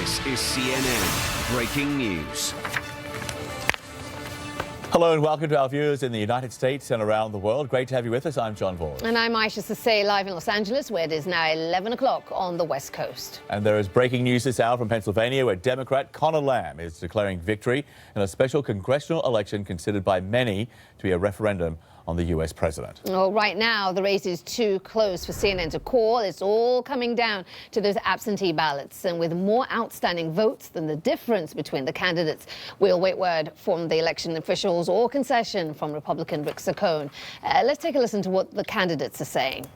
This is CNN Breaking News. Hello and welcome to our viewers in the United States and around the world. Great to have you with us. I'm John Vaughan. And I'm Aisha Sasay, live in Los Angeles, where it is now 11 o'clock on the West Coast. And there is breaking news this hour from Pennsylvania, where Democrat Conor is declaring victory in a special congressional election considered by many to be a referendum on the U.S. president. Well, right now, the race is too close for CNN to call. It's all coming down to those absentee ballots. And with more outstanding votes than the difference between the candidates, we'll await word from the election officials or concession from Republican Rick Saccone. Let's take a listen to what the candidates are saying.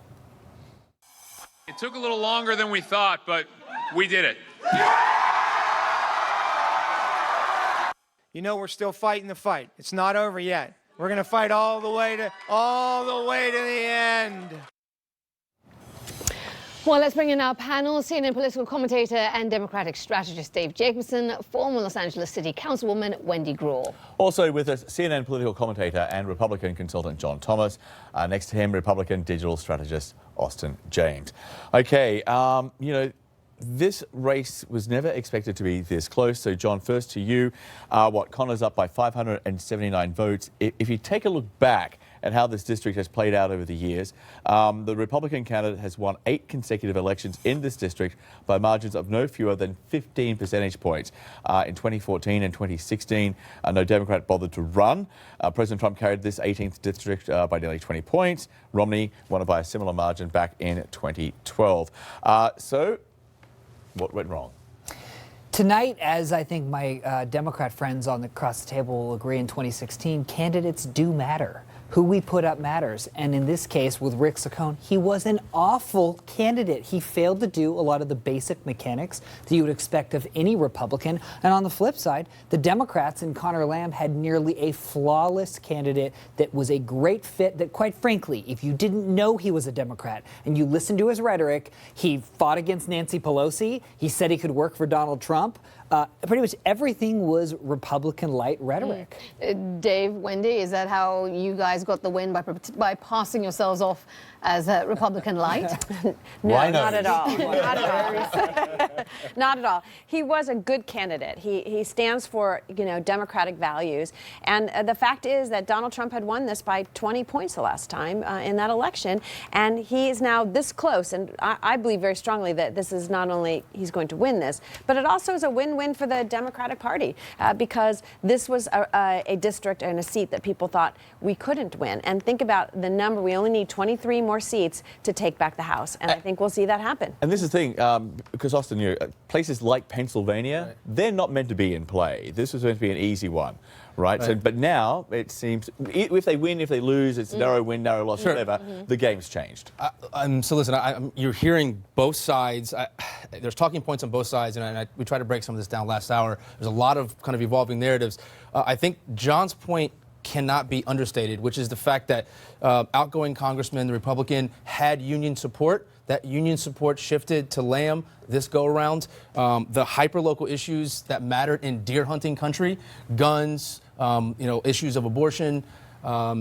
It took a little longer than we thought, but we did it. You know, we're still fighting the fight. It's not over yet. We're going to fight all the way to the end. Well, let's bring in our panel. CNN political commentator and Democratic strategist Dave Jacobson, former Los Angeles City Councilwoman Wendy Gruhl. Also with us, CNN political commentator and Republican consultant John Thomas. Next to him, Republican digital strategist Austin James. Okay, this race was never expected to be this close. So, John, first to you. Conor's up by 579 votes. If you take a look back at how this district has played out over the years, the Republican candidate has won 8 consecutive elections in this district by margins of no fewer than 15 percentage points. In 2014 and 2016, no Democrat bothered to run. President Trump carried this 18th district by nearly 20 points. Romney won it by a similar margin back in 2012. What went wrong? Tonight, as I think my Democrat friends across the table will agree, in 2016, candidates do matter. Who we put up matters. And in this case, with Rick Saccone, he was an awful candidate. He failed to do a lot of the basic mechanics that you would expect of any Republican. And on the flip side, the Democrats in Conor had nearly a flawless candidate that was a great fit that, quite frankly, if you didn't know he was a Democrat and you listened to his rhetoric, he fought against Nancy Pelosi. He said he could work for Donald Trump. Pretty much everything was Republican-light rhetoric. Dave, Wendy, is that how you guys got the win, by passing yourselves off as Republican-light? No, not at all. Not at all. Not at all. He was a good candidate. He stands for, democratic values. And the fact is that Donald Trump had won this by 20 points the last time in that election. And he is now this close. And I believe very strongly that this is not only he's going to win this, but it also is a win-win for the Democratic Party because this was a district and a seat that people thought we couldn't win. And think about the number. We only need 23 more seats to take back the House. And I think we'll see that happen. And this is the thing, because Austin, places like Pennsylvania, right, they're not meant to be in play. This was meant to be an easy one. Right. So, but now it seems if they win, if they lose, it's narrow win, narrow loss, whatever. The game's changed. So listen, you're hearing both sides. There's talking points on both sides, and we tried to break some of this down last hour. There's a lot of kind of evolving narratives. I think John's point cannot be understated, which is the fact that outgoing Congressman, the Republican, had union support. That union support shifted to Lamb this go-around. The hyper-local issues that mattered in deer hunting country, guns, issues of abortion,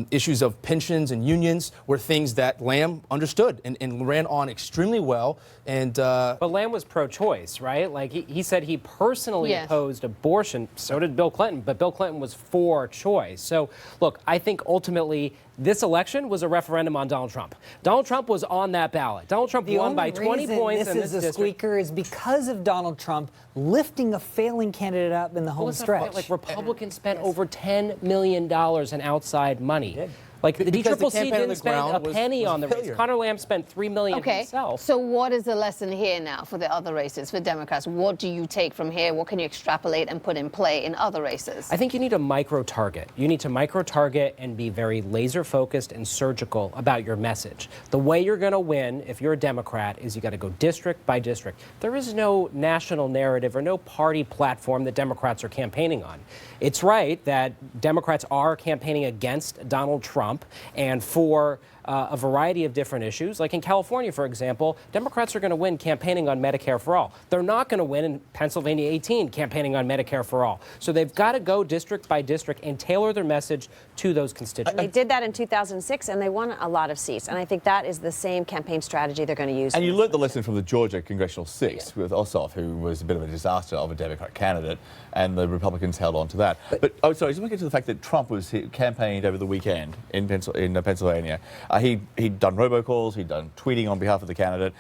issues of pensions and unions were things that Lamb understood and ran on extremely well. But Lamb was pro-choice, right? Like he said he personally opposed abortion. So did Bill Clinton, but Bill Clinton was for choice. So look, I think ultimately this election was a referendum on Donald Trump. Donald Trump was on that ballot. Donald Trump won by 20 points in this district. This is a squeaker is because of Donald Trump lifting a failing candidate up in the home stretch. Like Republicans spent over $10 million in outside money. Like the DCCC didn't spend a penny on the race. Conor Lamb spent $3 million himself. So what is the lesson here now for the other races, for Democrats? What do you take from here? What can you extrapolate and put in play in other races? I think you need a micro-target. You need to micro-target and be very laser-focused and surgical about your message. The way you're going to win, if you're a Democrat, is you got to go district by district. There is no national narrative or no party platform that Democrats are campaigning on. It's right that Democrats are campaigning against Donald Trump and for a variety of different issues. Like in California, for example, Democrats are going to win campaigning on Medicare for all. They're not going to win in Pennsylvania 18 campaigning on Medicare for all. So they've got to go district by district and tailor their message to those constituents. They did that in 2006, and they won a lot of seats. And I think that is the same campaign strategy they're going to use. And you learned the lesson from the Georgia congressional seat with Ossoff, who was a bit of a disaster of a Democrat candidate, and the Republicans held on to that. But oh, sorry, just want to get to the fact that Trump was campaigned over the weekend in Pennsylvania. He'd done robocalls, he'd done tweeting on behalf of the candidate.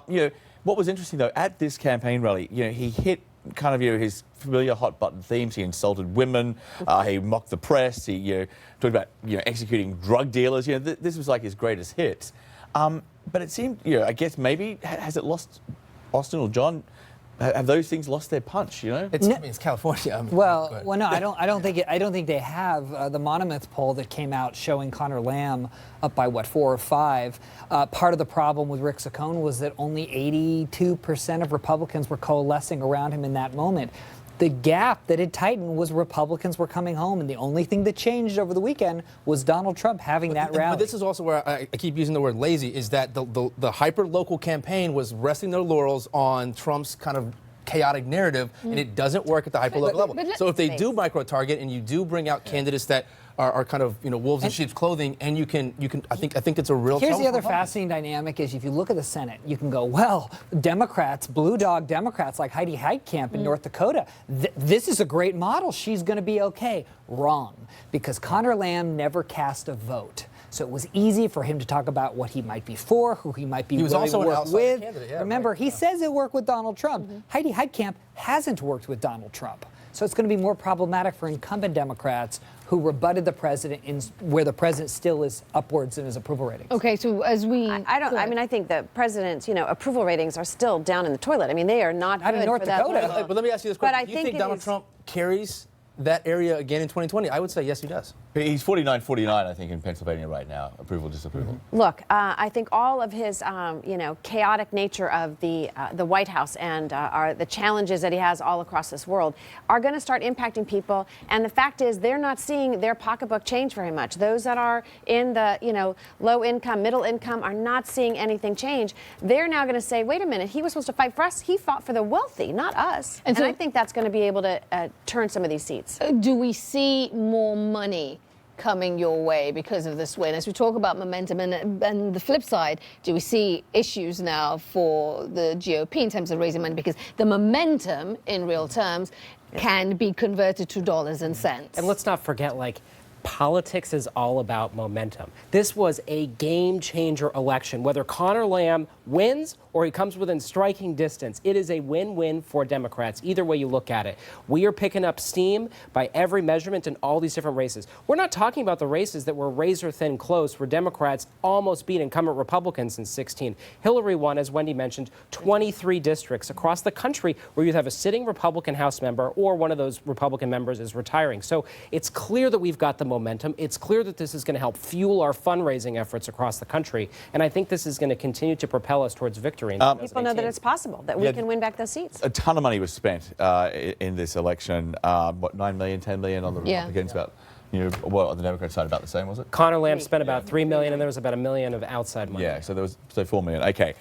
You know, what was interesting though, at this campaign rally, you know, he hit kind of, you know, his familiar hot button themes. He insulted women, he mocked the press, he, you know, talked about, you know, executing drug dealers. You know, this was like his greatest hits. But it seemed, you know, I guess maybe has it lost, Austin or John? Have those things lost their punch? You know, it's California. I mean, well, no, I don't think they have. The Monomyth poll that came out showing Conor Lamb up by what, 4 or 5. Part of the problem with Rick Saccone was that only 82% of Republicans were coalescing around him in that moment. The gap that had tightened was Republicans were coming home, and the only thing that changed over the weekend was Donald Trump having that rally. But this is also where I keep using the word lazy, is that the hyper-local campaign was resting their laurels on Trump's kind of chaotic narrative, and it doesn't work at the hyper-local level. So if they do micro-target and you do bring out candidates that are kind of, you know, wolves in sheep's clothing, and you can I think it's a real Here's the other fascinating dynamic is if you look at the Senate, you can go, well, Democrats, blue dog Democrats like Heidi Heitkamp in North Dakota, this is a great model. She's going to be okay. Wrong, because Conor Lamb never cast a vote. So it was easy for him to talk about what he might be for, who he might be willing to work with. Remember, he says he'll work with Donald Trump. Heidi Heitkamp hasn't worked with Donald Trump. So it's going to be more problematic for incumbent Democrats who rebutted the president where the president still is upwards in his approval ratings. Okay, so as we... I mean, I think the president's, you know, approval ratings are still down in the toilet. I mean, they are not good in North for that Dakota. level. But let me ask you this question. But Do you think Donald Trump carries that area again in 2020? I would say yes, he does. He's 49-49, I think, in Pennsylvania right now. Approval, disapproval. Look, I think all of his, you know, chaotic nature of the White House and the challenges that he has all across this world are going to start impacting people. And the fact is, they're not seeing their pocketbook change very much. Those that are in the, you know, low income, middle income are not seeing anything change. They're now going to say, wait a minute, he was supposed to fight for us. He fought for the wealthy, not us. And I think that's going to be able to turn some of these seats. Do we see more money coming your way because of this win? As we talk about momentum, and the flip side, do we see issues now for the GOP in terms of raising money? Because the momentum, in real terms, can be converted to dollars and cents. And let's not forget, like, politics is all about momentum. This was a game-changer election. Whether Conor Lamb wins or he comes within striking distance, it is a win-win for Democrats, either way you look at it. We are picking up steam by every measurement in all these different races. We're not talking about the races that were razor-thin close, where Democrats almost beat incumbent Republicans in 2016. Hillary won, as Wendy mentioned, 23 districts across the country where you have a sitting Republican House member or one of those Republican members is retiring. So it's clear that we've got the momentum. It's clear that this is going to help fuel our fundraising efforts across the country. And I think this is going to continue to propel us towards victory. People know that it's possible, that we can win back those seats. A ton of money was spent in this election. What, 9 million, 10 million on the Republicans? About, you know, well, on the Democrat side, about the same, was it? Conor Lamb spent about $3 million, and there was about $1 million of outside money. Yeah, so there was 4 million. Okay.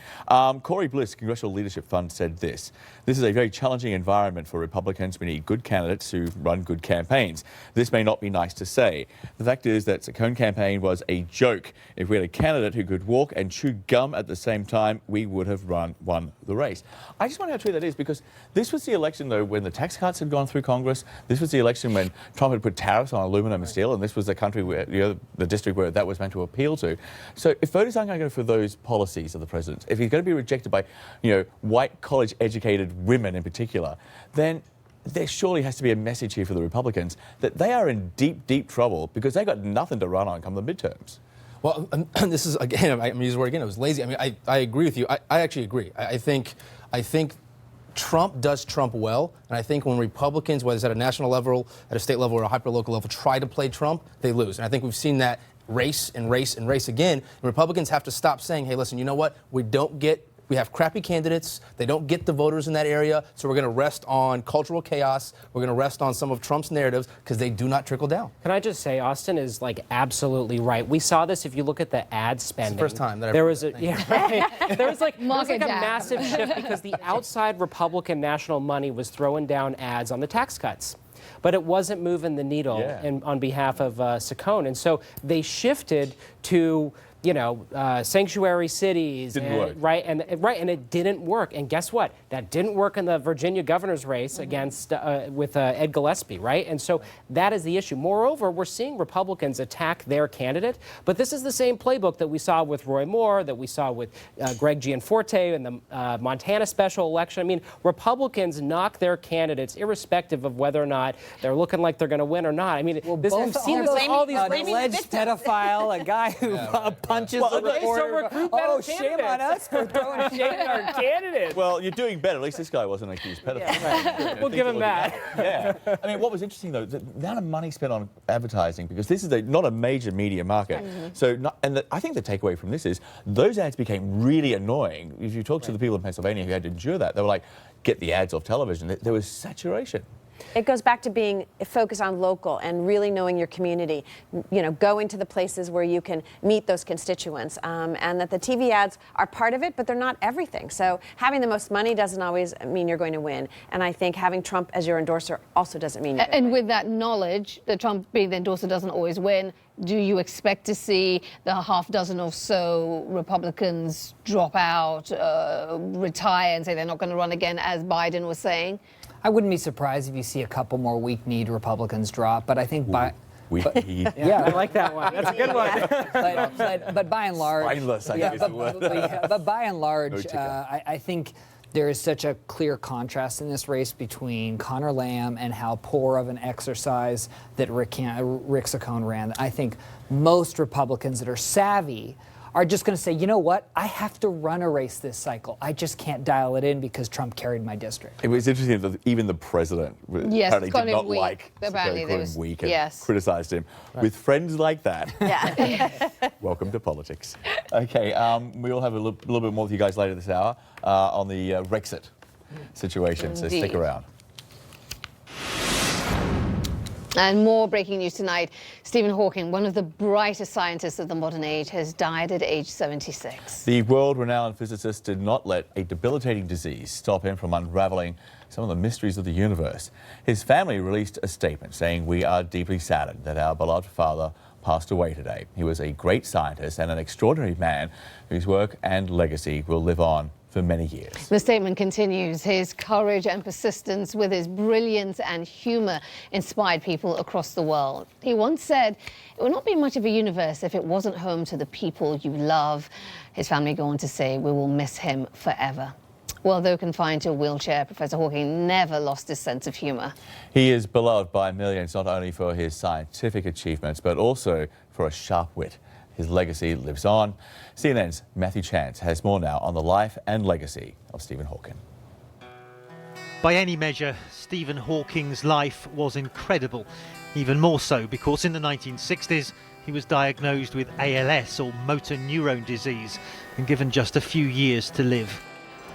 Corey Bliss, Congressional Leadership Fund, said this. This is a very challenging environment for Republicans. We need good candidates who run good campaigns. This may not be nice to say. The fact is that Saccone campaign was a joke. If we had a candidate who could walk and chew gum at the same time, we would have won the race. I just wonder how true that is, because this was the election, though, when the tax cuts had gone through Congress. This was the election when Trump had put tariffs on aluminum and steel, and this was the country where, you know, the district where that was meant to appeal to. So if voters aren't going to go for those policies of the president, if he's going to be rejected by, you know, white college-educated women in particular, then there surely has to be a message here for the Republicans that they are in deep, deep trouble because they got nothing to run on come the midterms. Well, this is, again, I'm going to use the word again, it was lazy. I mean, I agree with you. I actually agree. I think Trump does Trump well, and I think when Republicans, whether it's at a national level, at a state level, or a hyper-local level, try to play Trump, they lose. And I think we've seen that race and race and race again. And Republicans have to stop saying, hey, listen, you know what? We don't get we have crappy candidates. They don't get the voters in that area. So we're going to rest on cultural chaos. We're going to rest on some of Trump's narratives because they do not trickle down. Can I just say, Austin is like absolutely right. We saw this if you look at the ad spending. It's the first time that there was a there was like a Market massive shift because the outside Republican national money was throwing down ads on the tax cuts. But it wasn't moving the needle on behalf of Saccone. And so they shifted to, sanctuary cities. Didn't work. And it didn't work. And guess what? That didn't work in the Virginia governor's race against with Ed Gillespie, right? And so that is the issue. Moreover, we're seeing Republicans attack their candidate, but this is the same playbook that we saw with Roy Moore, that we saw with Greg Gianforte in the Montana special election. I mean, Republicans knock their candidates irrespective of whether or not they're looking like they're going to win or not. I mean, we've seen this with all these an alleged pedophile, a guy who punches the reporter. Oh, shame on us for throwing shade at our candidate. Well, you're doing better. At least this guy wasn't accused of pedophile. We'll give him that. Yeah. I mean, what was interesting, though, the amount of money spent on advertising, because this is not a major media market. So, I think the takeaway from this is those ads became really annoying. If you talk to the people in Pennsylvania who had to endure that, they were like, get the ads off television. There was saturation. It goes back to being focused on local and really knowing your community, going to the places where you can meet those constituents, and that the TV ads are part of it, but they're not everything. So having the most money doesn't always mean you're going to win. And I think having Trump as your endorser also doesn't mean you're going to win. And with that knowledge that Trump being the endorser doesn't always win, do you expect to see the half dozen or so Republicans drop out, retire, and say they're not going to run again, as Biden was saying? I wouldn't be surprised if you see a couple more weak-kneed Republicans drop, but I think Weak-kneed. Yeah, I like that one. That's a good one. but by and large, Spineless, I guess is the word. but by and large, I think there is such a clear contrast in this race between Conor Lamb and how poor of an exercise that Rick Saccone ran. I think most Republicans that are savvy are just going to say, you know what, I have to run a race this cycle. I just can't dial it in because Trump carried my district. It was interesting that even the president apparently did not like Saccone weak and criticized him. With friends like that, welcome to politics. Okay, we'll have a little bit more with you guys later this hour on the Brexit situation, so stick around. And more breaking news tonight. Stephen Hawking, one of the brightest scientists of the modern age, has died at age 76. The world-renowned physicist did not let a debilitating disease stop him from unraveling some of the mysteries of the universe. His family released a statement saying, "We are deeply saddened that our beloved father passed away today. He was a great scientist and an extraordinary man whose work and legacy will live on for many years." The statement continues, his courage and persistence with his brilliance and humor inspired people across the world. He once said, "It would not be much of a universe if it wasn't home to the people you love." His family go on to say, "We will miss him forever." Well, though confined to a wheelchair, Professor Hawking never lost his sense of humor. He is beloved by millions not only for his scientific achievements, but also for a sharp wit. His legacy lives on. CNN's Matthew Chance has more now on the life and legacy of Stephen Hawking. By any measure, Stephen Hawking's life was incredible. Even more so because in the 1960s, he was diagnosed with ALS, or motor neurone disease, and given just a few years to live.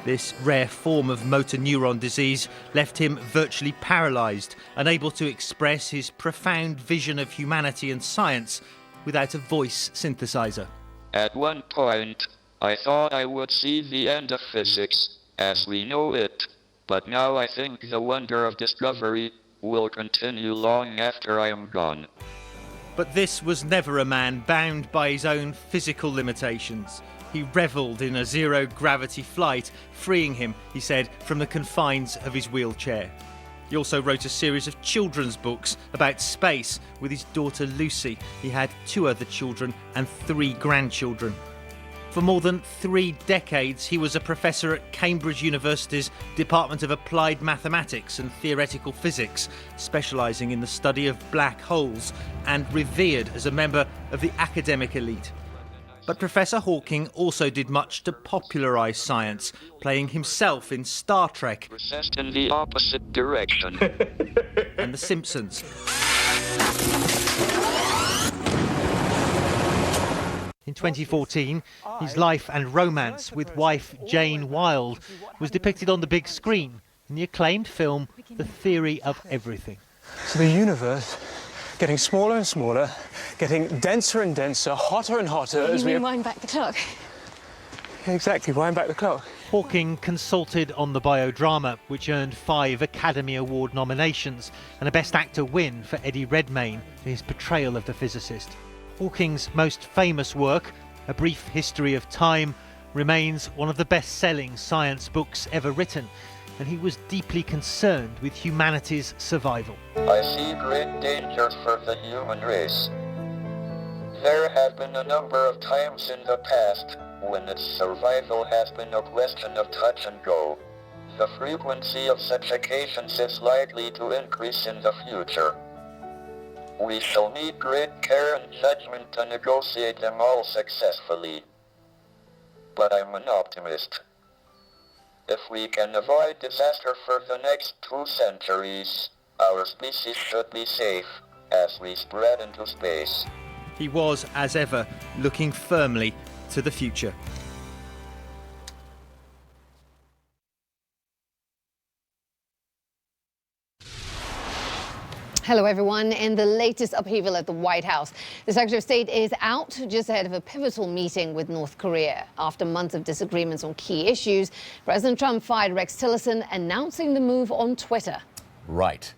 This rare form of motor neuron disease left him virtually paralysed, unable to express his profound vision of humanity and science without a voice synthesizer. At one point, I thought I would see the end of physics as we know it, but now I think the wonder of discovery will continue long after I am gone. But this was never a man bound by his own physical limitations. He revelled in a zero-gravity flight, freeing him, he said, from the confines of his wheelchair. He also wrote a series of children's books about space with his daughter Lucy. He had 2 other children and 3 grandchildren. For more than 3 decades, he was a professor at Cambridge University's Department of Applied Mathematics and Theoretical Physics, specialising in the study of black holes, and revered as a member of the academic elite. But Professor Hawking also did much to popularise science, playing himself in Star Trek Processed in the opposite direction. and The Simpsons. In 2014, his life and romance with wife Jane Wilde was depicted on the big screen in the acclaimed film The Theory of Everything. So the universe getting smaller and smaller, getting denser and denser, hotter and hotter as we wind back the clock. Exactly, wind back the clock. Hawking consulted on the biodrama, which earned 5 Academy Award nominations and a Best Actor win for Eddie Redmayne for his portrayal of the physicist. Hawking's most famous work, A Brief History of Time, remains one of the best-selling science books ever written, and he was deeply concerned with humanity's survival. I see great dangers for the human race. There have been a number of times in the past when its survival has been a question of touch and go. The frequency of such occasions is likely to increase in the future. We shall need great care and judgment to negotiate them all successfully. But I'm an optimist. If we can avoid disaster for the next 2 centuries, our species should be safe as we spread into space. He was, as ever, looking firmly to the future. Hello, everyone. In the latest upheaval at the White House, the Secretary of State is out just ahead of a pivotal meeting with North Korea. After months of disagreements on key issues, President Trump fired Rex Tillerson, announcing the move on Twitter. Right.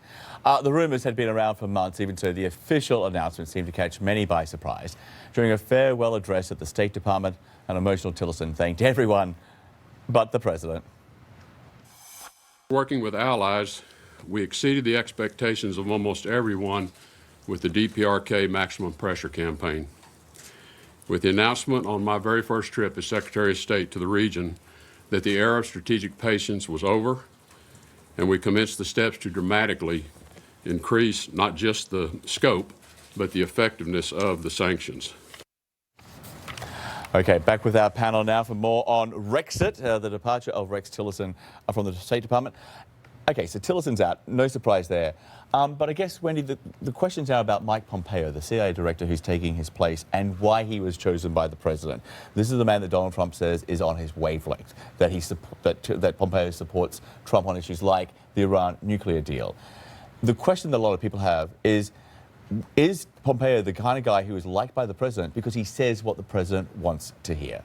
The rumours had been around for months, even so the official announcement seemed to catch many by surprise. During a farewell address at the State Department, an emotional Tillerson thanked everyone but the president. Working with allies, we exceeded the expectations of almost everyone with the DPRK maximum pressure campaign. With the announcement on my very first trip as Secretary of State to the region that the era of strategic patience was over, and we commenced the steps to dramatically increase not just the scope, but the effectiveness of the sanctions. Okay, back with our panel now for more on Rexit, the departure of Rex Tillerson from the State Department. Okay, so Tillerson's out, no surprise there. But I guess, Wendy, the question's now about Mike Pompeo, the CIA director who's taking his place, and why he was chosen by the president. This is the man that Donald Trump says is on his wavelength, that Pompeo supports Trump on issues like the Iran nuclear deal. The question that a lot of people have is Pompeo the kind of guy who is liked by the president because he says what the president wants to hear?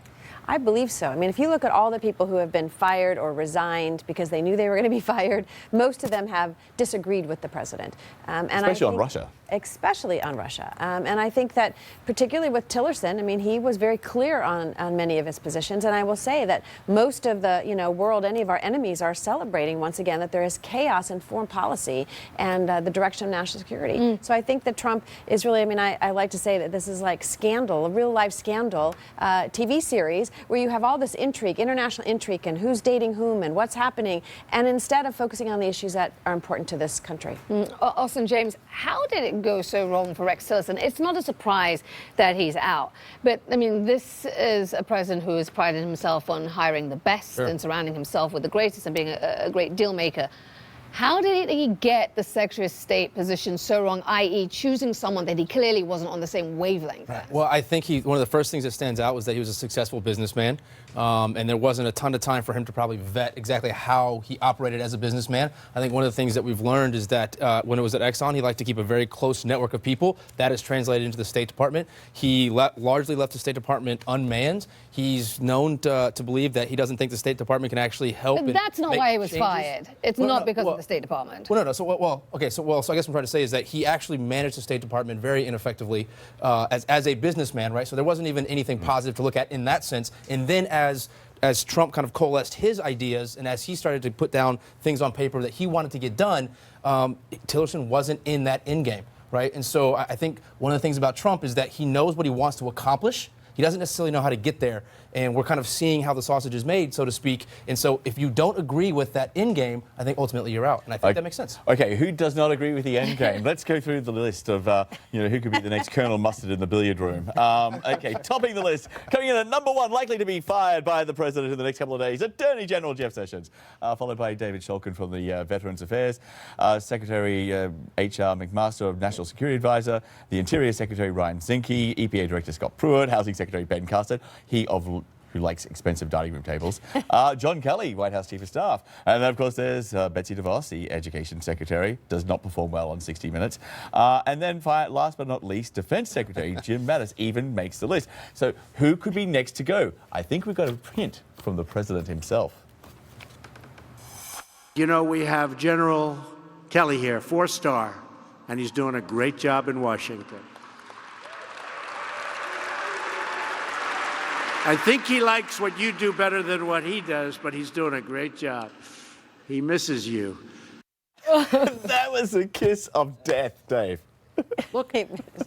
I believe so. I mean, if you look at all the people who have been fired or resigned because they knew they were going to be fired, most of them have disagreed with the president. Especially on Russia. Especially on Russia. And I think that particularly with Tillerson, I mean, he was very clear on many of his positions. And I will say that most of the world, any of our enemies are celebrating once again that there is chaos in foreign policy and the direction of national security. So I think that Trump is really, I mean, I like to say that this is like Scandal, a real life Scandal TV series where you have all this intrigue, international intrigue, and who's dating whom and what's happening, and instead of focusing on the issues that are important to this country. Austin James, how did it go so wrong for Rex Tillerson? It's not a surprise that he's out, but I mean, this is a president who has prided himself on hiring the best and surrounding himself with the greatest and being a great deal maker. How did he get the Secretary of State position so wrong, i.e. choosing someone that he clearly wasn't on the same wavelength as? Well, I think one of the first things that stands out was that he was a successful businessman, and there wasn't a ton of time for him to probably vet exactly how he operated as a businessman. I think one of the things that we've learned is that when it was at Exxon, he liked to keep a very close network of people. That is translated into the State Department. He largely left the State Department unmanned. He's known to believe that he doesn't think the State Department can actually help. But that's not why he was fired. It's not because of the State Department. Well, no. So I guess what I'm trying to say is that he actually managed the State Department very ineffectively as a businessman, right? So there wasn't even anything positive to look at in that sense. And then as Trump kind of coalesced his ideas and as he started to put down things on paper that he wanted to get done, Tillerson wasn't in that end game, right? And so I think one of the things about Trump is that he knows what he wants to accomplish. He doesn't necessarily know how to get there, and we're kind of seeing how the sausage is made, so to speak. And so if you don't agree with that end game, I think ultimately you're out, and I think that makes sense. Okay, who does not agree with the end game? Let's go through the list of who could be the next Colonel Mustard in the billiard room. Okay, topping the list, coming in at number 1, likely to be fired by the president in the next couple of days, Attorney General Jeff Sessions, followed by David Shulkin from the Veterans Affairs, Secretary HR McMaster of National Security Advisor, the Interior Secretary Ryan Zinke, EPA Director Scott Pruitt, Housing Secretary Secretary Ben Custard, who likes expensive dining room tables, John Kelly, White House Chief of Staff. And then, of course, there's Betsy DeVos, the Education Secretary, does not perform well on 60 Minutes. And then, last but not least, Defense Secretary Jim Mattis even makes the list. So who could be next to go? I think we've got a hint from the President himself. You know, we have General Kelly here, 4-star, and he's doing a great job in Washington. I think he likes what you do better than what he does, but he's doing a great job. He misses you. That was a kiss of death, Dave. Look,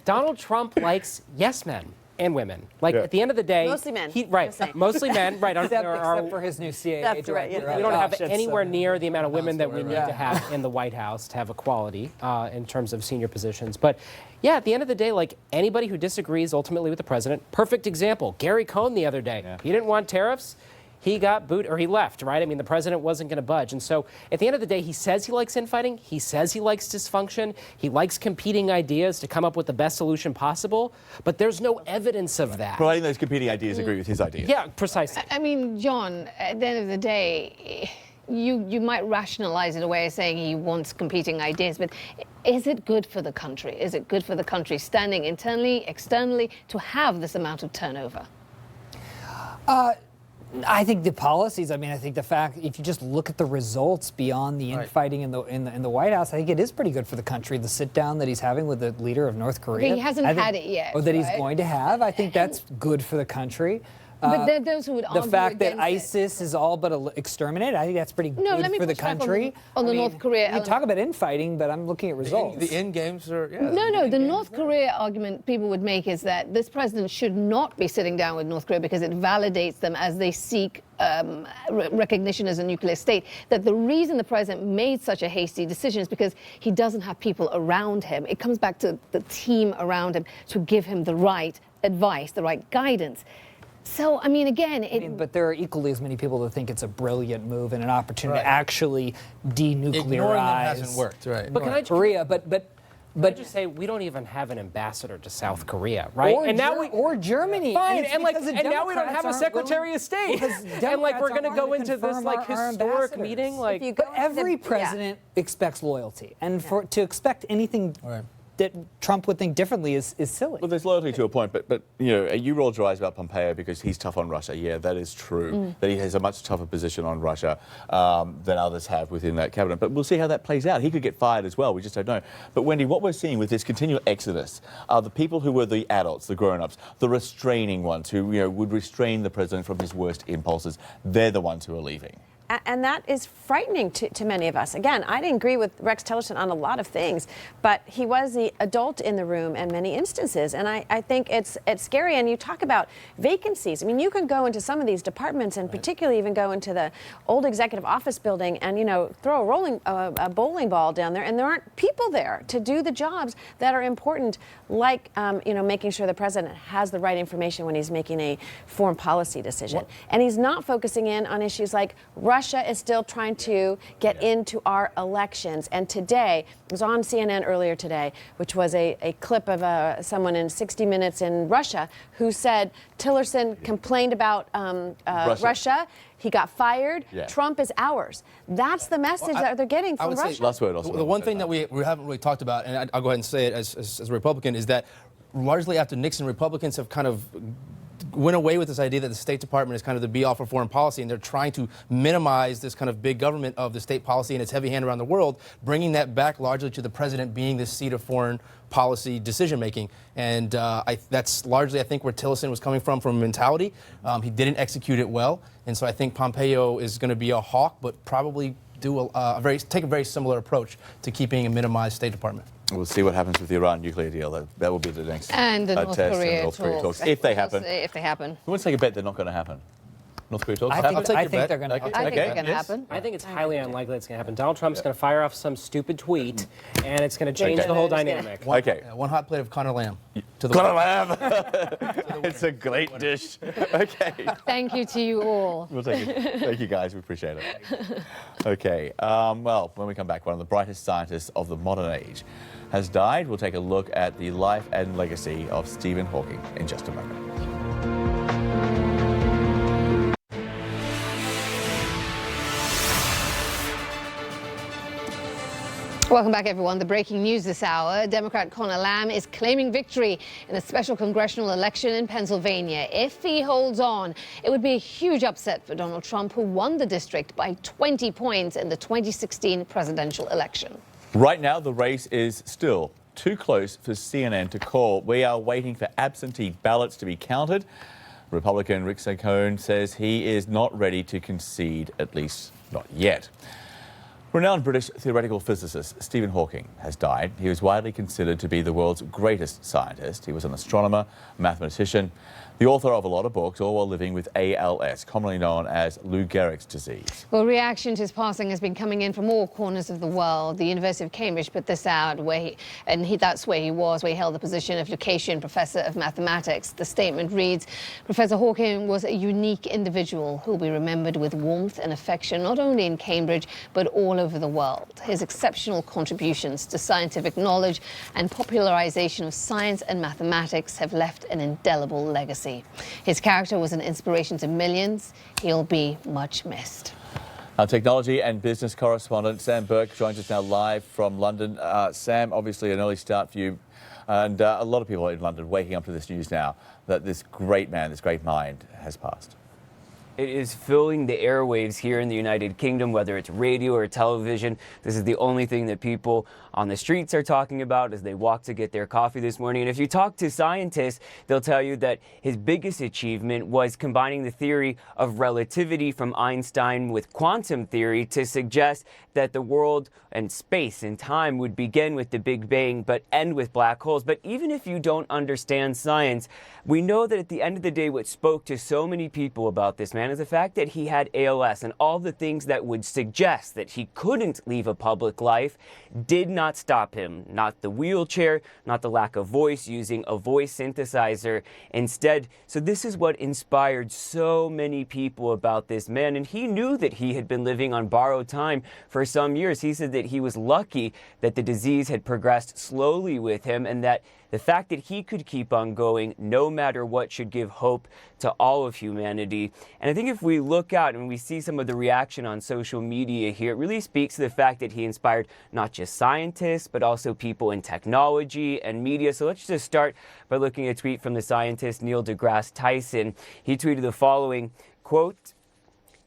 Donald Trump likes yes men and women. Like, at the end of the day... Mostly men. Mostly men. Right. Except for his new CIA That's right, yeah. We don't have anywhere near the amount of women that we need to have in the White House to have equality in terms of senior positions. But yeah, at the end of the day, like, anybody who disagrees ultimately with the president, perfect example, Gary Cohn the other day. He didn't want tariffs. He got booted, or he left, right? I mean, the president wasn't going to budge. And so at the end of the day, he says he likes infighting. He says he likes dysfunction. He likes competing ideas to come up with the best solution possible. But there's no evidence of that. Providing those competing ideas agree with his ideas. Yeah, precisely. I mean, John, at the end of the day, you might rationalize it away as saying he wants competing ideas, but is it good for the country? Is it good for the country standing internally, externally, to have this amount of turnover? I think the policies. I mean, I think the fact, if you just look at the results beyond the infighting in the White House, I think it is pretty good for the country. The sit down that he's having with the leader of North Korea. Okay, he hasn't had it yet. Or that he's going to have. I think that's good for the country. But there are those who would argue the fact that against ISIS is all but exterminated, I think that's pretty good for the country. On the North Korea element. You talk about infighting, but I'm looking at results. The end games are, No, the North Korea argument people would make is that this president should not be sitting down with North Korea because it validates them as they seek recognition as a nuclear state. That the reason the president made such a hasty decision is because he doesn't have people around him. It comes back to the team around him to give him the right advice, the right guidance. So, I mean, again... but there are equally as many people that think it's a brilliant move and an opportunity to actually denuclearize... Ignoring them hasn't worked, right. But can I Korea, but I just say we don't even have an ambassador to South Korea, right? Or Germany. Fine, and now we don't have a Secretary of State. And like we're going to go into this like historic meeting, like. But every president expects loyalty, and to expect anything that Trump would think differently is silly. Well, there's loyalty to a point, but you know, you rolled your eyes about Pompeo because he's tough on Russia. Yeah, that is true. That he has a much tougher position on Russia than others have within that cabinet. But we'll see how that plays out. He could get fired as well. We just don't know. But Wendy, what we're seeing with this continual exodus are the people who were the adults, the grown-ups, the restraining ones who would restrain the president from his worst impulses. They're the ones who are leaving. And that is frightening to many of us. Again, I didn't agree with Rex Tillerson on a lot of things, but he was the adult in the room in many instances. And I think it's scary. And you talk about vacancies. I mean, you can go into some of these departments and particularly even go into the old executive office building and, throw a bowling ball down there. And there aren't people there to do the jobs that are important, like, making sure the president has the right information when he's making a foreign policy decision. And he's not focusing in on issues like Russia is still trying to get into our elections. And today, it was on CNN earlier today, which was a clip of someone in 60 Minutes in Russia who said Tillerson complained about Russia. He got fired. Trump is ours. That's the message that they're getting from Russia. Last word also. The one thing that we haven't really talked about, and I'll go ahead and say it as a Republican, is that largely after Nixon, Republicans have kind of went away with this idea that the State Department is kind of the be-all for foreign policy, and they're trying to minimize this kind of big government of the state policy and its heavy hand around the world, bringing that back largely to the president being the seat of foreign policy decision-making. And that's largely, I think, where Tillerson was coming from mentality. He didn't execute it well, and so I think Pompeo is going to be a hawk, but probably do take a very similar approach to keeping a minimized State Department. We'll see what happens with the Iran nuclear deal. That will be the next and the North test. Korea And North Korea talks. If they happen. If they happen. Who wants to take a bet they're not going to happen? North Korea talks? I think they're going to happen. I think they're going to happen. I think it's highly unlikely it's going to happen. Donald Trump's going to fire off some stupid tweet, and it's going to change the whole dynamic. One hot plate of Conor lamb. Conor lamb! It's a great dish. Okay. Thank you to you all. We'll take it. Thank you, guys. We appreciate it. Okay. Well, when we come back, one of the brightest scientists of the modern age has died. We'll take a look at the life and legacy of Stephen Hawking in just a moment. Welcome back, everyone. The breaking news this hour. Democrat Conor Lamb is claiming victory in a special congressional election in Pennsylvania. If he holds on, it would be a huge upset for Donald Trump, who won the district by 20 points in the 2016 presidential election. Right now, the race is still too close for CNN to call. We are waiting for absentee ballots to be counted. Republican Rick Saccone says he is not ready to concede, at least not yet. Renowned British theoretical physicist Stephen Hawking has died. He was widely considered to be the world's greatest scientist. He was an astronomer, mathematician, the author of a lot of books, all while living with ALS, commonly known as Lou Gehrig's disease. Well, reaction to his passing has been coming in from all corners of the world. The University of Cambridge put this out, that's where he was, where he held the position of Lucasian Professor of Mathematics. The statement reads, Professor Hawking was a unique individual who will be remembered with warmth and affection, not only in Cambridge, but all over the world. His exceptional contributions to scientific knowledge and popularization of science and mathematics have left an indelible legacy. His character was an inspiration to millions. He'll be much missed. Our technology and business correspondent Sam Burke joins us now live from London. Sam, obviously an early start for you, and a lot of people in London waking up to this news now that this great man, this great mind has passed. It is filling the airwaves here in the United Kingdom, whether it's radio or television. This is the only thing that people on the streets are talking about as they walk to get their coffee this morning. And if you talk to scientists, they'll tell you that his biggest achievement was combining the theory of relativity from Einstein with quantum theory to suggest that the world and space and time would begin with the Big Bang but end with black holes. But even if you don't understand science, we know that at the end of the day, what spoke to so many people about this man is the fact that he had ALS, and all the things that would suggest that he couldn't leave a public life did not stop him. Not the wheelchair, not the lack of voice, using a voice synthesizer instead. So this is what inspired so many people about this man, and he knew that he had been living on borrowed time for some years. He said that he was lucky that the disease had progressed slowly with him, and that the fact that he could keep on going no matter what should give hope to all of humanity. And I think if we look out and we see some of the reaction on social media here, it really speaks to the fact that he inspired not just scientists, but also people in technology and media. So let's just start by looking at a tweet from the scientist Neil deGrasse Tyson. He tweeted the following, quote,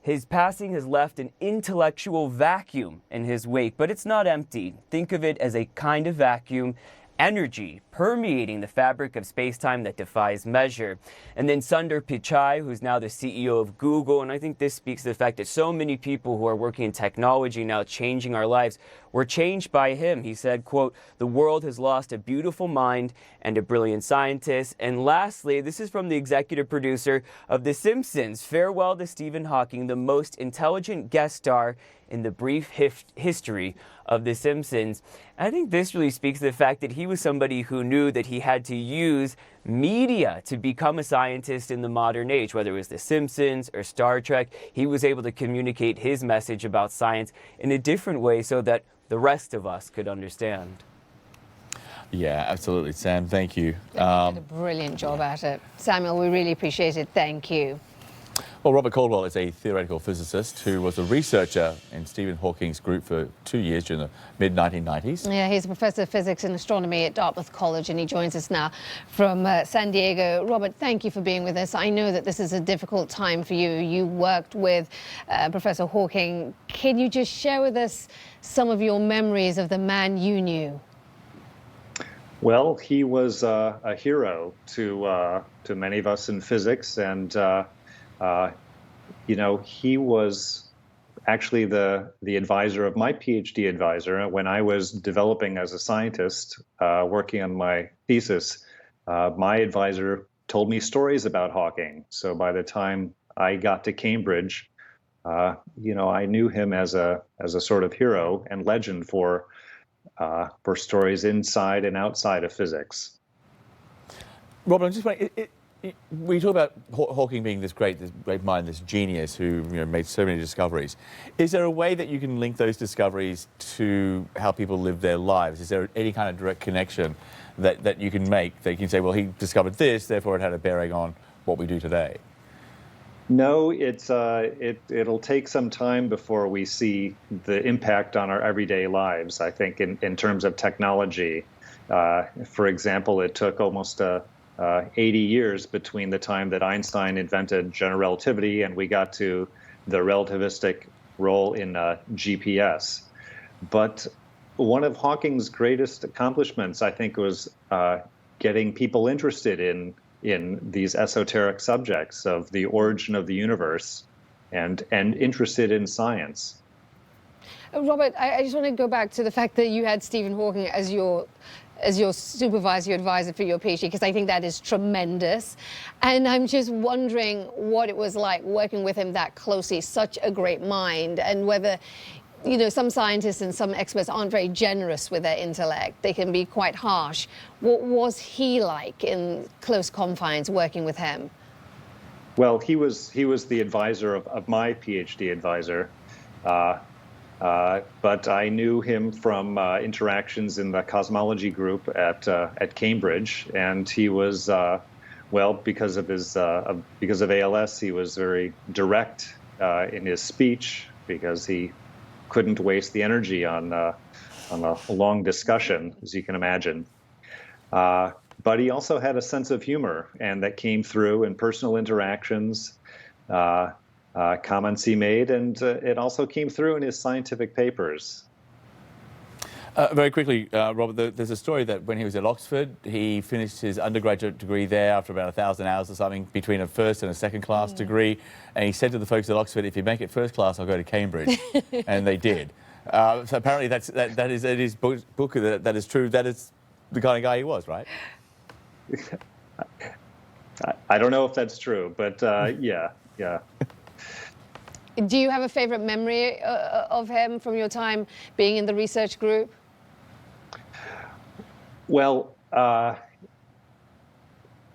"His passing has left an intellectual vacuum in his wake, but it's not empty. Think of it as a kind of vacuum, energy permeating the fabric of space-time that defies measure." And then Sundar Pichai, who's now the CEO of Google, and I think this speaks to the fact that so many people who are working in technology now changing our lives were changed by him. He said, quote, "The world has lost a beautiful mind and a brilliant scientist." And lastly, this is from the executive producer of The Simpsons. "Farewell to Stephen Hawking, the most intelligent guest star in the brief history of The Simpsons." I think this really speaks to the fact that he was somebody who knew that he had to use media to become a scientist in the modern age, whether it was The Simpsons or Star Trek. He was able to communicate his message about science in a different way so that the rest of us could understand. Yeah, absolutely, Sam. Thank you. You did a brilliant job at it. Samuel, we really appreciate it. Thank you. Well, Robert Caldwell is a theoretical physicist who was a researcher in Stephen Hawking's group for 2 years during the mid-1990s. Yeah, he's a professor of physics and astronomy at Dartmouth College, and he joins us now from San Diego. Robert, thank you for being with us. I know that this is a difficult time for you. You worked with Professor Hawking. Can you just share with us some of your memories of the man you knew? Well, he was a hero to many of us in physics, and you know, he was actually the advisor of my PhD advisor when I was developing as a scientist, working on my thesis. My advisor told me stories about Hawking. So by the time I got to Cambridge, you know, I knew him as a sort of hero and legend for stories inside and outside of physics. Robert, I'm just wondering, we talk about Hawking being this great mind, this genius who made so many discoveries. Is there a way that you can link those discoveries to how people live their lives? Is there any kind of direct connection that you can make? That you can say, well, he discovered this, therefore it had a bearing on what we do today. No, it'll take some time before we see the impact on our everyday lives, I think, in terms of technology. For example, it took almost 80 years between the time that Einstein invented general relativity and we got to the relativistic role in GPS. But one of Hawking's greatest accomplishments, I think, was getting people interested in these esoteric subjects of the origin of the universe and interested in science. Robert, I just want to go back to the fact that you had Stephen Hawking as your supervisor, your advisor for your PhD, because I think that is tremendous. And I'm just wondering what it was like working with him that closely, such a great mind, and whether, you know, some scientists and some experts aren't very generous with their intellect. They can be quite harsh. What was he like in close confines working with him? Well, he was the advisor of my PhD advisor. But I knew him from interactions in the cosmology group at Cambridge, and he was, well, because of ALS, he was very direct in his speech because he couldn't waste the energy on a long discussion, as you can imagine. But he also had a sense of humor, and that came through in personal interactions. Comments he made, and it also came through in his scientific papers. Very quickly, Robert, there's a story that when he was at Oxford, he finished his undergraduate degree there after about 1,000 hours or something, between a first and a second class degree. And he said to the folks at Oxford, if you make it first class, I'll go to Cambridge. And they did. So apparently that is in his book, that is true. That is the kind of guy he was, right? I don't know if that's true, but yeah. Do you have a favorite memory of him from your time being in the research group? Well,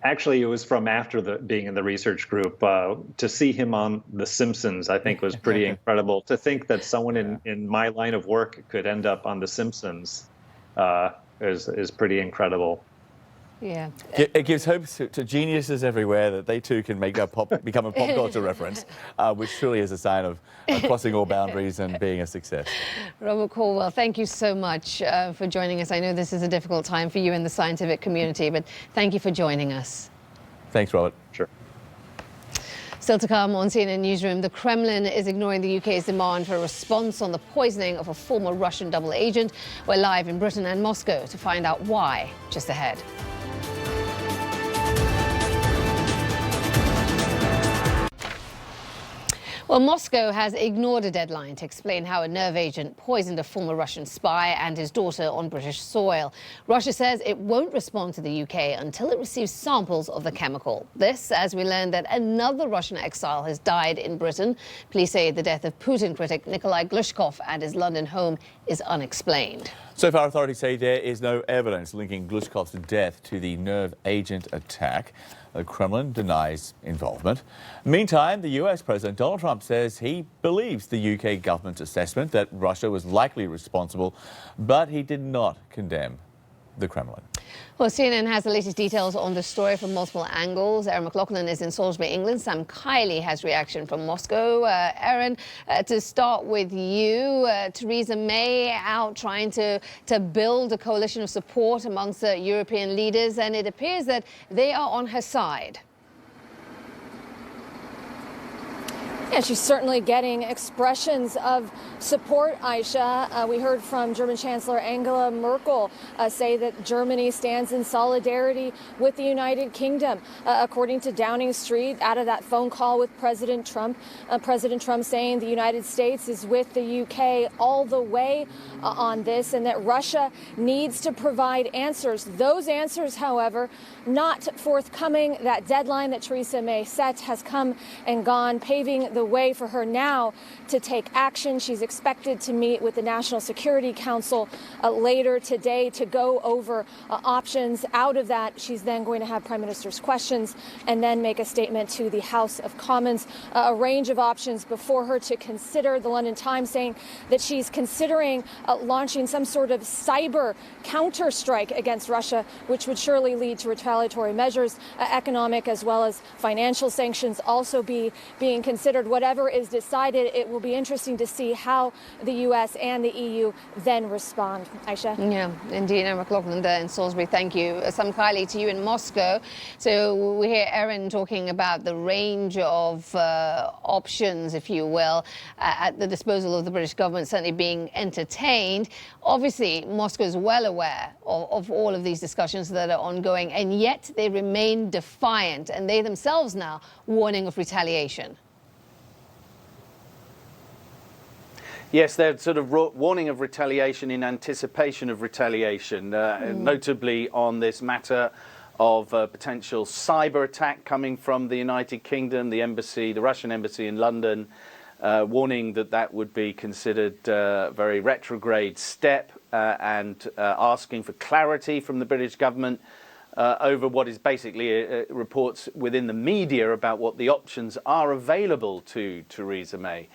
actually, it was from after being in the research group. To see him on The Simpsons, I think, was pretty incredible. To think that someone in my line of work could end up on The Simpsons is pretty incredible. Yeah. It gives hope to geniuses everywhere that they too can become a pop culture reference, which truly is a sign of crossing all boundaries and being a success. Robert Caldwell, thank you so much for joining us. I know this is a difficult time for you in the scientific community, but thank you for joining us. Thanks, Robert. Sure. Still to come on CNN Newsroom, the Kremlin is ignoring the UK's demand for a response on the poisoning of a former Russian double agent. We're live in Britain and Moscow to find out why, just ahead. Well, Moscow has ignored a deadline to explain how a nerve agent poisoned a former Russian spy and his daughter on British soil. Russia says it won't respond to the UK until it receives samples of the chemical. This, as we learned that another Russian exile has died in Britain. Police say the death of Putin critic Nikolai Glushkov at his London home is unexplained. So far, authorities say there is no evidence linking Glushkov's death to the nerve agent attack. The Kremlin denies involvement. Meantime, the US President Donald Trump says he believes the UK government's assessment that Russia was likely responsible, but he did not condemn the Kremlin. Well, CNN has the latest details on the story from multiple angles. Aaron McLaughlin is in Salisbury, England. Sam Kiley has reaction from Moscow. Aaron, to start with you, Theresa May out trying to build a coalition of support amongst European leaders, and it appears that they are on her side. Yeah, she's certainly getting expressions of support, Aisha. We heard from German Chancellor Angela Merkel say that Germany stands in solidarity with the United Kingdom. According to Downing Street, out of that phone call with President Trump saying the United States is with the UK all the way on this, and that Russia needs to provide answers. Those answers, however, not forthcoming. That deadline that Theresa May set has come and gone, paving the the way for her now to take action. She's expected to meet with the National Security Council later today to go over options. Out of that, she's then going to have Prime Minister's questions and then make a statement to the House of Commons. A range of options before her to consider. The London Times saying that she's considering launching some sort of cyber counterstrike against Russia, which would surely lead to retaliatory measures. Economic as well as financial sanctions also being considered. Whatever is decided, it will be interesting to see how the U.S. and the EU then respond. Aisha? Yeah, indeed. Erin McLaughlin there in Salisbury. Thank you. Some Kylie to you in Moscow. So we hear Erin talking about the range of options, if you will, at the disposal of the British government, certainly being entertained. Obviously, Moscow is well aware of all of these discussions that are ongoing, and yet they remain defiant, and they themselves now warning of retaliation. Yes, they're sort of warning of retaliation in anticipation of retaliation, notably on this matter of a potential cyber attack coming from the United Kingdom, the embassy, the Russian embassy in London, warning that that would be considered a very retrograde step and asking for clarity from the British government over what is basically reports within the media about what the options are available to Theresa May.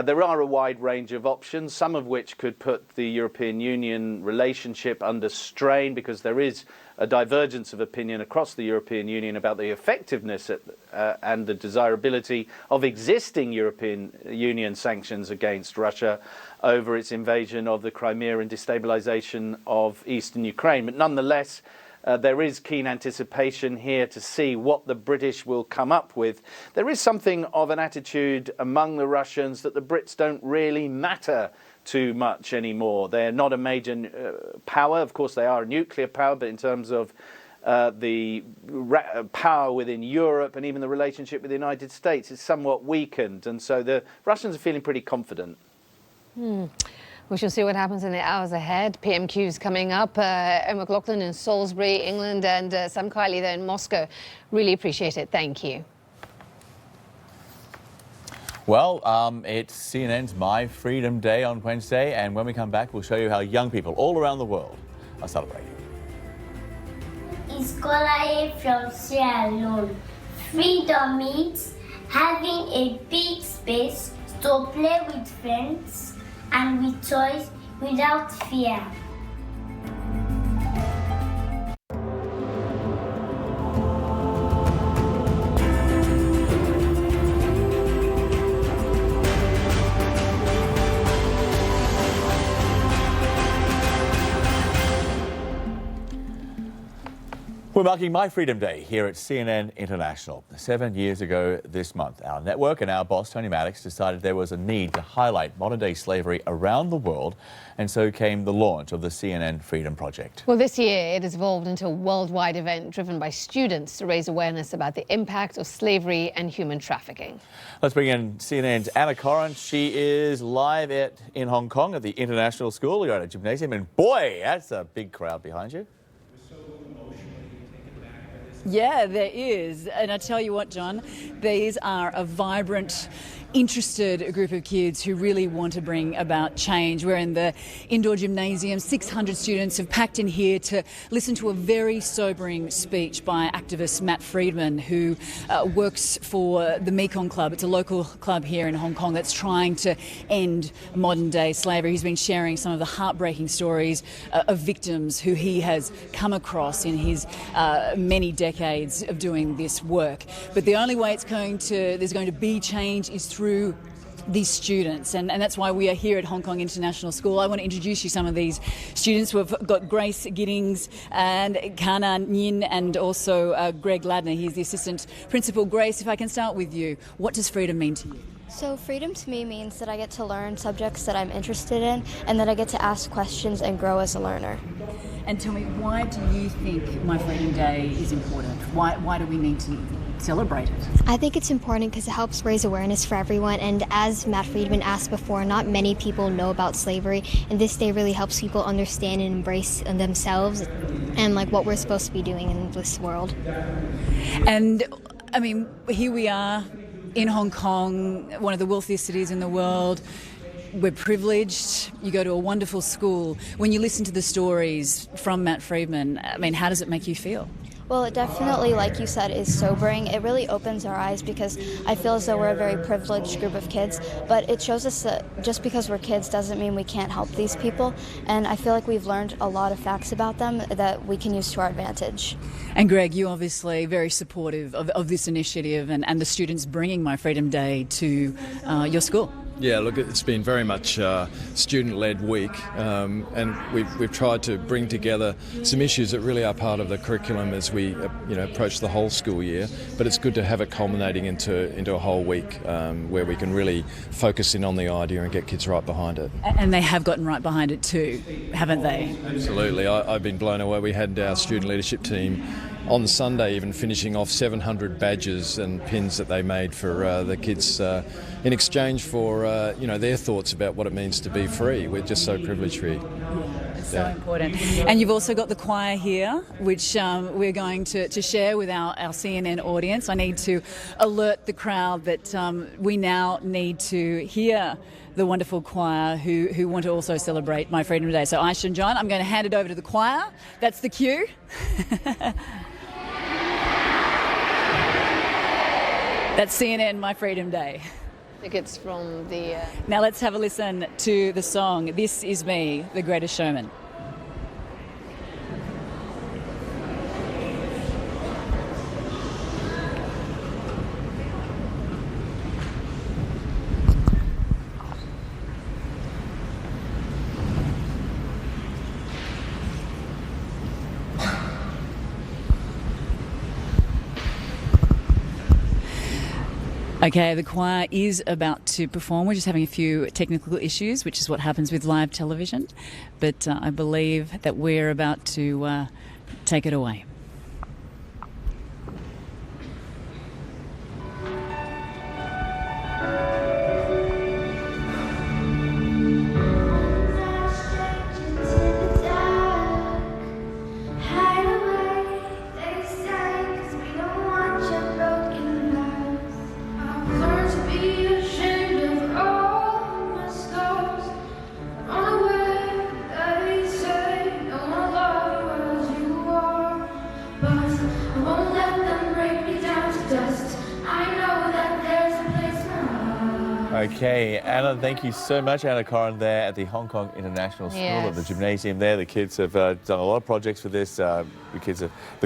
There are a wide range of options, some of which could put the European Union relationship under strain because there is a divergence of opinion across the European Union about the effectiveness and the desirability of existing European Union sanctions against Russia over its invasion of the Crimea and destabilization of eastern Ukraine. But nonetheless, there is keen anticipation here to see what the British will come up with. There is something of an attitude among the Russians that the Brits don't really matter too much anymore. They're not a major power. Of course, they are a nuclear power, but in terms of the power within Europe and even the relationship with the United States is somewhat weakened. And so the Russians are feeling pretty confident. We shall see what happens in the hours ahead. PMQ's coming up. Erin McLaughlin in Salisbury, England, and Sam Kylie there in Moscow. Really appreciate it. Thank you. Well, it's CNN's My Freedom Day on Wednesday, and when we come back, we'll show you how young people all around the world are celebrating. Escolae from Sierra Leone. Freedom means having a big space to play with friends and with toys without fear. We're marking My Freedom Day here at CNN International. 7 years ago this month, our network and our boss, Tony Maddox, decided there was a need to highlight modern-day slavery around the world, and so came the launch of the CNN Freedom Project. Well, this year it has evolved into a worldwide event driven by students to raise awareness about the impact of slavery and human trafficking. Let's bring in CNN's Anna Corrin. She is live in Hong Kong at the International School. You're at a gymnasium, and boy, that's a big crowd behind you. Yeah, there is. And I tell you what, John, these are a vibrant, interested group of kids who really want to bring about change. We're in the indoor gymnasium. 600 students have packed in here to listen to a very sobering speech by activist Matt Friedman, who works for the Mekong Club. It's a local club here in Hong Kong that's trying to end modern-day slavery. He's been sharing some of the heartbreaking stories of victims who he has come across in his many decades of doing this work. But the only way there's going to be change is through these students, and that's why we are here at Hong Kong International School. I want to introduce you some of these students. We've got Grace Giddings and Kana Nyin and also Greg Ladner. He's the assistant principal. Grace, if I can start with you, what does freedom mean to you? So freedom to me means that I get to learn subjects that I'm interested in and that I get to ask questions and grow as a learner. And tell me, why do you think My Freedom Day is important? Why do we need to celebrate it? I think it's important because it helps raise awareness for everyone, and as Matt Friedman asked before, not many people know about slavery, and this day really helps people understand and embrace themselves and like what we're supposed to be doing in this world. And I mean, here we are in Hong Kong, one of the wealthiest cities in the world. We're privileged. You go to a wonderful school. When you listen to the stories from Matt Friedman, I mean, how does it make you feel? Well, it definitely, like you said, is sobering. It really opens our eyes because I feel as though we're a very privileged group of kids, but it shows us that just because we're kids doesn't mean we can't help these people, and I feel like we've learned a lot of facts about them that we can use to our advantage. And Greg, you obviously very supportive of this initiative and the students bringing My Freedom Day to your school. Yeah, look, it's been very much student-led week, and we've tried to bring together some issues that really are part of the curriculum as we approach the whole school year. But it's good to have it culminating into a whole week where we can really focus in on the idea and get kids right behind it. And they have gotten right behind it too, haven't they? Absolutely. I've been blown away. We had our student leadership team on Sunday even finishing off 700 badges and pins that they made for the kids in exchange for their thoughts about what it means to be free. We're just so privileged here. It's so important. And you've also got the choir here, which we're going to share with our CNN audience. I need to alert the crowd that we now need to hear the wonderful choir who want to also celebrate My Freedom Day. So Aisha and John, I'm going to hand it over to the choir. That's the cue. That's CNN My Freedom Day. I think it's from the... Now let's have a listen to the song, This Is Me, The Greatest Showman. Okay, the choir is about to perform. We're just having a few technical issues, which is what happens with live television. But I believe that we're about to take it away. Okay, Anna, thank you so much. Anna Corrin there at the Hong Kong International School at the gymnasium there. The kids have done a lot of projects for this. The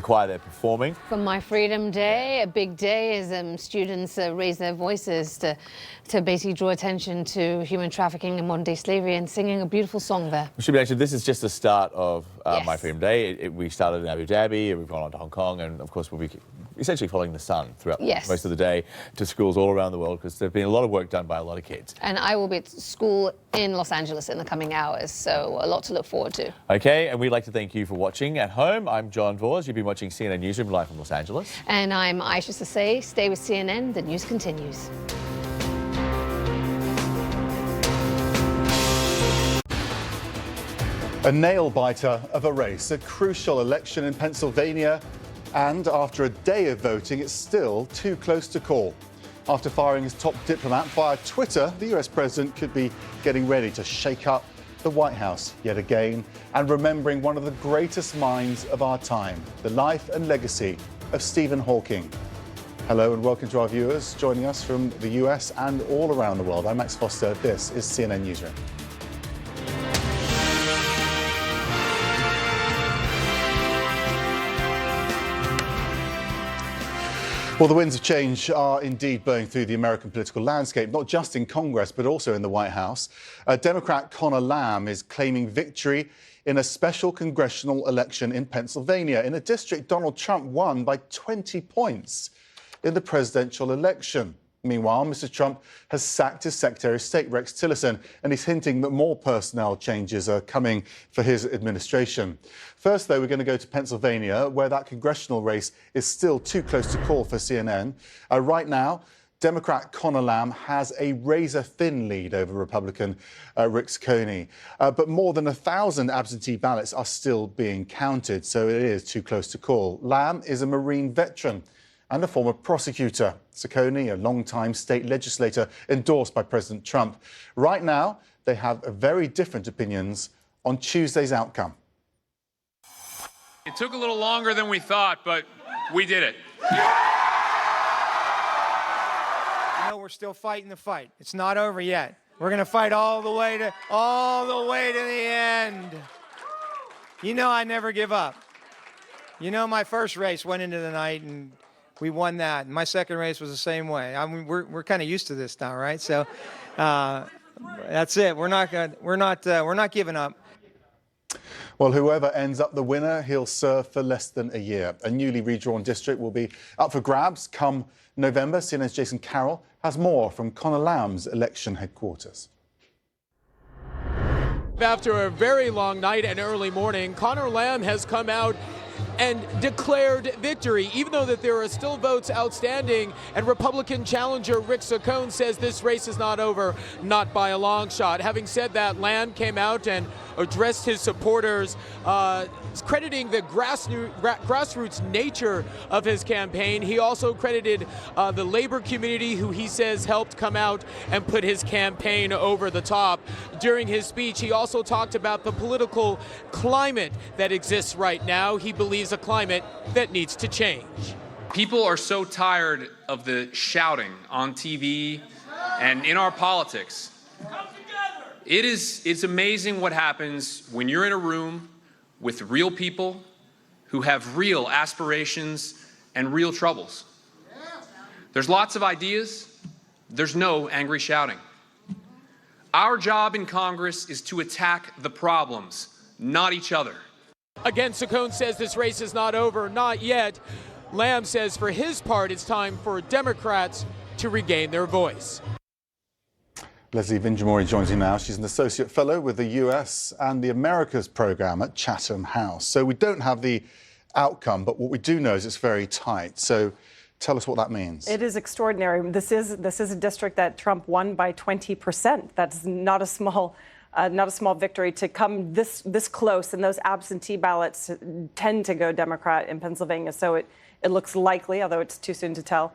choir there performing. For My Freedom Day, a big day as students raise their voices to basically draw attention to human trafficking and modern-day slavery and singing a beautiful song there. It should be mentioned, this is just the start of My Freedom Day. We started in Abu Dhabi, and we've gone on to Hong Kong, and of course we'll be essentially following the sun throughout most of the day to schools all around the world, because there's been a lot of work done by a lot of kids. And I will be at school in Los Angeles in the coming hours, so a lot to look forward to. Okay, and we'd like to thank you for watching at home. I'm John Vors. You've been watching CNN Newsroom live from Los Angeles. And I'm Aisha Sasay. Stay with CNN. The news continues. A nail-biter of a race, a crucial election in Pennsylvania, and after a day of voting, it's still too close to call. After firing his top diplomat via Twitter, the US president could be getting ready to shake up the White House yet again and remembering one of the greatest minds of our time, the life and legacy of Stephen Hawking. Hello and welcome to our viewers joining us from the US and all around the world. I'm Max Foster. This is CNN Newsroom. Well, the winds of change are indeed blowing through the American political landscape, not just in Congress, but also in the White House. Democrat Conor Lamb is claiming victory in a special congressional election in Pennsylvania, in a district Donald Trump won by 20 points in the presidential election. Meanwhile, Mr. Trump has sacked his Secretary of State, Rex Tillerson, and he's hinting that more personnel changes are coming for his administration. First, though, we're going to go to Pennsylvania, where that congressional race is still too close to call for CNN. Right now, Democrat Conor Lamb has a razor-thin lead over Republican Rick Coney. But more than 1,000 absentee ballots are still being counted, so it is too close to call. Lamb is a Marine veteran and a former prosecutor. Ciccone, a long-time state legislator endorsed by President Trump. Right now, they have very different opinions on Tuesday's outcome. It took a little longer than we thought, but we did it. You know, we're still fighting the fight. It's not over yet. We're going to fight all the way to the end. You know, I never give up. You know, my first race went into the night and we won that. And my second race was the same way. I mean, we're kind of used to this now, right? So that's it. We're not giving up. Well, whoever ends up the winner, he'll serve for less than a year. A newly redrawn district will be up for grabs come November. CNN's Jason Carroll has more from Conor Lamb's election headquarters. After a very long night and early morning, Conor Lamb has come out and declared victory, even though that there are still votes outstanding. And Republican challenger Rick Ciccone says this race is not over, not by a long shot. Having said that, Lamb came out and addressed his supporters, crediting the grassroots nature of his campaign. He also credited the labor community, who he says helped come out and put his campaign over the top. During his speech, he also talked about the political climate that exists right now. He believes a climate that needs to change. People are so tired of the shouting on TV and in our politics. It's amazing what happens when you're in a room with real people who have real aspirations and real troubles. There's lots of ideas. There's no angry shouting. Our job in Congress is to attack the problems, not each other. Again, Ciccone says this race is not over, not yet. Lamb says for his part, it's time for Democrats to regain their voice. Leslie Vinjamori joins you now. She's an associate fellow with the US and the Americas program at Chatham House. So we don't have the outcome, but what we do know is it's very tight. So tell us what that means. It is extraordinary. This is a district that Trump won by 20%. That's not a small victory to come this close, and those absentee ballots tend to go Democrat in Pennsylvania. So it looks likely, although it's too soon to tell.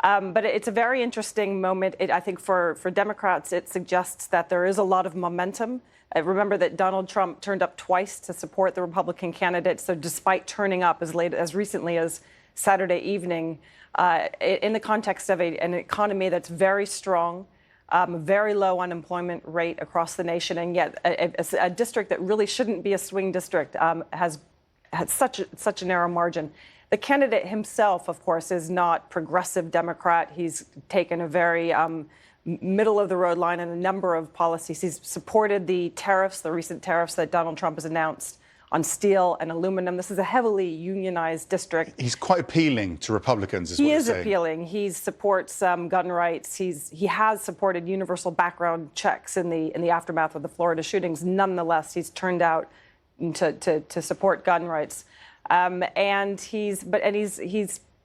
But it's a very interesting moment. I think for Democrats, it suggests that there is a lot of momentum. Remember that Donald Trump turned up twice to support the Republican candidate. So despite turning up as recently as Saturday evening, in the context of an economy that's very strong, very low unemployment rate across the nation, and yet a district that really shouldn't be a swing district has such a narrow margin. The candidate himself, of course, is not progressive Democrat. He's taken a very middle-of-the-road line in a number of policies. He's supported the recent tariffs that Donald Trump has announced on steel and aluminum. This is a heavily unionized district. He's quite appealing to Republicans, is what you're saying. He is appealing. He supports gun rights. He has supported universal background checks in the aftermath of the Florida shootings. Nonetheless, he's turned out to support gun rights. And he's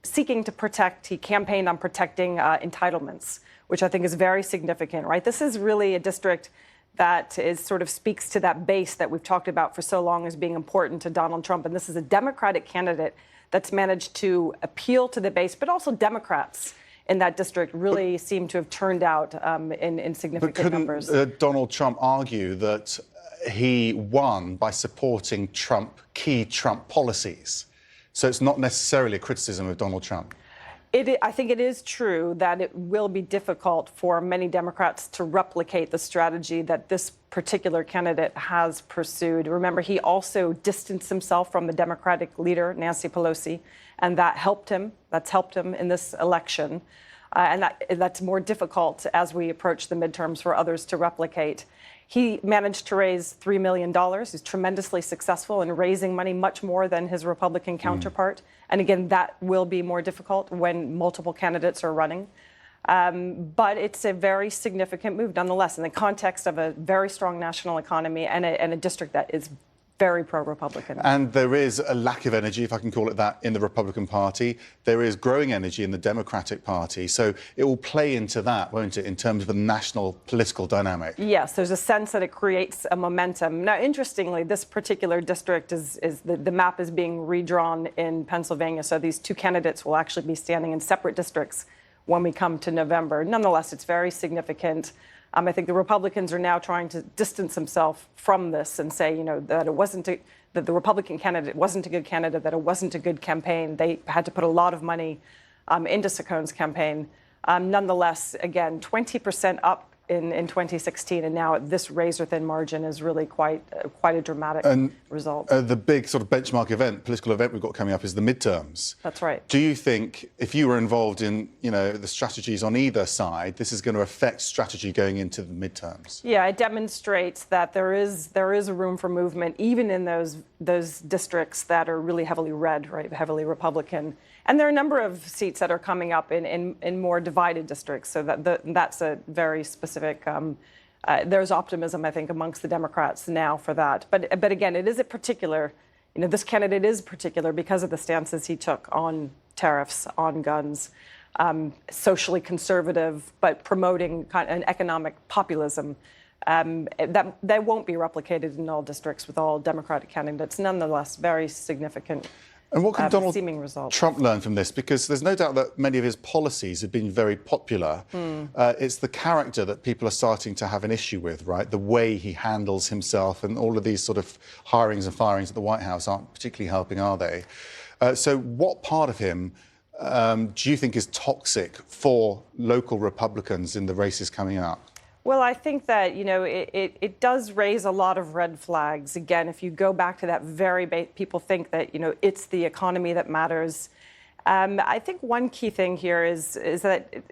seeking to protect. He campaigned on protecting entitlements, which I think is very significant, right? This is really a district that speaks to that base that we've talked about for so long as being important to Donald Trump. And this is a Democratic candidate that's managed to appeal to the base, but also Democrats in that district really seem to have turned out in significant numbers. Couldn't Donald Trump argue that he won by supporting key Trump policies? So it's not necessarily a criticism of Donald Trump. I think it is true that it will be difficult for many Democrats to replicate the strategy that this particular candidate has pursued. Remember, he also distanced himself from the Democratic leader, Nancy Pelosi, and that helped him. That's helped him in this election. And that's more difficult as we approach the midterms for others to replicate. He managed to raise $3 million. He's tremendously successful in raising money, much more than his Republican counterpart. And again, that will be more difficult when multiple candidates are running. But it's a very significant move nonetheless in the context of a very strong national economy and a district that is very pro-Republican. And there is a lack of energy, if I can call it that, in the Republican Party. There is growing energy in the Democratic Party. So it will play into that, won't it, in terms of the national political dynamic? Yes, there's a sense that it creates a momentum. Now, interestingly, this particular district is the map is being redrawn in Pennsylvania. So these two candidates will actually be standing in separate districts when we come to November. Nonetheless, it's very significant. I think the Republicans are now trying to distance themselves from this and say, that that the Republican candidate wasn't a good candidate, that it wasn't a good campaign. They had to put a lot of money into Sacconi's campaign. Nonetheless, again, 20% up in 2016, and now this razor-thin margin is really quite a dramatic result. The big sort of benchmark event, political event we've got coming up is the midterms. That's right. Do you think, if you were involved in, the strategies on either side, this is going to affect strategy going into the midterms? Yeah, it demonstrates that there is a room for movement, even in those districts that are really heavily red, right, heavily Republican. And there are a number of seats that are coming up in more divided districts, so that's a very specific. There's optimism, I think, amongst the Democrats now for that. But again, it is a particular. This candidate is particular because of the stances he took on tariffs, on guns, socially conservative, but promoting an economic populism. That won't be replicated in all districts with all Democratic candidates. Nonetheless, very significant. And what can Donald seeming result. Trump learn from this? Because there's no doubt that many of his policies have been very popular. It's the character that people are starting to have an issue with, right? The way he handles himself, and all of these sort of hirings and firings at the White House aren't particularly helping, are they? So what part of him do you think is toxic for local Republicans in the races coming up? Well, I think that, it does raise a lot of red flags. Again, if you go back to that people think that, it's the economy that matters. I think one key thing here is that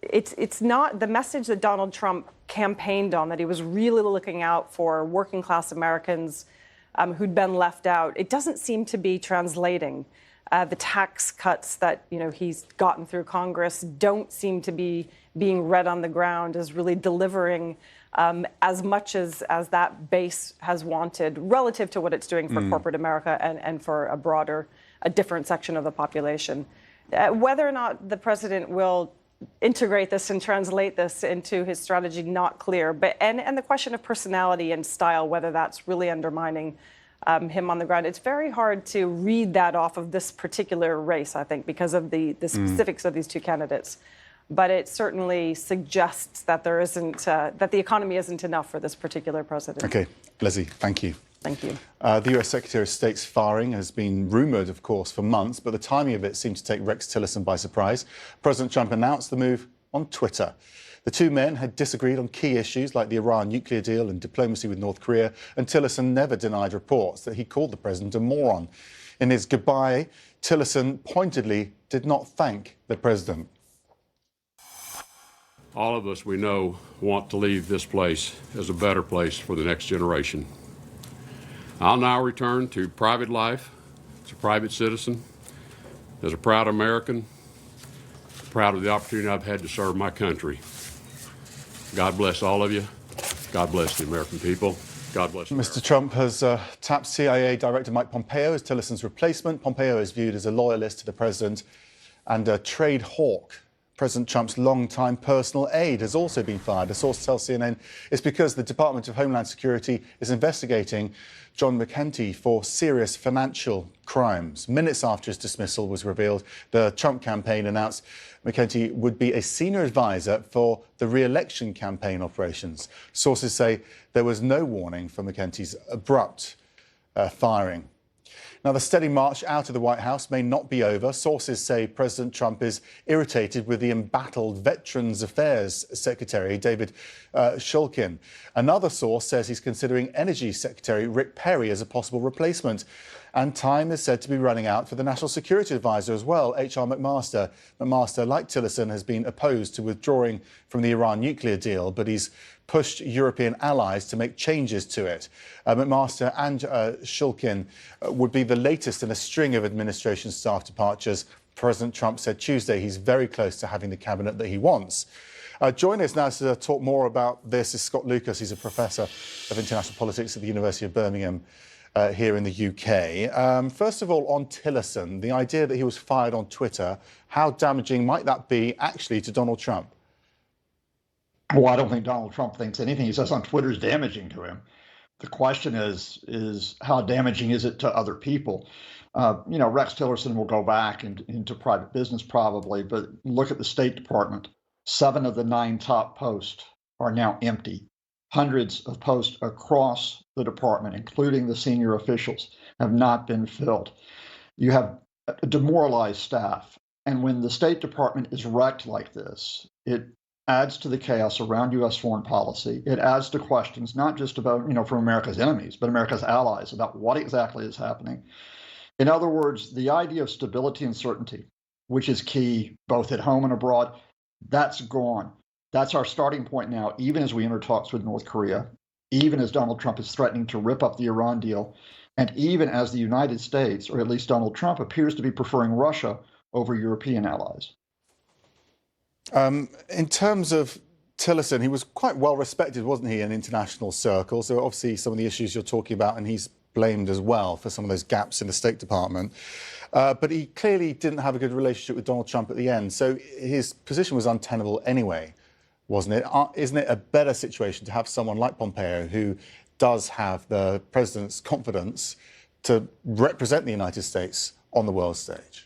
it's not the message that Donald Trump campaigned on, that he was really looking out for working class Americans who'd been left out. It doesn't seem to be translating. The tax cuts that, he's gotten through Congress don't seem to be being read on the ground as really delivering as much as that base has wanted relative to what it's doing for corporate America and for a different section of the population. Whether or not the president will integrate this and translate this into his strategy, not clear. But and the question of personality and style, whether that's really undermining him on the ground. It's very hard to read that off of this particular race, I think, because of the specifics of these two candidates. But it certainly suggests that there isn't, that the economy isn't enough for this particular president. OK, Leslie, thank you. Thank you. The US Secretary of State's firing has been rumoured, of course, for months, but the timing of it seemed to take Rex Tillerson by surprise. President Trump announced the move on Twitter. The two men had disagreed on key issues like the Iran nuclear deal and diplomacy with North Korea, and Tillerson never denied reports that he called the president a moron. In his goodbye, Tillerson pointedly did not thank the president. All of us, we know, want to leave this place as a better place for the next generation. I'll now return to private life as a private citizen, as a proud American, proud of the opportunity I've had to serve my country. God bless all of you. God bless the American people. God bless America. Mr. Trump has tapped CIA Director Mike Pompeo as Tillerson's replacement. Pompeo is viewed as a loyalist to the president and a trade hawk. President Trump's longtime personal aide has also been fired. A source tells CNN it's because the Department of Homeland Security is investigating John McEntee for serious financial crimes. Minutes after his dismissal was revealed, the Trump campaign announced McEntee would be a senior advisor for the re-election campaign operations. Sources say there was no warning for McEntee's abrupt firing. Now, the steady march out of the White House may not be over. Sources say President Trump is irritated with the embattled Veterans Affairs Secretary, David Shulkin. Another source says he's considering Energy Secretary Rick Perry as a possible replacement. And time is said to be running out for the National Security Advisor as well, H.R. McMaster. McMaster, like Tillerson, has been opposed to withdrawing from the Iran nuclear deal, but he's pushed European allies to make changes to it. McMaster and Shulkin would be the latest in a string of administration staff departures. President Trump said Tuesday he's very close to having the cabinet that he wants. Joining us now to talk more about this is Scott Lucas. He's a professor of international politics at the University of Birmingham. here in the UK. First of all, on Tillerson, the idea that he was fired on Twitter, how damaging might that be actually to Donald Trump? Well, I don't think Donald Trump thinks anything he says on Twitter is damaging to him. The question is how damaging is it to other people? Rex Tillerson will go back into private business probably, but look at the State Department. 7 of the 9 top posts are now empty. Hundreds of posts across the department, including the senior officials, have not been filled. You have a demoralized staff. And when the State Department is wrecked like this, it adds to the chaos around U.S. foreign policy. It adds to questions not just about, from America's enemies, but America's allies about what exactly is happening. In other words, the idea of stability and certainty, which is key both at home and abroad, that's gone. That's our starting point now, even as we enter talks with North Korea, even as Donald Trump is threatening to rip up the Iran deal, and even as the United States, or at least Donald Trump, appears to be preferring Russia over European allies. In terms of Tillerson, he was quite well respected, wasn't he, in international circles? So obviously some of the issues you're talking about, and he's blamed as well for some of those gaps in the State Department. But he clearly didn't have a good relationship with Donald Trump at the end. So his position was untenable anyway, wasn't it? Isn't it a better situation to have someone like Pompeo who does have the president's confidence to represent the United States on the world stage?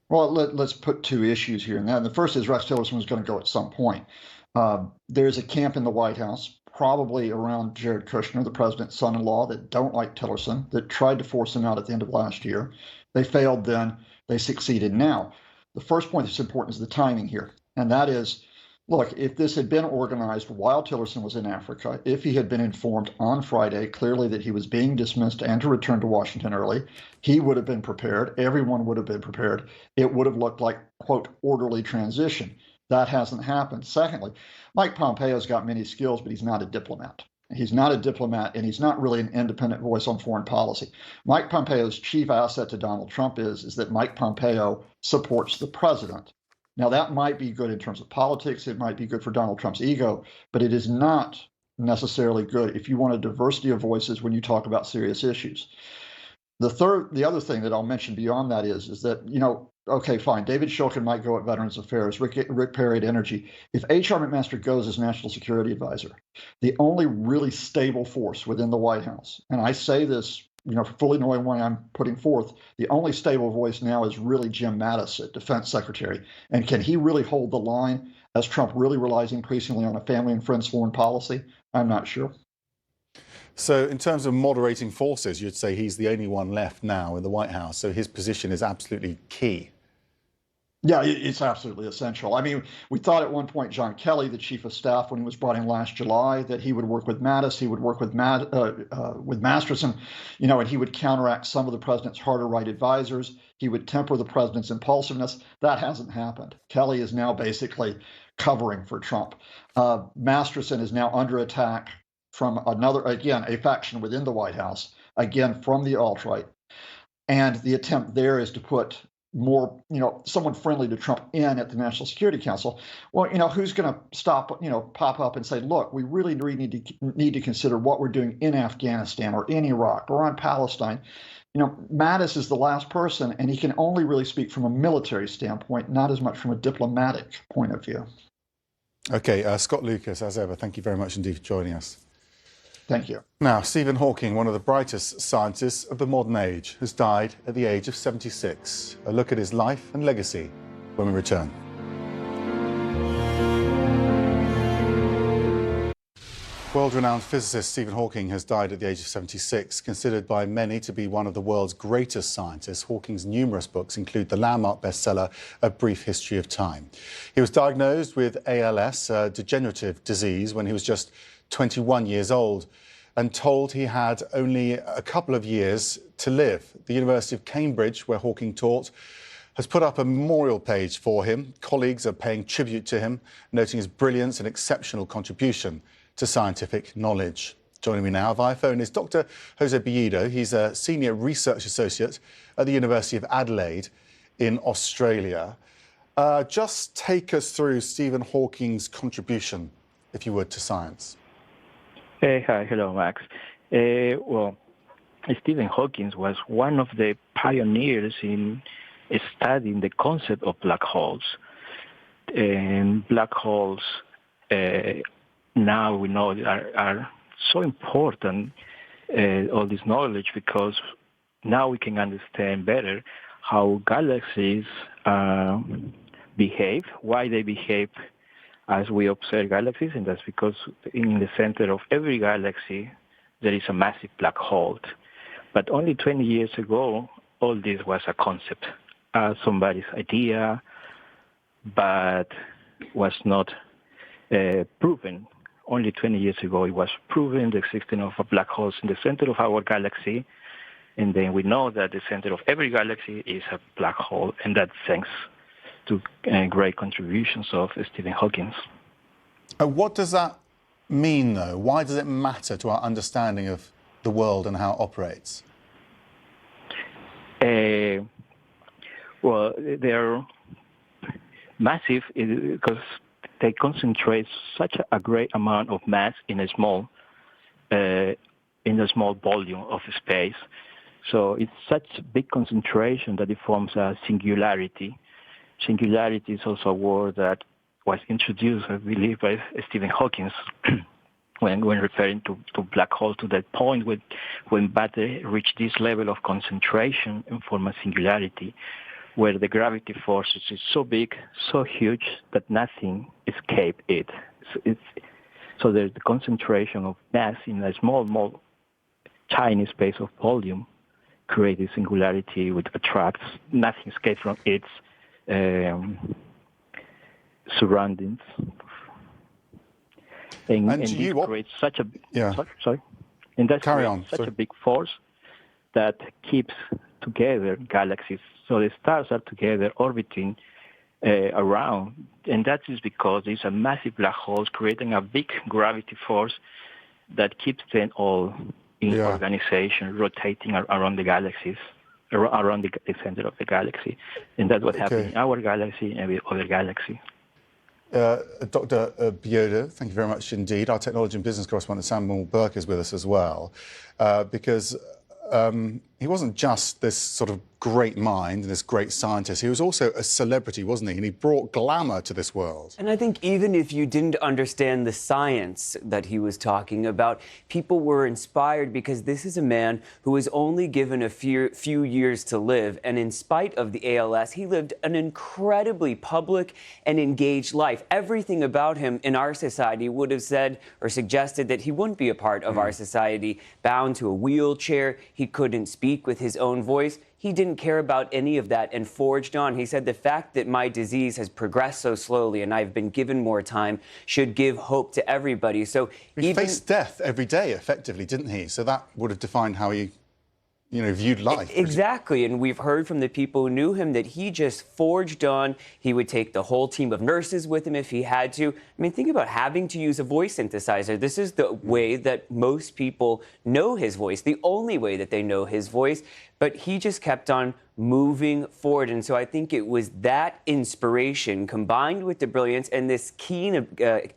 Well, let's put 2 issues here. And the first is Rex Tillerson was going to go at some point. There's a camp in the White House, probably around Jared Kushner, the president's son-in-law, that don't like Tillerson, that tried to force him out at the end of last year. They failed then. They succeeded now. The first point that's important is the timing here. And that is, look, if this had been organized while Tillerson was in Africa, if he had been informed on Friday clearly that he was being dismissed and to return to Washington early, he would have been prepared. Everyone would have been prepared. It would have looked like, quote, orderly transition. That hasn't happened. Secondly, Mike Pompeo's got many skills, but he's not a diplomat. He's not a diplomat, and he's not really an independent voice on foreign policy. Mike Pompeo's chief asset to Donald Trump is that Mike Pompeo supports the president. Now, that might be good in terms of politics. It might be good for Donald Trump's ego, but it is not necessarily good if you want a diversity of voices when you talk about serious issues. The other thing that I'll mention beyond that is that, okay, fine, David Shulkin might go at Veterans Affairs, Rick Perry at Energy. If H.R. McMaster goes as National Security Advisor, the only really stable force within the White House, and I say this fully knowing why I'm putting forth, the only stable voice now is really Jim Mattis at Defense Secretary. And can he really hold the line as Trump really relies increasingly on a family and friends foreign policy? I'm not sure. So in terms of moderating forces, you'd say he's the only one left now in the White House. So his position is absolutely key. Yeah, it's absolutely essential. I mean, we thought at one point John Kelly, the chief of staff, when he was brought in last July, that he would work with Mattis, he would work with Masterson, and he would counteract some of the president's harder right advisors. He would temper the president's impulsiveness. That hasn't happened. Kelly is now basically covering for Trump. Masterson is now under attack from a faction within the White House, again, from the alt-right. And the attempt there is to put more, someone friendly to Trump in at the National Security Council. Well, who's going to pop up and say, look, we really need to consider what we're doing in Afghanistan or in Iraq or on Palestine. Mattis is the last person, and he can only really speak from a military standpoint, not as much from a diplomatic point of view. Okay, Scott Lucas, as ever, thank you very much indeed for joining us. Thank you. Now, Stephen Hawking, one of the brightest scientists of the modern age, has died at the age of 76. A look at his life and legacy when we return. World-renowned physicist Stephen Hawking has died at the age of 76. Considered by many to be one of the world's greatest scientists, Hawking's numerous books include the landmark bestseller, A Brief History of Time. He was diagnosed with ALS, a degenerative disease, when he was just 21 years old and told he had only a couple of years to live. The University of Cambridge, where Hawking taught, has put up a memorial page for him. Colleagues are paying tribute to him, noting his brilliance and exceptional contribution to scientific knowledge. Joining me now via phone is Dr. Jose Bellido. He's a senior research associate at the University of Adelaide in Australia. Just take us through Stephen Hawking's contribution, if you would, to science. Hi, hello, Max. Well, Stephen Hawking was one of the pioneers in studying the concept of black holes. And black holes, now we know, are so important, all this knowledge, because now we can understand better how galaxies behave, why they behave as we observe galaxies, and that's because in the center of every galaxy there is a massive black hole. But only 20 years ago, all this was a concept, somebody's idea, but was not proven. Only 20 years ago it was proven, the existence of a black hole in the center of our galaxy, and then we know that the center of every galaxy is a black hole, and that's thanks to great contributions of Stephen Hawking. What does that mean, though? Why does it matter to our understanding of the world and how it operates? Well, they're massive because they concentrate such a great amount of mass in a small volume of space. So it's such a big concentration that it forms a singularity. Singularity is also a word that was introduced, I believe, by Stephen Hawking when referring to black hole, to that point when matter reach this level of concentration and form a singularity, where the gravity force is so big, so huge, that nothing escapes it. So there's the concentration of mass in a small, tiny space of volume, creates a singularity which attracts, nothing escapes from its surroundings. And this creates such a such a big force that keeps together galaxies. So the stars are together orbiting around, and that is because there's a massive black hole creating a big gravity force that keeps them all in organization, rotating around the galaxies, around the center of the galaxy. And that's what happens in our galaxy and with other galaxies. Dr. Bioda, thank you very much indeed. Our technology and business correspondent Samuel Burke is with us as well, because he wasn't just this sort of great mind and this great scientist. He was also a celebrity, wasn't he? And he brought glamour to this world. And I think even if you didn't understand the science that he was talking about, people were inspired because this is a man who was only given a few years to live. And in spite of the ALS, he lived an incredibly public and engaged life. Everything about him in our society would have said or suggested that he wouldn't be a part of our society, bound to a wheelchair. He couldn't speak with his own voice. He didn't care about any of that and forged on. He said, the fact that my disease has progressed so slowly and I've been given more time should give hope to everybody. So he faced death every day, effectively, didn't he? So that would have defined how he, viewed life. Exactly, and we've heard from the people who knew him that he just forged on. He would take the whole team of nurses with him if he had to. I mean, think about having to use a voice synthesizer. This is the way that most people know his voice, the only way that they know his voice. But he just kept on moving forward. And so I think it was that inspiration combined with the brilliance and this keen,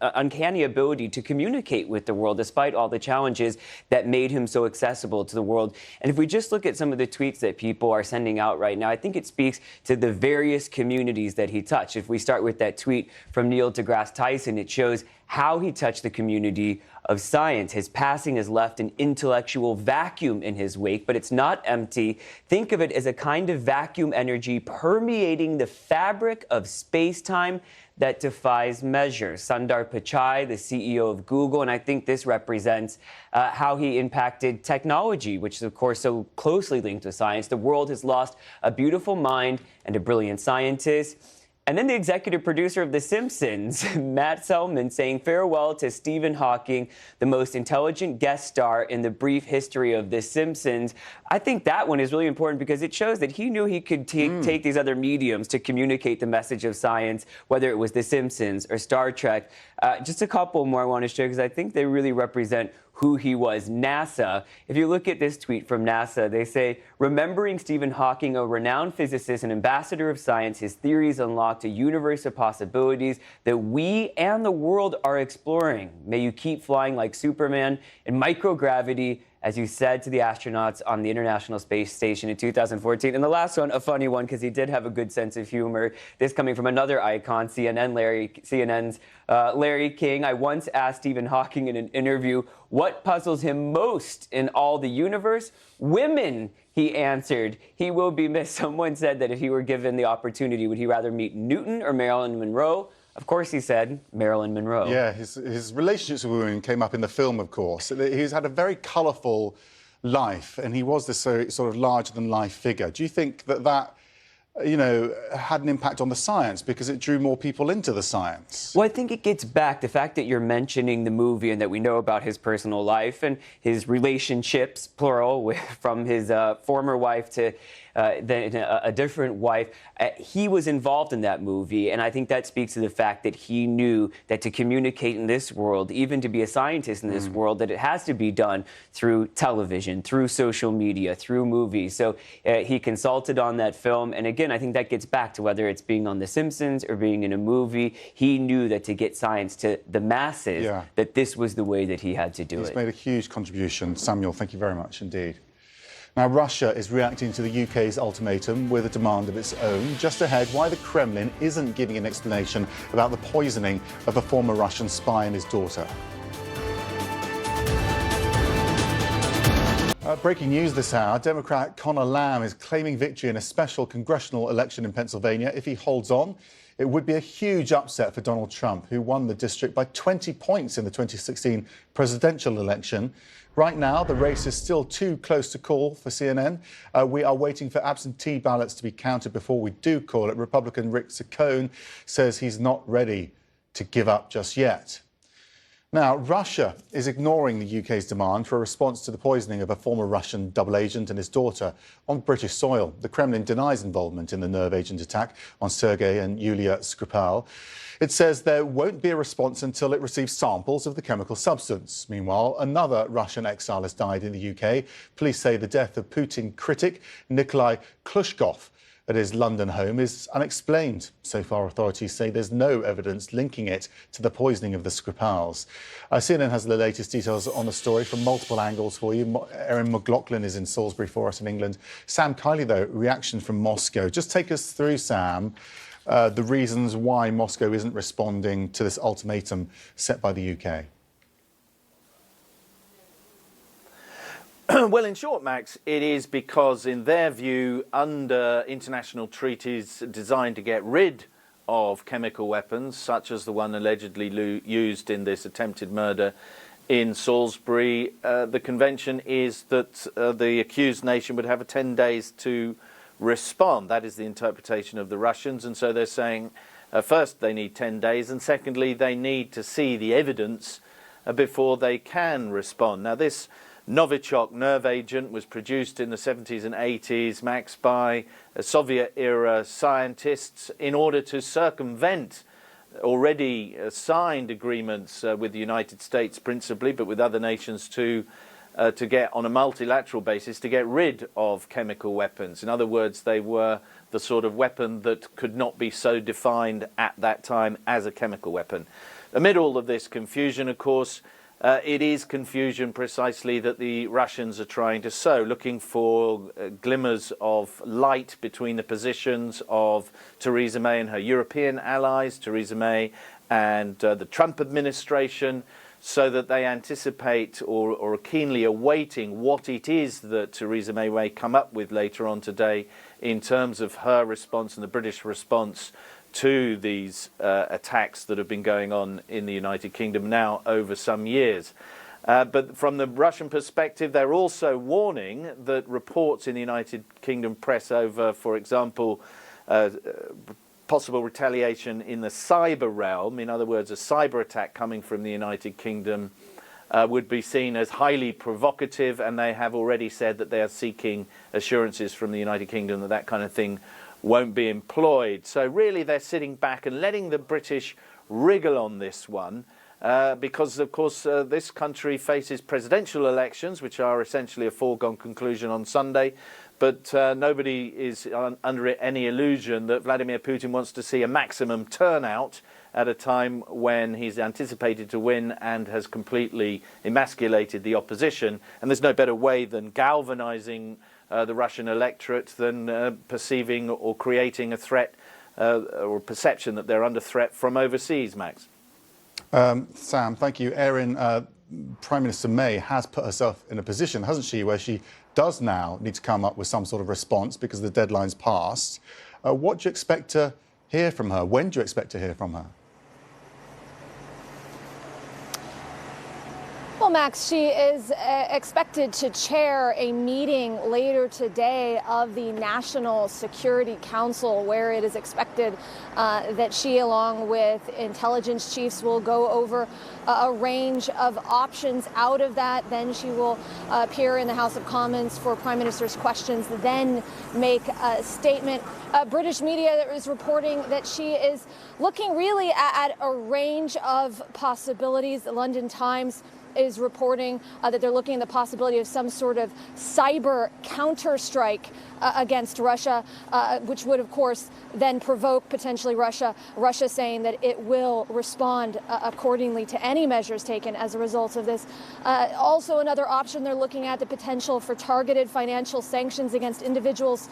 uncanny ability to communicate with the world despite all the challenges that made him so accessible to the world. And if we just look at some of the tweets that people are sending out right now, I think it speaks to the various communities that he touched. If we start with that tweet from Neil deGrasse Tyson, it shows how he touched the community of science. His passing has left an intellectual vacuum in his wake, but it's not empty. Think of it as a kind of vacuum energy permeating the fabric of space-time that defies measure. Sundar Pichai, the CEO of Google, and I think this represents how he impacted technology, which is, of course, so closely linked to science. The world has lost a beautiful mind and a brilliant scientist. And then the executive producer of The Simpsons, Matt Selman, saying farewell to Stephen Hawking, the most intelligent guest star in the brief history of The Simpsons. I think that one is really important because it shows that he knew he could take these other mediums to communicate the message of science, whether it was The Simpsons or Star Trek. Just a couple more I want to share because I think they really represent who he was. NASA, if you look at this tweet from NASA, they say, remembering Stephen Hawking, a renowned physicist and ambassador of science, his theories unlocked a universe of possibilities that we and the world are exploring. May you keep flying like Superman in microgravity as you said to the astronauts on the International Space Station in 2014. And the last one, a funny one, because he did have a good sense of humor. This coming from another icon, CNN's Larry King. I once asked Stephen Hawking in an interview what puzzles him most in all the universe. Women, he answered. He will be missed. Someone said that if he were given the opportunity, would he rather meet Newton or Marilyn Monroe? Of course, he said Marilyn Monroe. Yeah, his relationships with women came up in the film, of course. He's had a very colourful life, and he was this sort of larger-than-life figure. Do you think that you know, had an impact on the science because it drew more people into the science? Well, I think it gets back the fact that you're mentioning the movie and that we know about his personal life and his relationships, plural, from his former wife to then a different wife. He was involved in that movie, and I think that speaks to the fact that he knew that to communicate in this world, even to be a scientist in this world, that it has to be done through television, through social media, through movies. So he consulted on that film, and again, I think that gets back to whether it's being on The Simpsons or being in a movie. He knew that to get science to the masses, that this was the way that he had to do it. He's made a huge contribution. Samuel, thank you very much indeed. Now, Russia is reacting to the UK's ultimatum with a demand of its own. Just ahead, why the Kremlin isn't giving an explanation about the poisoning of a former Russian spy and his daughter. Breaking news this hour, Democrat Conor Lamb is claiming victory in a special congressional election in Pennsylvania. If he holds on, it would be a huge upset for Donald Trump, who won the district by 20 points in the 2016 presidential election. Right now, the race is still too close to call for CNN. We are waiting for absentee ballots to be counted before we do call it. Republican Rick Saccone says he's not ready to give up just yet. Now, Russia is ignoring the UK's demand for a response to the poisoning of a former Russian double agent and his daughter on British soil. The Kremlin denies involvement in the nerve agent attack on Sergei and Yulia Skripal. It says there won't be a response until it receives samples of the chemical substance. Meanwhile, another Russian exile has died in the UK. Police say the death of Putin critic Nikolai Khrushchev at his London home is unexplained. So far, authorities say there's no evidence linking it to the poisoning of the Skripals. CNN has the latest details on the story from multiple angles for you. Erin McLaughlin is in Salisbury for us in England. Sam Kiley, though, reaction from Moscow. Just take us through, Sam, the reasons why Moscow isn't responding to this ultimatum set by the UK. Well, in short, Max, it is because, in their view, under international treaties designed to get rid of chemical weapons, such as the one allegedly used in this attempted murder in Salisbury, the convention is that the accused nation would have 10 days to respond. That is the interpretation of the Russians. And so they're saying, first, they need 10 days, and secondly, they need to see the evidence before they can respond. Now, this Novichok nerve agent was produced in the 70s and 80s, Max, by Soviet-era scientists in order to circumvent already signed agreements with the United States principally, but with other nations to get, on a multilateral basis, to get rid of chemical weapons. In other words, they were the sort of weapon that could not be so defined at that time as a chemical weapon. Amid all of this confusion, of course, it is confusion precisely that the Russians are trying to sow, looking for glimmers of light between the positions of Theresa May and her European allies, Theresa May and the Trump administration, so that they anticipate or are keenly awaiting what it is that Theresa May may come up with later on today in terms of her response and the British response to these attacks that have been going on in the United Kingdom now over some years. But from the Russian perspective, they're also warning that reports in the United Kingdom press over, for example, possible retaliation in the cyber realm, in other words, a cyber attack coming from the United Kingdom, would be seen as highly provocative, and they have already said that they are seeking assurances from the United Kingdom that that kind of thing won't be employed. So really they're sitting back and letting the British wriggle on this one because, of course, this country faces presidential elections, which are essentially a foregone conclusion on Sunday. But nobody is under any illusion that Vladimir Putin wants to see a maximum turnout at a time when he's anticipated to win and has completely emasculated the opposition. And there's no better way than galvanizing the Russian electorate than perceiving or creating a threat or perception that they're under threat from overseas, Max. Sam, thank you. Erin, Prime Minister May has put herself in a position, hasn't she, where she does now need to come up with some sort of response because the deadline's passed. What do you expect to hear from her? When do you expect to hear from her? Well, Max, she is expected to chair a meeting later today of the National Security Council, where it is expected that she, along with intelligence chiefs, will go over a range of options out of that. Then she will appear in the House of Commons for Prime Minister's questions, then make a statement. British media is reporting that she is looking really at a range of possibilities. The London Times is reporting that they're looking at the possibility of some sort of cyber counterstrike against Russia, which would, of course, then provoke potentially Russia saying that it will respond accordingly to any measures taken as a result of this. Also, another option they're looking at, the potential for targeted financial sanctions against individuals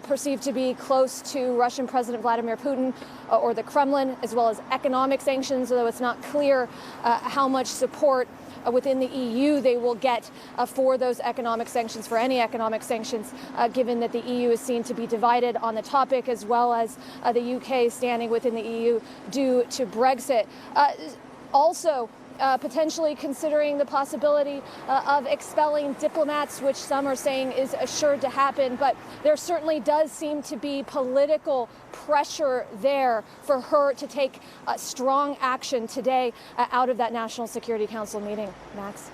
perceived to be close to Russian President Vladimir Putin or the Kremlin, as well as economic sanctions, although it's not clear how much support within the EU they will get for those economic sanctions, for any economic sanctions, given that the EU is seen to be divided on the topic, as well as the UK standing within the EU due to Brexit. Also, potentially considering the possibility of expelling diplomats, which some are saying is assured to happen. But there certainly does seem to be political pressure there for her to take strong action today out of that National Security Council meeting. Max.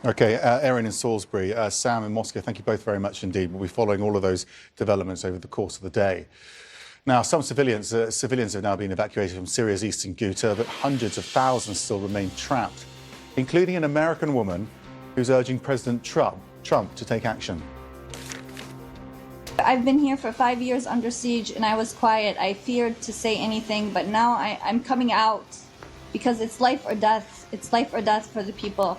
OK, Erin in Salisbury, Sam in Moscow, thank you both very much indeed. We'll be following all of those developments over the course of the day. Now, some civilians have now been evacuated from Syria's eastern Ghouta, but hundreds of thousands still remain trapped, including an American woman who's urging President Trump to take action. I've been here for 5 years under siege, and I was quiet. I feared to say anything, but now I'm coming out because it's life or death. It's life or death for the people.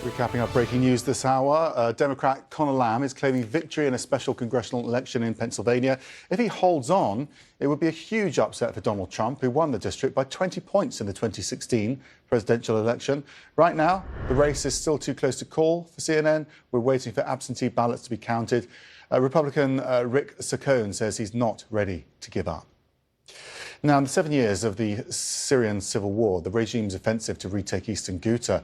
Recapping our breaking news this hour, Democrat Conor Lamb is claiming victory in a special congressional election in Pennsylvania. If he holds on, it would be a huge upset for Donald Trump, who won the district by 20 points in the 2016 presidential election. Right now, the race is still too close to call for CNN. We're waiting for absentee ballots to be counted. Republican Rick Saccone says he's not ready to give up. Now, in the 7 years of the Syrian civil war, the regime's offensive to retake eastern Ghouta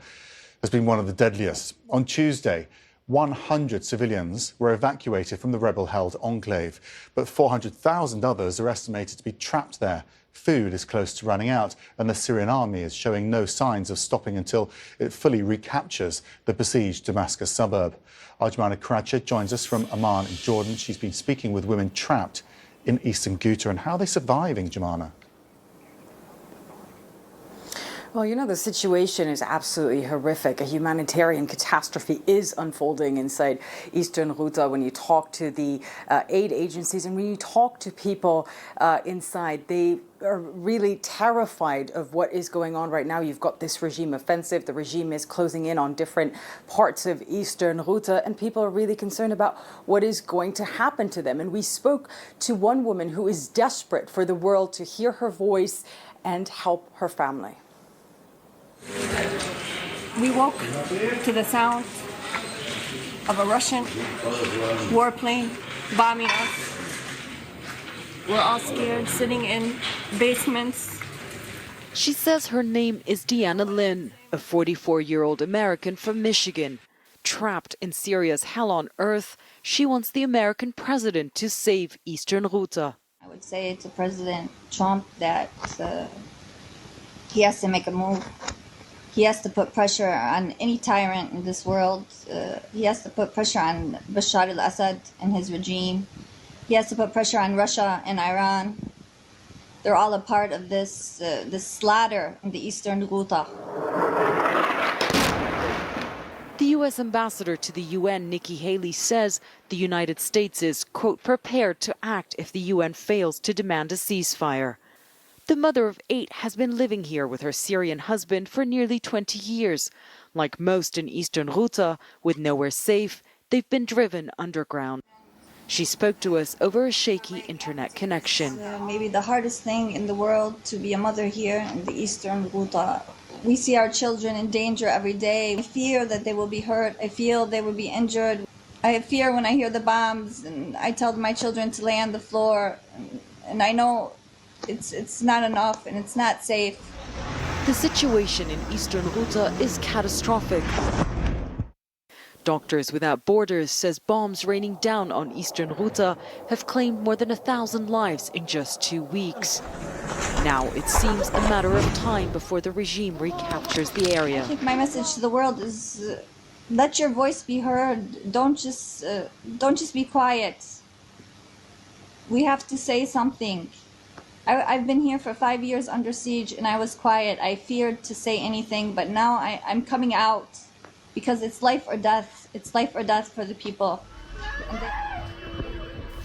has been one of the deadliest. On Tuesday, 100 civilians were evacuated from the rebel-held enclave, but 400,000 others are estimated to be trapped there. Food is close to running out, and the Syrian army is showing no signs of stopping until it fully recaptures the besieged Damascus suburb. Ajmana Karacha joins us from Amman in Jordan. She's been speaking with women trapped in eastern Ghouta, and how are they surviving, Jemana? Well, you know, the situation is absolutely horrific. A humanitarian catastrophe is unfolding inside eastern Ghouta. When you talk to the aid agencies and when you talk to people inside, they are really terrified of what is going on right now. You've got this regime offensive. The regime is closing in on different parts of eastern Ghouta, and people are really concerned about what is going to happen to them. And we spoke to one woman who is desperate for the world to hear her voice and help her family. We woke to the sound of a Russian warplane bombing us. We're all scared, sitting in basements. She says her name is Deanna Lynn, a 44-year-old American from Michigan. Trapped in Syria's hell on earth, she wants the American president to save eastern Ghouta. I would say to President Trump that he has to make a move. He has to put pressure on any tyrant in this world. He has to put pressure on Bashar al-Assad and his regime. He has to put pressure on Russia and Iran. They're all a part of this slaughter in the eastern Ghouta. The U.S. ambassador to the UN, Nikki Haley, says the United States is, quote, prepared to act if the UN fails to demand a ceasefire. The mother of 8 has been living here with her Syrian husband for nearly 20 years. Like most in eastern Ghouta, with nowhere safe, they've been driven underground. She spoke to us over a shaky internet connection. Maybe the hardest thing in the world to be a mother here in the eastern Ghouta. We see our children in danger every day. I fear that they will be hurt. I feel they will be injured. I have fear when I hear the bombs, and I tell my children to lay on the floor. And I know it's not enough and it's not safe. The situation in eastern Ghouta is catastrophic. Doctors Without Borders says bombs raining down on eastern Ghouta have claimed more than 1,000 lives in just 2 weeks. Now it seems a matter of time before the regime recaptures the area. I think my message to the world is let your voice be heard. Don't just be quiet. We have to say something. I've been here for 5 years under siege and I was quiet. I feared to say anything, but now I'm coming out because it's life or death. It's life or death for the people.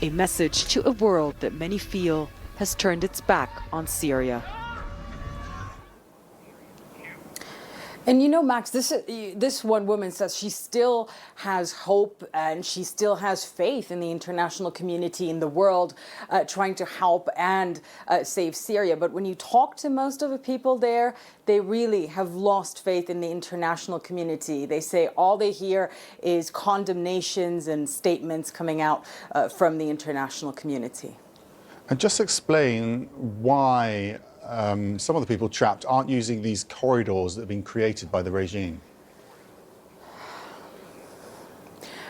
A message to a world that many feel has turned its back on Syria. And you know, Max, this one woman says she still has hope and she still has faith in the international community, in the world, trying to help and save Syria. But when you talk to most of the people there, they really have lost faith in the international community. They say all they hear is condemnations and statements coming out from the international community. And just explain why some of the people trapped aren't using these corridors that have been created by the regime.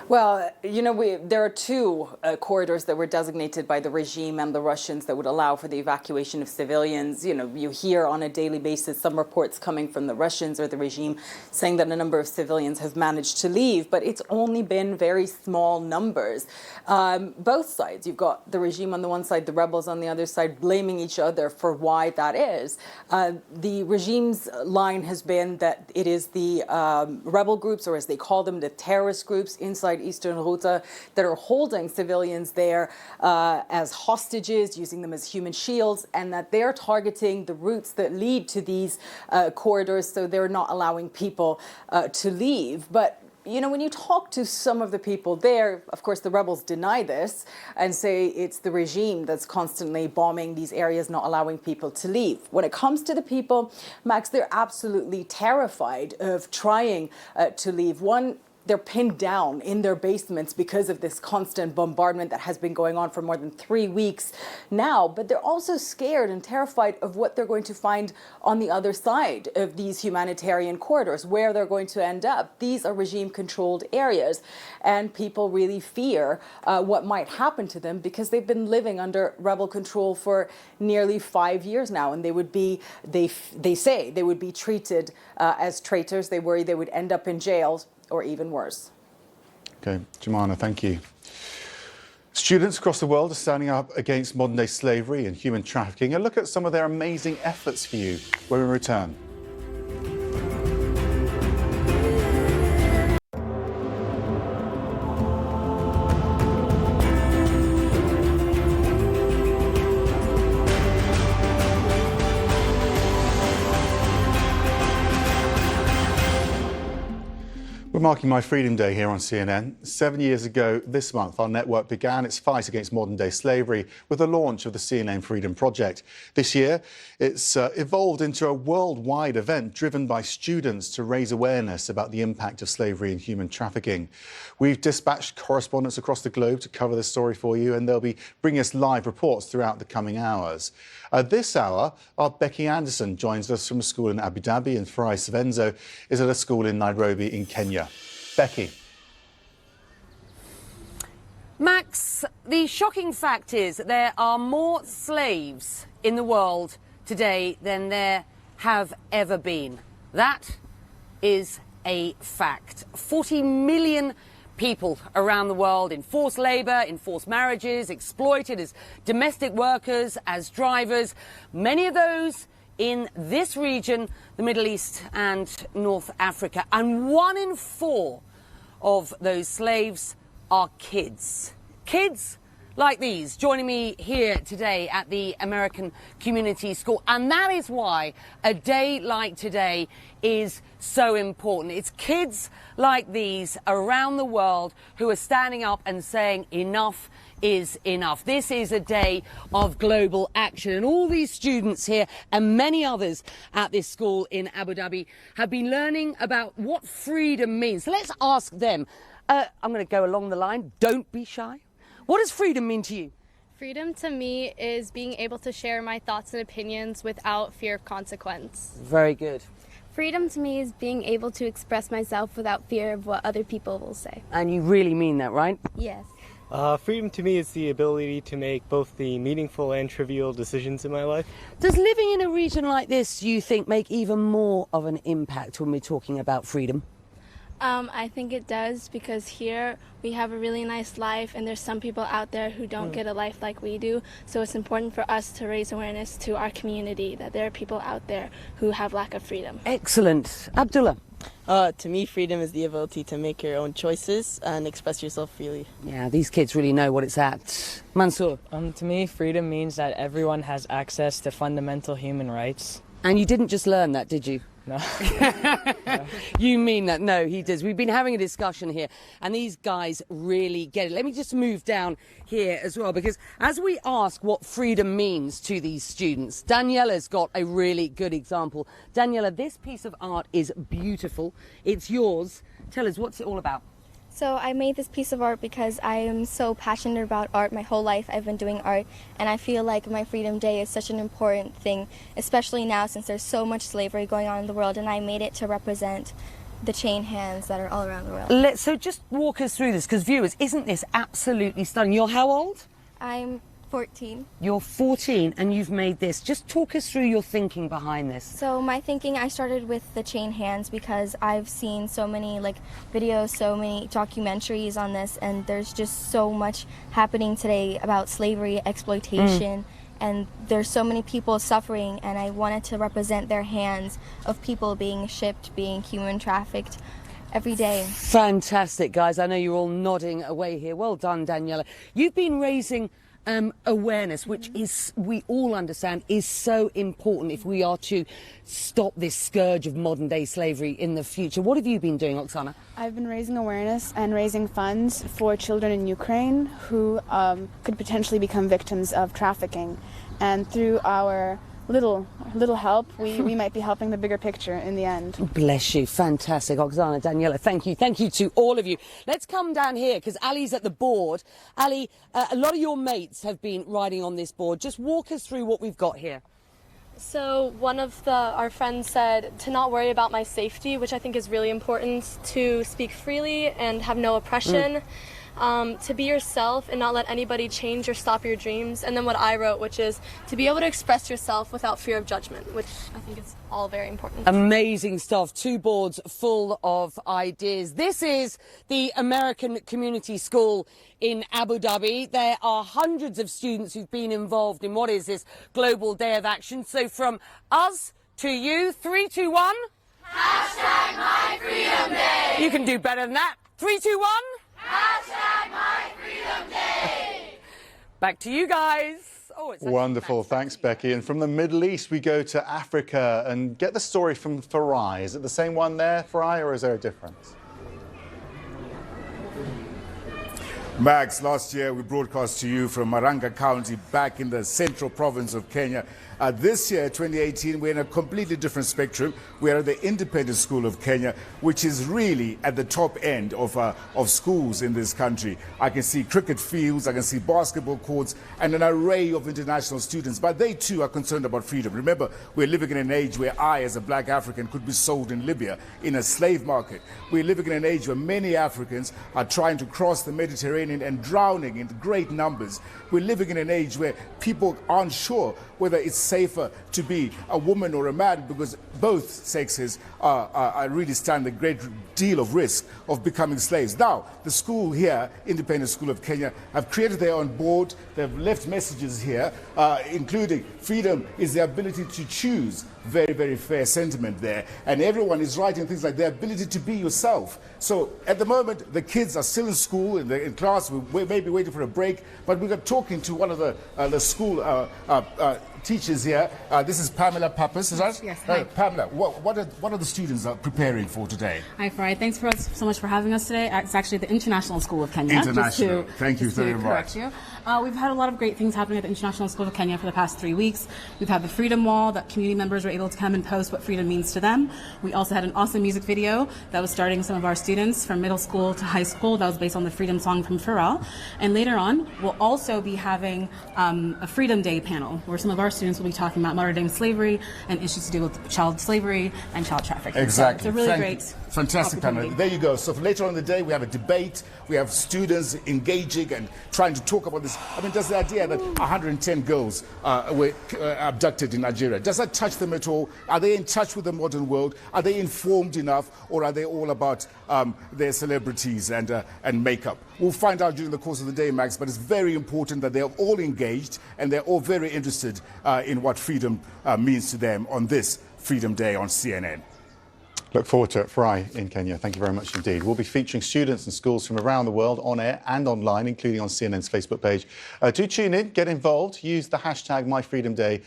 Well, you know, there are 2 corridors that were designated by the regime and the Russians that would allow for the evacuation of civilians. You know, you hear on a daily basis some reports coming from the Russians or the regime saying that a number of civilians have managed to leave, but it's only been very small numbers. Both sides, you've got the regime on the one side, the rebels on the other side, blaming each other for why that is. The regime's line has been that it is the rebel groups, or as they call them, the terrorist groups inside eastern Ghouta that are holding civilians there as hostages, using them as human shields, and that they're targeting the routes that lead to these corridors, so they're not allowing people to leave. But you know, when you talk to some of the people there, of course, the rebels deny this and say it's the regime that's constantly bombing these areas, not allowing people to leave. When it comes to the people, Max, they're absolutely terrified of trying to leave. They're pinned down in their basements because of this constant bombardment that has been going on for more than 3 weeks now. But they're also scared and terrified of what they're going to find on the other side of these humanitarian corridors, where they're going to end up. These are regime-controlled areas, and people really fear what might happen to them because they've been living under rebel control for nearly 5 years now, and they would be, they say, they would be treated as traitors. They worry they would end up in jails, or even worse. Okay, Jemana, thank you. Students across the world are standing up against modern-day slavery and human trafficking. And look at some of their amazing efforts for you when we return. We're marking My Freedom Day here on CNN. 7 years ago this month, our network began its fight against modern-day slavery with the launch of the CNN Freedom Project. This year, it's evolved into a worldwide event driven by students to raise awareness about the impact of slavery and human trafficking. We've dispatched correspondents across the globe to cover this story for you, and they'll be bringing us live reports throughout the coming hours. This hour, our Becky Anderson joins us from a school in Abu Dhabi, and Farai Savenzo is at a school in Nairobi in Kenya. Becky. Max, the shocking fact is that there are more slaves in the world today than there have ever been. That is a fact. 40 million people around the world in forced labour, in forced marriages, exploited as domestic workers, as drivers. Many of those in this region, the Middle East and North Africa. And 1 in 4 of those slaves are kids. Kids like these joining me here today at the American Community School. And that is why a day like today is so important. It's kids like these around the world who are standing up and saying enough is enough. This is a day of global action, and all these students here and many others at this school in Abu Dhabi have been learning about what freedom means. So let's ask them. I'm going to go along the line. Don't be shy. What does freedom mean to you? Freedom to me is being able to share my thoughts and opinions without fear of consequence. Very good. Freedom to me is being able to express myself without fear of what other people will say. And you really mean that, right? Yes. Freedom to me is the ability to make both the meaningful and trivial decisions in my life. Does living in a region like this, you think, make even more of an impact when we're talking about freedom? I think it does, because here we have a really nice life and there's some people out there who don't get a life like we do. So it's important for us to raise awareness to our community that there are people out there who have lack of freedom. Excellent. Abdullah? To me, freedom is the ability to make your own choices and express yourself freely. Yeah, these kids really know what it's at. Mansour? To me, freedom means that everyone has access to fundamental human rights. And you didn't just learn that, did you? No. You mean that? No, he does. We've been having a discussion here, and these guys really get it. Let me just move down here as well, because as we ask what freedom means to these students, Daniela's got a really good example. Daniela, this piece of art is beautiful. It's yours. Tell us, what's it all about? So I made this piece of art because I am so passionate about art. My whole life I've been doing art, and I feel like my Freedom Day is such an important thing, especially now since there's so much slavery going on in the world, and I made it to represent the chain hands that are all around the world. So just walk us through this, because viewers, isn't this absolutely stunning? You're how old? I'm 14. You're 14 and you've made this. Just talk us through your thinking behind this. So my thinking, I started with the chain hands because I've seen so many videos, so many documentaries on this, and there's just so much happening today about slavery, exploitation, and there's so many people suffering, and I wanted to represent their hands of people being shipped, being human trafficked every day. Fantastic, guys. I know you're all nodding away here. Well done, Daniela. You've been raising awareness, which is, we all understand, is so important if we are to stop this scourge of modern day slavery in the future. What have you been doing, Oksana? I've been raising awareness and raising funds for children in Ukraine who could potentially become victims of trafficking. And through our little help, we might be helping the bigger picture in the end. Bless you. Fantastic. Oksana, Daniela, thank you. Thank you to all of you. Let's come down here because Ali's at the board. Ali, a lot of your mates have been riding on this board. Just walk us through what we've got here. So one of our friends said to not worry about my safety, which I think is really important, to speak freely and have no oppression. To be yourself and not let anybody change or stop your dreams. And then what I wrote, which is to be able to express yourself without fear of judgment, which I think is all very important. Amazing stuff. 2 boards full of ideas. This is the American Community School in Abu Dhabi. There are hundreds of students who've been involved in what is this global day of action. So from us to you, 3, 2, 1. Hashtag My Freedom Day. You can do better than that. 3, 2, 1. Hashtag My Freedom Day. Back to you guys. Oh, it's wonderful. Thanks, Becky. And from the Middle East, we go to Africa and get the story from Farai. Is it the same one there, Farai, or is there a difference? Max, last year we broadcast to you from Maranga County back in the central province of Kenya. This year, 2018, we're in a completely different spectrum. We're at the Independent School of Kenya, which is really at the top end of schools in this country. I can see cricket fields, I can see basketball courts, and an array of international students. But they too are concerned about freedom. Remember, we're living in an age where I, as a black African, could be sold in Libya in a slave market. We're living in an age where many Africans are trying to cross the Mediterranean and drowning in great numbers. We're living in an age where people aren't sure whether it's safer to be a woman or a man, because both sexes really stand a great deal of risk of becoming slaves. Now, the school here, Independent School of Kenya, have created their own board. They've left messages here, including freedom is the ability to choose. Very, very fair sentiment there. And everyone is writing things like the ability to be yourself. So at the moment, the kids are still in school, in class. We may be waiting for a break, but we got talking to one of the school teachers here. This is Pamela Pappas, is that? Yes. Hi. Pamela, what are the students preparing for today? Hi, Fry. Thanks so much for having us today. It's actually the International School of Kenya. International. Thank you very much. We've had a lot of great things happening at the International School of Kenya for the past 3 weeks. We've had the Freedom Wall that community members were able to come and post what freedom means to them. We also had an awesome music video that was starting some of our students from middle school to high school that was based on the Freedom Song from Pharrell. And later on, we'll also be having a Freedom Day panel where some of our students will be talking about modern-day slavery and issues to do with child slavery and child trafficking. Exactly. So it's a really great fantastic panel. There you go. So for later on in the day, we have a debate. We have students engaging and trying to talk about this. I mean, does the idea that 110 girls were abducted in Nigeria, does that touch them at all? Are they in touch with the modern world? Are they informed enough, or are they all about their celebrities and makeup? We'll find out during the course of the day, Max, but it's very important that they're all engaged and they're all very interested in what freedom means to them on this Freedom Day on CNN. Look forward to it. Fry in Kenya, thank you very much indeed. We'll be featuring students and schools from around the world on air and online, including on CNN's Facebook page. Do tune in, get involved, use the hashtag MyFreedomDay.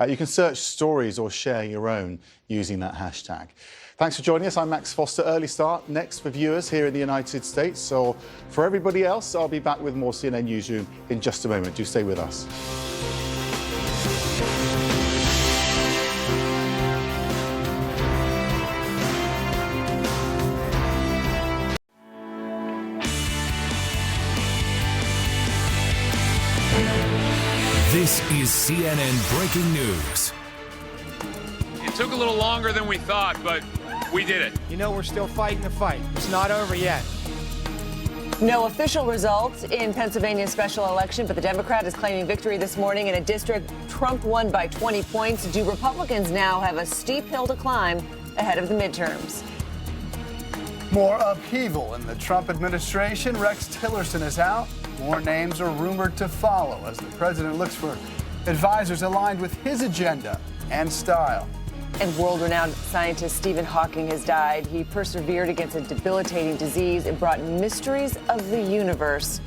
You can search stories or share your own using that hashtag. Thanks for joining us. I'm Max Foster. Early start next for viewers here in the United States. So for everybody else, I'll be back with more CNN Newsroom in just a moment. Do stay with us. This is CNN Breaking News. It took a little longer than we thought, but we did it. You know, we're still fighting the fight. It's not over yet. No official results in Pennsylvania's special election, but the Democrat is claiming victory this morning in a district Trump won by 20 points. Do Republicans now have a steep hill to climb ahead of the midterms? More upheaval in the Trump administration. Rex Tillerson is out. More names are rumored to follow as the president looks for advisors aligned with his agenda and style. And world-renowned scientist Stephen Hawking has died. He persevered against a debilitating disease and brought mysteries of the universe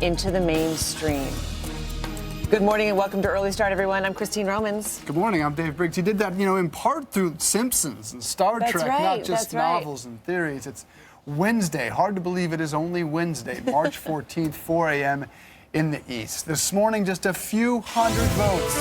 into the mainstream. Good morning and welcome to Early Start, everyone. I'm Christine Romans. Good morning. I'm Dave Briggs. He did that, in part through Simpsons and Star Trek, not just novels and theories. It's Wednesday. Hard to believe it is only Wednesday, March 14th, 4 a.m. in the East. This morning, just a few hundred votes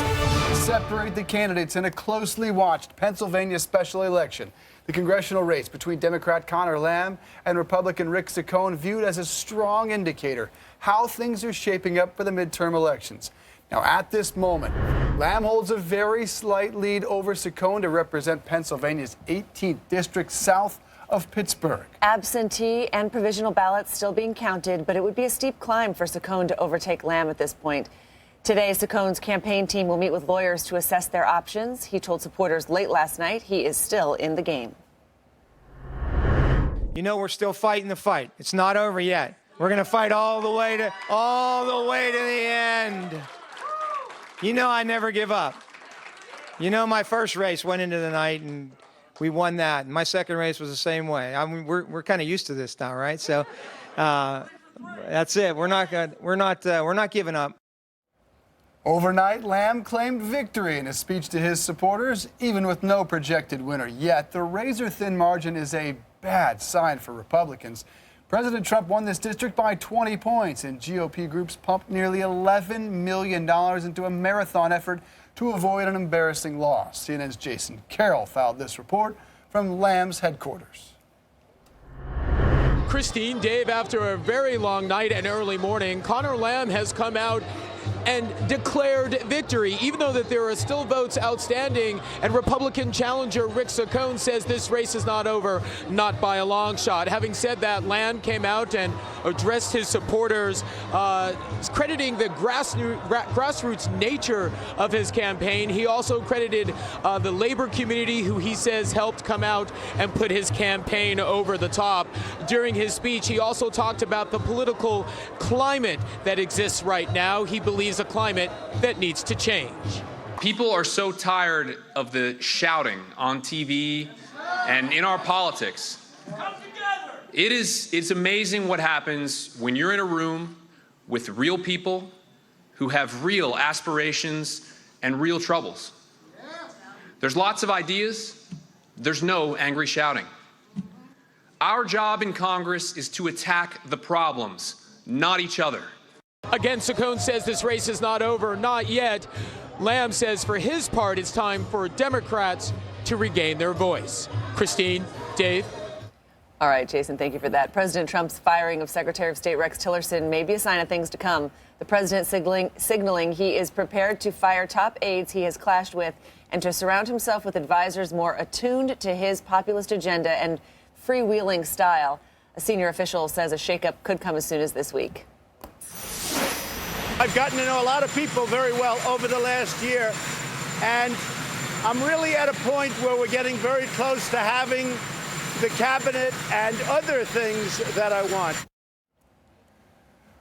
separate the candidates in a closely watched Pennsylvania special election. The congressional race between Democrat Conor Lamb and Republican Rick Saccone viewed as a strong indicator how things are shaping up for the midterm elections. Now, at this moment, Lamb holds a very slight lead over Saccone to represent Pennsylvania's 18th district south of Pittsburgh. Absentee and provisional ballots still being counted, but it would be a steep climb for Saccone to overtake Lamb at this point. Today, Saccone's campaign team will meet with lawyers to assess their options. He told supporters late last night he is still in the game. You know, we're still fighting the fight. It's not over yet. We're going to fight all the way to the end. You know, I never give up. You know, my first race went into the night and we won that. My second race was the same way. I mean, we're kind of used to this now, right? So that's it. We're not giving up. Overnight, Lamb claimed victory in a speech to his supporters, even with no projected winner yet. The razor-thin margin is a bad sign for Republicans. President Trump won this district by 20 points, and GOP groups pumped nearly $11 million into a marathon effort to avoid an embarrassing loss. CNN's Jason Carroll filed this report from Lamb's headquarters. Christine, Dave, after a very long night and early morning, Conor Lamb has come out and declared victory, even though that there are still votes outstanding. And Republican challenger Rick Saccone says this race is not over, not by a long shot. Having said that, Lamb came out and addressed his supporters, crediting the grassroots nature of his campaign. He also credited the labor community, who he says helped come out and put his campaign over the top. During his speech, he also talked about the political climate that exists right now. He believes a climate that needs to change. People are so tired of the shouting on TV and in our politics. It's amazing what happens when you're in a room with real people who have real aspirations and real troubles. There's lots of ideas. There's no angry shouting. Our job in Congress is to attack the problems, not each other. Again, Saccone says this race is not over, not yet. Lamb says for his part, it's time for Democrats to regain their voice. Christine, Dave. All right, Jason, thank you for that. President Trump's firing of Secretary of State Rex Tillerson may be a sign of things to come. The president signaling he is prepared to fire top aides he has clashed with and to surround himself with advisors more attuned to his populist agenda and freewheeling style. A senior official says a shakeup could come as soon as this week. I've gotten to know a lot of people very well over the last year, and I'm really at a point where we're getting very close to having the cabinet and other things that I want.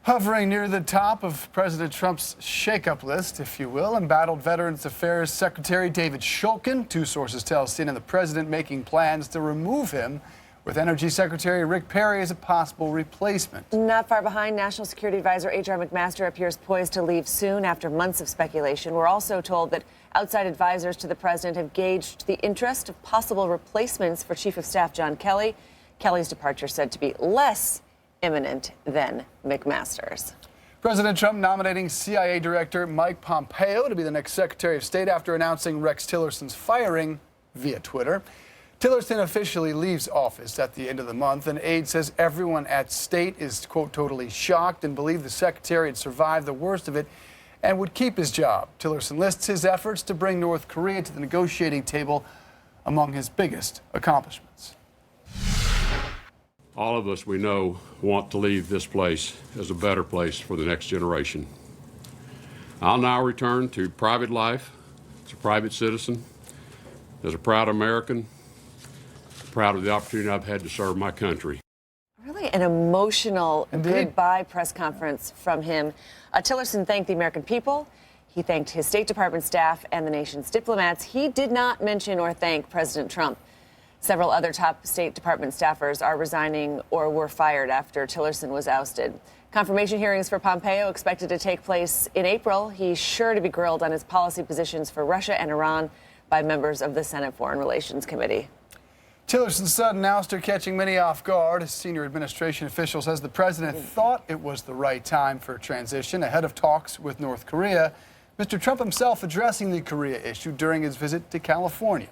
Hovering near the top of President Trump's shakeup list, if you will, embattled Veterans Affairs Secretary David Shulkin. Two sources tell CNN the president making plans to remove him, with Energy Secretary Rick Perry as a possible replacement. Not far behind, National Security Advisor H.R. McMaster appears poised to leave soon after months of speculation. We're also told that outside advisors to the president have gauged the interest of possible replacements for Chief of Staff John Kelly. Kelly's departure said to be less imminent than McMaster's. President Trump nominating CIA Director Mike Pompeo to be the next Secretary of State after announcing Rex Tillerson's firing via Twitter. Tillerson officially leaves office at the end of the month. An aide says everyone at State is, quote, totally shocked and believe the secretary had survived the worst of it and would keep his job. Tillerson lists his efforts to bring North Korea to the negotiating table among his biggest accomplishments. All of us, we know, want to leave this place as a better place for the next generation. I'll now return to private life as a private citizen, as a proud American, proud of the opportunity I've had to serve my country. Really an emotional goodbye press conference from him. Tillerson thanked the American people. He thanked his State Department staff and the nation's diplomats. He did not mention or thank President Trump. Several other top State Department staffers are resigning or were fired after Tillerson was ousted. Confirmation hearings for Pompeo expected to take place in April. He's sure to be grilled on his policy positions for Russia and Iran by members of the Senate Foreign Relations Committee. Tillerson's sudden ouster catching many off guard. A senior administration official says the president thought it was the right time for a transition ahead of talks with North Korea. Mr. Trump himself addressing the Korea issue during his visit to California.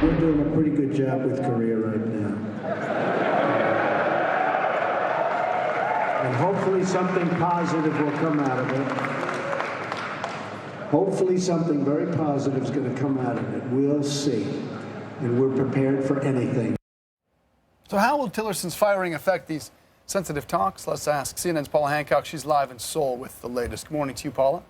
We're doing a pretty good job with Korea right now. And hopefully something positive will come out of it. Hopefully something very positive is going to come out of it. We'll see. And we're prepared for anything. So how will Tillerson's firing affect these sensitive talks? Let's ask CNN's Paula Hancock. She's live in Seoul with the latest. Good morning to you, Paula.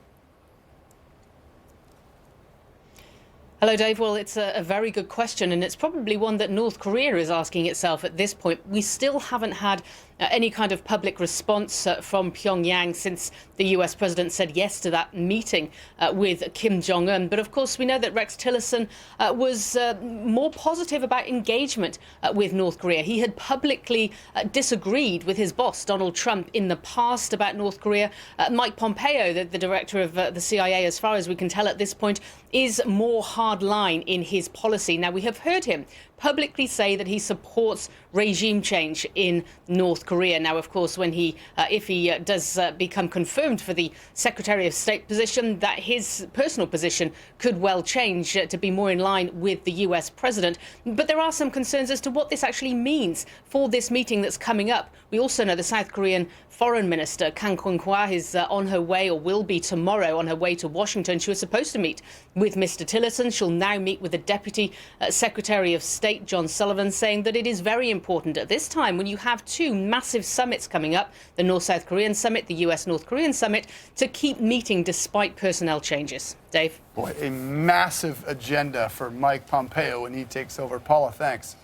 Hello, Dave. Well, it's a very good question, and it's probably one that North Korea is asking itself at this point. We still haven't had any kind of public response from Pyongyang since the US president said yes to that meeting with Kim Jong-un. But of course, we know that Rex Tillerson was more positive about engagement with North Korea. He had publicly disagreed with his boss, Donald Trump, in the past about North Korea. Mike Pompeo, the director of the CIA, as far as we can tell at this point, is more hard line in his policy. Now, we have heard him publicly say that he supports regime change in North Korea. Now, of course, when if he does become confirmed for the Secretary of State position, that his personal position could well change to be more in line with the US president. But there are some concerns as to what this actually means for this meeting that's coming up. We also know the South Korean Foreign Minister Kang Kyung-hwa is on her way, or will be tomorrow, on her way to Washington. She was supposed to meet with Mr. Tillerson. She'll now meet with the Deputy Secretary of State, John Sullivan, saying that it is very important at this time, when you have two massive summits coming up, the North-South Korean summit, the US-North Korean summit, to keep meeting despite personnel changes. Dave? Boy, a massive agenda for Mike Pompeo when he takes over. Paula, thanks.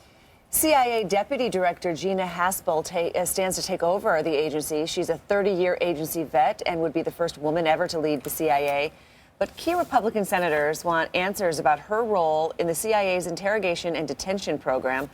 CIA Deputy Director Gina Haspel stands to take over the agency. She's a 30-year agency vet and would be the first woman ever to lead the CIA. But key Republican senators want answers about her role in the CIA's interrogation and detention program.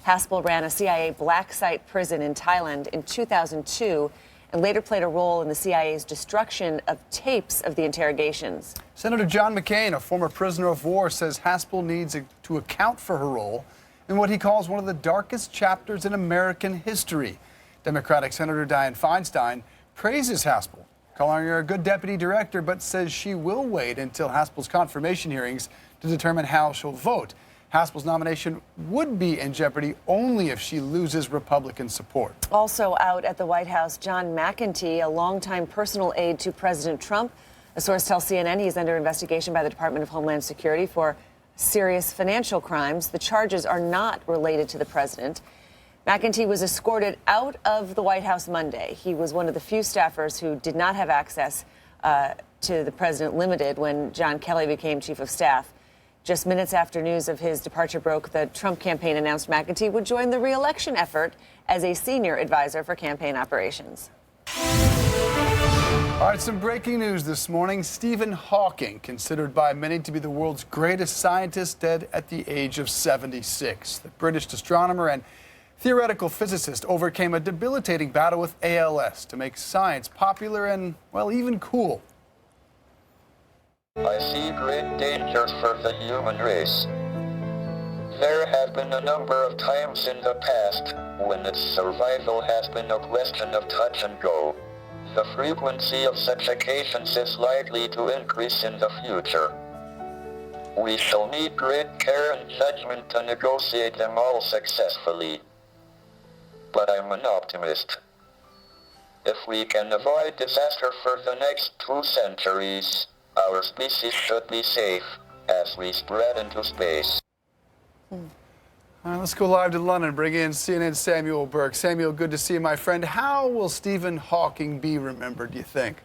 Haspel ran a CIA black site prison in Thailand in 2002 and later played a role in the CIA's destruction of tapes of the interrogations. Senator John McCain, a former prisoner of war, says Haspel needs to account for her role in what he calls one of the darkest chapters in American history. Democratic Senator Dianne Feinstein praises Haspel, calling her a good deputy director, but says she will wait until Haspel's confirmation hearings to determine how she'll vote. Haspel's nomination would be in jeopardy only if she loses Republican support. Also out at the White House, John McEntee, a longtime personal aide to President Trump. A source tells CNN he's under investigation by the Department of Homeland Security for serious financial crimes. The charges are not related to the president. McEntee was escorted out of the White House Monday. He was one of the few staffers who did not have access to the President Limited when John Kelly became chief of staff. Just minutes after news of his departure broke, the Trump campaign announced McEntee would join the re-election effort as a senior advisor for campaign operations. All right, some breaking news this morning. Stephen Hawking, considered by many to be the world's greatest scientist, dead at the age of 76. The British astronomer and theoretical physicist overcame a debilitating battle with ALS to make science popular and, well, even cool. I see great dangers for the human race. There have been a number of times in the past when its survival has been a question of touch and go. The frequency of such occasions is likely to increase in the future. We shall need great care and judgment to negotiate them all successfully. But I'm an optimist. If we can avoid disaster for the next 2 centuries, our species should be safe as we spread into space. All right, let's go live to London and bring in CNN's Samuel Burke. Samuel, good to see you, my friend. How will Stephen Hawking be remembered, do you think?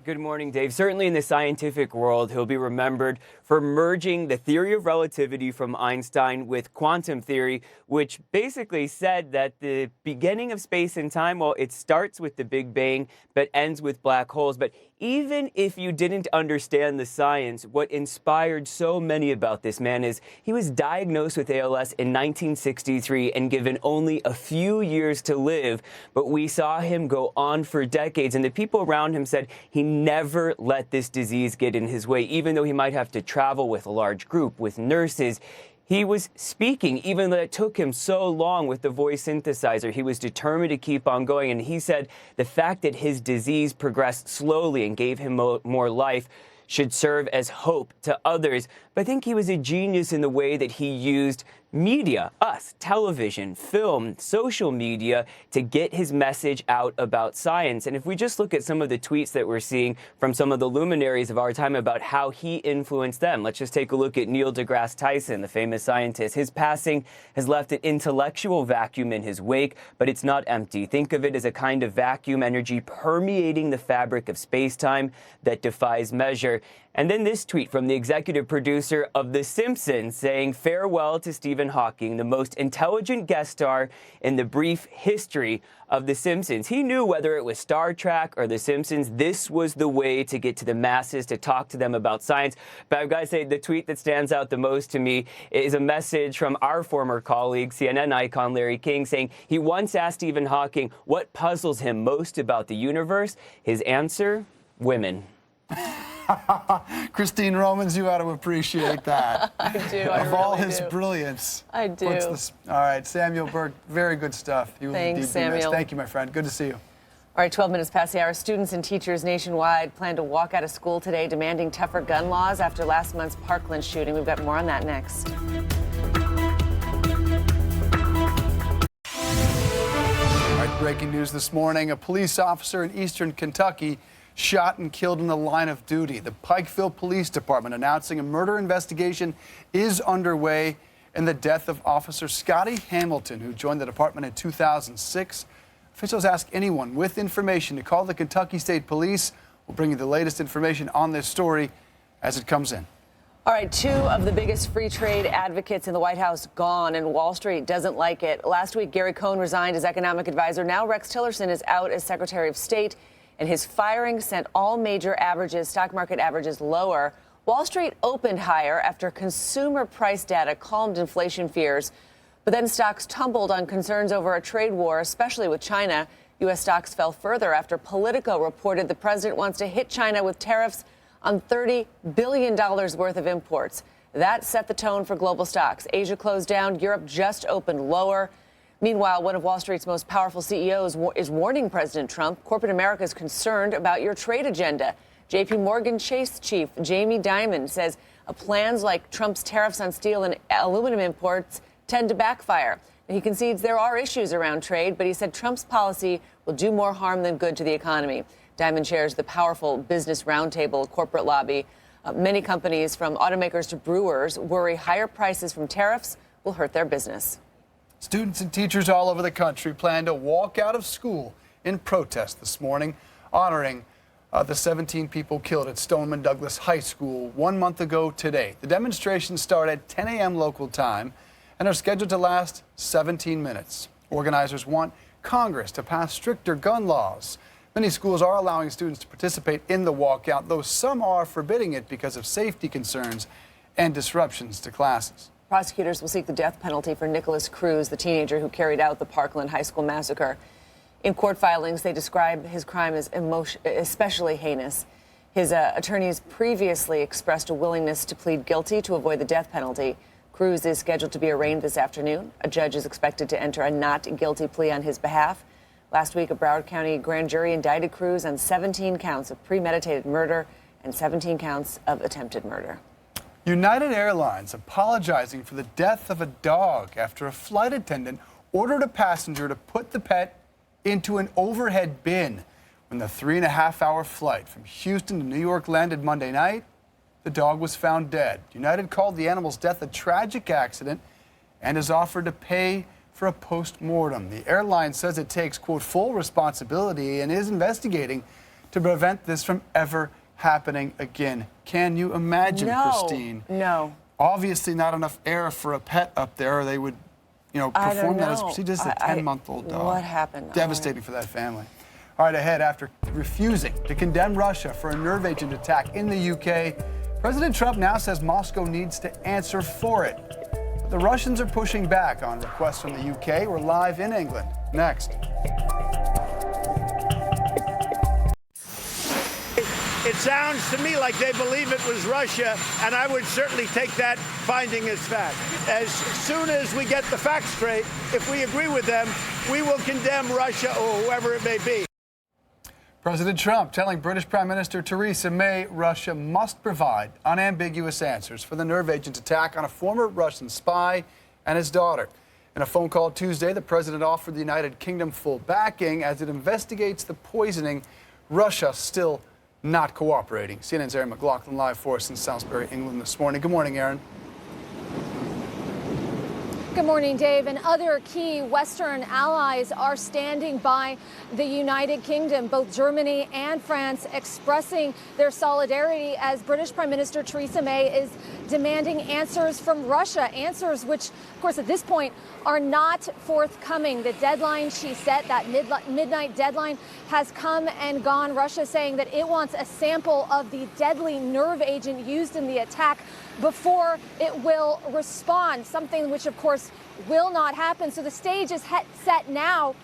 Good morning, Dave. Certainly in the scientific world, he'll be remembered for merging the theory of relativity from Einstein with quantum theory, which basically said that the beginning of space and time, well, it starts with the Big Bang, but ends with black holes. But even if you didn't understand the science, what inspired so many about this man is he was diagnosed with ALS in 1963 and given only a few years to live. But we saw him go on for decades, and the people around him said he never let this disease get in his way, even though he might have to travel with a large group, with nurses. He was speaking, even though it took him so long with the voice synthesizer. He was determined to keep on going. And he said the fact that his disease progressed slowly and gave him more life should serve as hope to others. But I think he was a genius in the way that he used media, us, television, film, social media, to get his message out about science. And if we just look at some of the tweets that we're seeing from some of the luminaries of our time about how he influenced them, let's just take a look at Neil deGrasse Tyson, the famous scientist. His passing has left an intellectual vacuum in his wake, but it's not empty. Think of it as a kind of vacuum energy permeating the fabric of space-time that defies measure. And then this tweet from the executive producer of The Simpsons saying, "Farewell to Stephen Hawking, the most intelligent guest star in the brief history of The Simpsons." He knew whether it was Star Trek or The Simpsons, this was the way to get to the masses, to talk to them about science. But I've got to say, the tweet that stands out the most to me is a message from our former colleague, CNN icon Larry King, saying he once asked Stephen Hawking what puzzles him most about the universe. His answer, women. Christine Romans, you ought to appreciate that. I do. Of all really his do. brilliance. I do. All right, Samuel Burke, very good stuff. You will Thanks, indeed be missed. Samuel. Thank you, my friend. Good to see you. All right, 12 minutes past the hour. Students and teachers nationwide plan to walk out of school today demanding tougher gun laws after last month's Parkland shooting. We've got more on that next. All right, breaking news this morning. A police officer in eastern Kentucky shot and killed in the line of duty. The Pikeville Police Department announcing a murder investigation is underway in the death of Officer Scotty Hamilton, who joined the department in 2006. Officials ask anyone with information to call the Kentucky State Police. We'll bring you the latest information on this story as it comes in. All right, two of the biggest free trade advocates in the White House gone, and Wall Street doesn't like it. Last week, Gary Cohn resigned as economic advisor. Now Rex Tillerson is out as Secretary of State, and his firing sent all major averages, stock market averages, lower. Wall Street opened higher after consumer price data calmed inflation fears. But then stocks tumbled on concerns over a trade war, especially with China. U.S. stocks fell further after Politico reported the president wants to hit China with tariffs on $30 billion worth of imports. That set the tone for global stocks. Asia closed down. Europe just opened lower. Meanwhile, one of Wall Street's most powerful CEOs is warning President Trump, corporate America is concerned about your trade agenda. J.P. Morgan Chase chief Jamie Dimon says plans like Trump's tariffs on steel and aluminum imports tend to backfire. He concedes there are issues around trade, but he said Trump's policy will do more harm than good to the economy. Dimon chairs the powerful Business Roundtable corporate lobby. Many companies, from automakers to brewers, worry higher prices from tariffs will hurt their business. Students and teachers all over the country plan to walk out of school in protest this morning, honoring the 17 people killed at Stoneman Douglas High School 1 month ago today. The demonstrations start at 10 a.m. local time and are scheduled to last 17 minutes. Organizers want Congress to pass stricter gun laws. Many schools are allowing students to participate in the walkout, though some are forbidding it because of safety concerns and disruptions to classes. Prosecutors will seek the death penalty for Nicholas Cruz, the teenager who carried out the Parkland High School massacre. In court filings, they describe his crime as especially heinous. His attorneys previously expressed a willingness to plead guilty to avoid the death penalty. Cruz is scheduled to be arraigned this afternoon. A judge is expected to enter a not guilty plea on his behalf. Last week, a Broward County grand jury indicted Cruz on 17 counts of premeditated murder and 17 counts of attempted murder. United Airlines apologizing for the death of a dog after a flight attendant ordered a passenger to put the pet into an overhead bin. When the 3.5-hour flight from Houston to New York landed Monday night, the dog was found dead. United called the animal's death a tragic accident and has offered to pay for a post-mortem. The airline says it takes, quote, full responsibility and is investigating to prevent this from ever happening again. Can you imagine, Christine? No. Obviously not enough air for a pet up there, or they would, perform that as a procedure. This is a 10-month-old dog. What happened? Devastating for that family. All right, ahead, after refusing to condemn Russia for a nerve agent attack in the UK, President Trump now says Moscow needs to answer for it. But the Russians are pushing back on requests from the UK. We're live in England. Next. It sounds to me like they believe it was Russia, and I would certainly take that finding as fact. As soon as we get the facts straight, if we agree with them, we will condemn Russia or whoever it may be. President Trump telling British Prime Minister Theresa May Russia must provide unambiguous answers for the nerve agent attack on a former Russian spy and his daughter. In a phone call Tuesday, the president offered the United Kingdom full backing as it investigates the poisoning. Russia still not cooperating. CNN's Aaron McLaughlin live for us in Salisbury, England this morning. Good morning, Aaron. Good morning, Dave. And other key Western allies are standing by the United Kingdom, both Germany and France, expressing their solidarity as British Prime Minister Theresa May is demanding answers from Russia, answers which, of course, at this point are not forthcoming. The deadline she set, that midnight deadline, has come and gone. Russia saying that it wants a sample of the deadly nerve agent used in the attack before it will respond, something which, of course, will not happen. So the stage is set now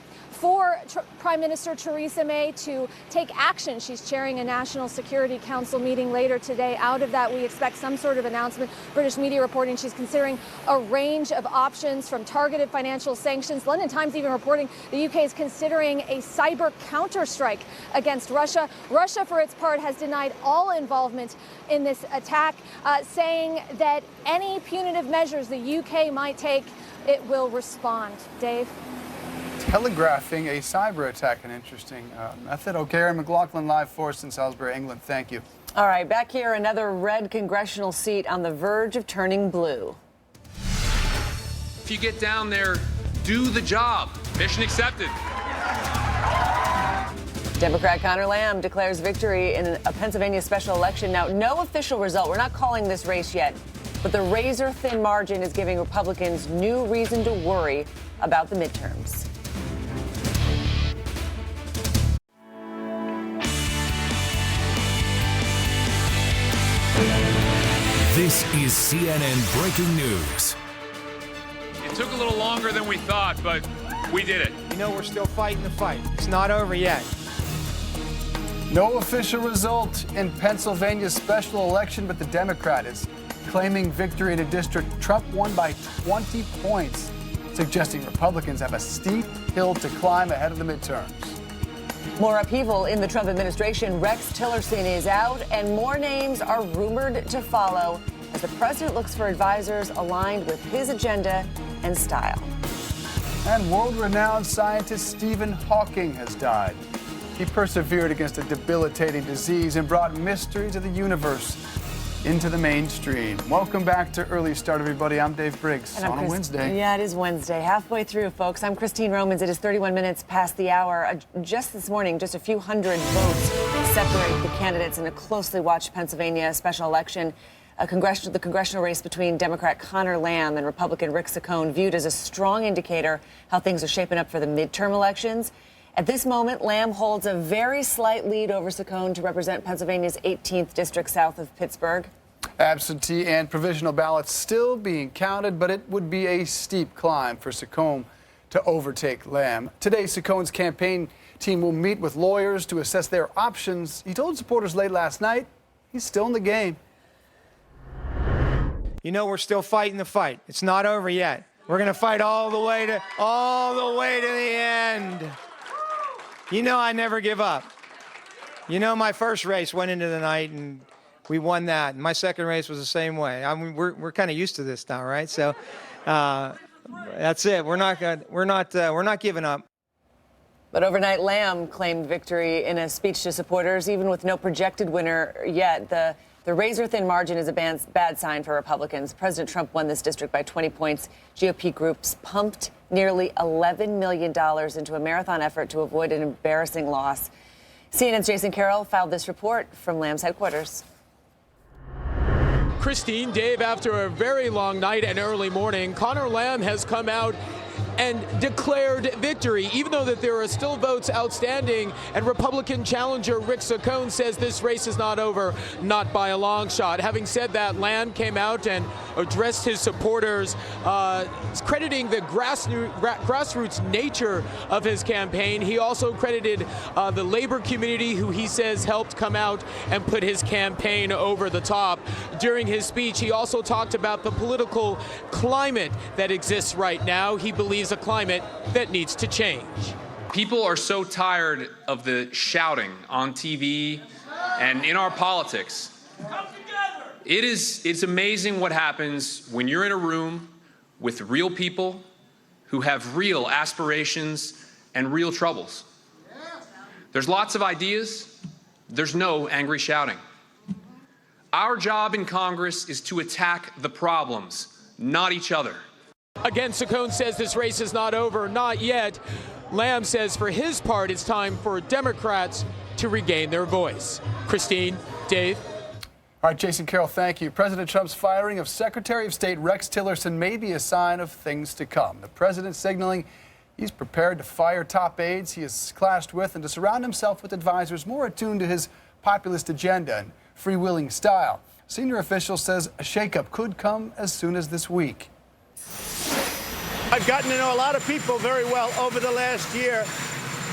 for Prime Minister Theresa May to take action. She's chairing a National Security Council meeting later today. Out of that, we expect some sort of announcement. British media reporting she's considering a range of options, from targeted financial sanctions. London Times even reporting the UK is considering a cyber counterstrike against Russia. Russia, for its part, has denied all involvement in this attack, saying that any punitive measures the UK might take, it will respond. Dave? Telegraphing a cyber attack, an interesting method. Okay, Aaron McLaughlin live for us in Salisbury, England. Thank you. All right, back here, another red congressional seat on the verge of turning blue. If you get down there, do the job. Mission accepted. Democrat Conor Lamb declares victory in a Pennsylvania special election. Now, no official result. We're not calling this race yet, but the razor-thin margin is giving Republicans new reason to worry about the midterms. This is CNN Breaking News. It took a little longer than we thought, but we did it. You know, we're still fighting the fight. It's not over yet. No official result in Pennsylvania's special election, but the Democrat is claiming victory in a district Trump won by 20 points, suggesting Republicans have a steep hill to climb ahead of the midterms. More upheaval in the Trump administration. Rex Tillerson is out, and more names are rumored to follow as the president looks for advisors aligned with his agenda and style. And world-renowned scientist Stephen Hawking has died. He persevered against a debilitating disease and brought mysteries of the universe into the mainstream. Welcome back to Early Start, everybody. I'm Dave Briggs on a Wednesday. Yeah, it is Wednesday. Halfway through, folks. I'm Christine Romans. It is 31 minutes past the hour. Just this morning, just a few hundred votes separate the candidates in a closely watched Pennsylvania special election. The congressional race between Democrat Conor Lamb and Republican Rick Saccone viewed as a strong indicator how things are shaping up for the midterm elections. At this moment, Lamb holds a very slight lead over Saccone to represent Pennsylvania's 18th district south of Pittsburgh. Absentee and provisional ballots still being counted, but it would be a steep climb for Saccone to overtake Lamb. Today, Saccone's campaign team will meet with lawyers to assess their options. He told supporters late last night he's still in the game. You know, we're still fighting the fight. It's not over yet. We're going to fight all the way to the end. You know, I never give up. You know, my first race went into the night and we won that. And my second race was the same way. I mean, we're kind of used to this now, right? So that's it. We're not giving up. But overnight, Lamb claimed victory in a speech to supporters, even with no projected winner yet. The razor-thin margin is a bad sign for Republicans. President Trump won this district by 20 points. GOP groups pumped nearly $11 million into a marathon effort to avoid an embarrassing loss. CNN's Jason Carroll filed this report from Lamb's headquarters. Christine, Dave, after a very long night and early morning, Conor Lamb has come out and declared victory, even though that there are still votes outstanding. And Republican challenger Rick Saccone says this race is not over, not by a long shot. Having said that, Lamb came out and addressed his supporters, crediting the grassroots nature of his campaign. He also credited the labor community, who he says helped come out and put his campaign over the top. During his speech, he also talked about the political climate that exists right now. He believes a climate that needs to change. People are so tired of the shouting on TV and in our politics. It's amazing what happens when you're in a room with real people who have real aspirations and real troubles. There's lots of ideas. There's no angry shouting. Our job in Congress is to attack the problems, not each other. Again, Saccone says this race is not over, not yet. Lamb says for his part, it's time for Democrats to regain their voice. Christine, Dave. All right, Jason Carroll, thank you. President Trump's firing of Secretary of State Rex Tillerson may be a sign of things to come. The president signaling he's prepared to fire top aides he has clashed with and to surround himself with advisors more attuned to his populist agenda and freewheeling style. Senior official says a shakeup could come as soon as this week. I've gotten to know a lot of people very well over the last year,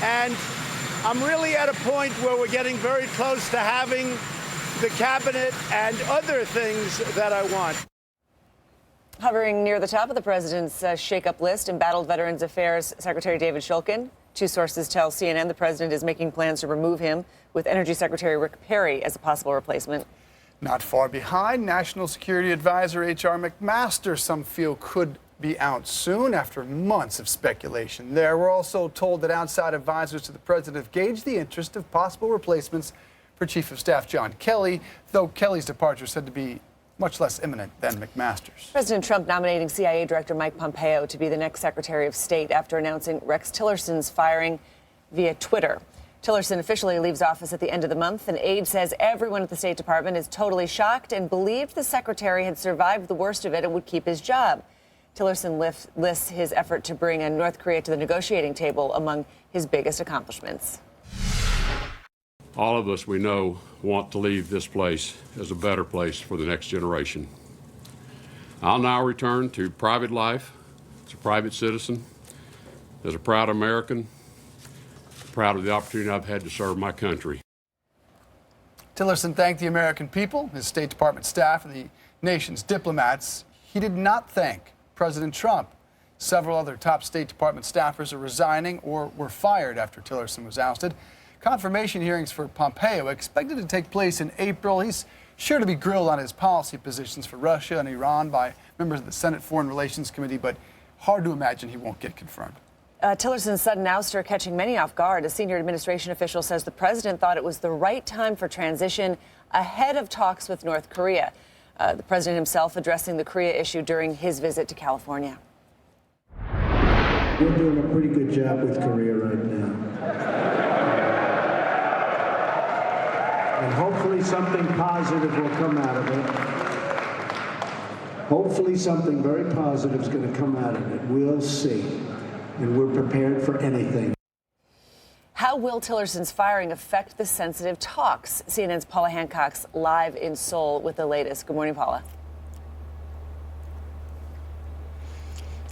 and I'm really at a point where we're getting very close to having the cabinet and other things that I want. Hovering near the top of the president's shake-up list, Embattled Veterans Affairs Secretary David Shulkin. Two sources tell CNN the president is making plans to remove him, with Energy Secretary Rick Perry as a possible replacement. Not far behind, National Security Advisor H.R. McMaster, some feel could be out soon after months of speculation there. We're also told that outside advisors to the president have gauged the interest of possible replacements for Chief of Staff John Kelly, though Kelly's departure is said to be much less imminent than McMaster's. President Trump nominating CIA Director Mike Pompeo to be the next Secretary of State after announcing Rex Tillerson's firing via Twitter. Tillerson officially leaves office at the end of the month. An aide says everyone at the State Department is totally shocked and believed the secretary had survived the worst of it and would keep his job. Tillerson lists his effort to bring North Korea to the negotiating table among his biggest accomplishments. All of us we know want to leave this place as a better place for the next generation. I'll now return to private life as a private citizen, as a proud American, proud of the opportunity I've had to serve my country. Tillerson thanked the American people, his State Department staff, and the nation's diplomats. He did not thank President Trump. Several other top State Department staffers are resigning or were fired after Tillerson was ousted. Confirmation hearings for Pompeo expected to take place in April. He's sure to be grilled on his policy positions for Russia and Iran by members of the Senate Foreign Relations Committee, but hard to imagine he won't get confirmed. Tillerson's sudden ouster catching many off guard. A senior administration official says the president thought it was the right time for transition ahead of talks with North Korea. The president himself addressing the Korea issue during his visit to California. We're doing a pretty good job with Korea right now. And hopefully something positive will come out of it. Hopefully something very positive is going to come out of it. We'll see. And we're prepared for anything. How will Tillerson's firing affect the sensitive talks? CNN's Paula Hancock's live in Seoul with the latest. Good morning, Paula.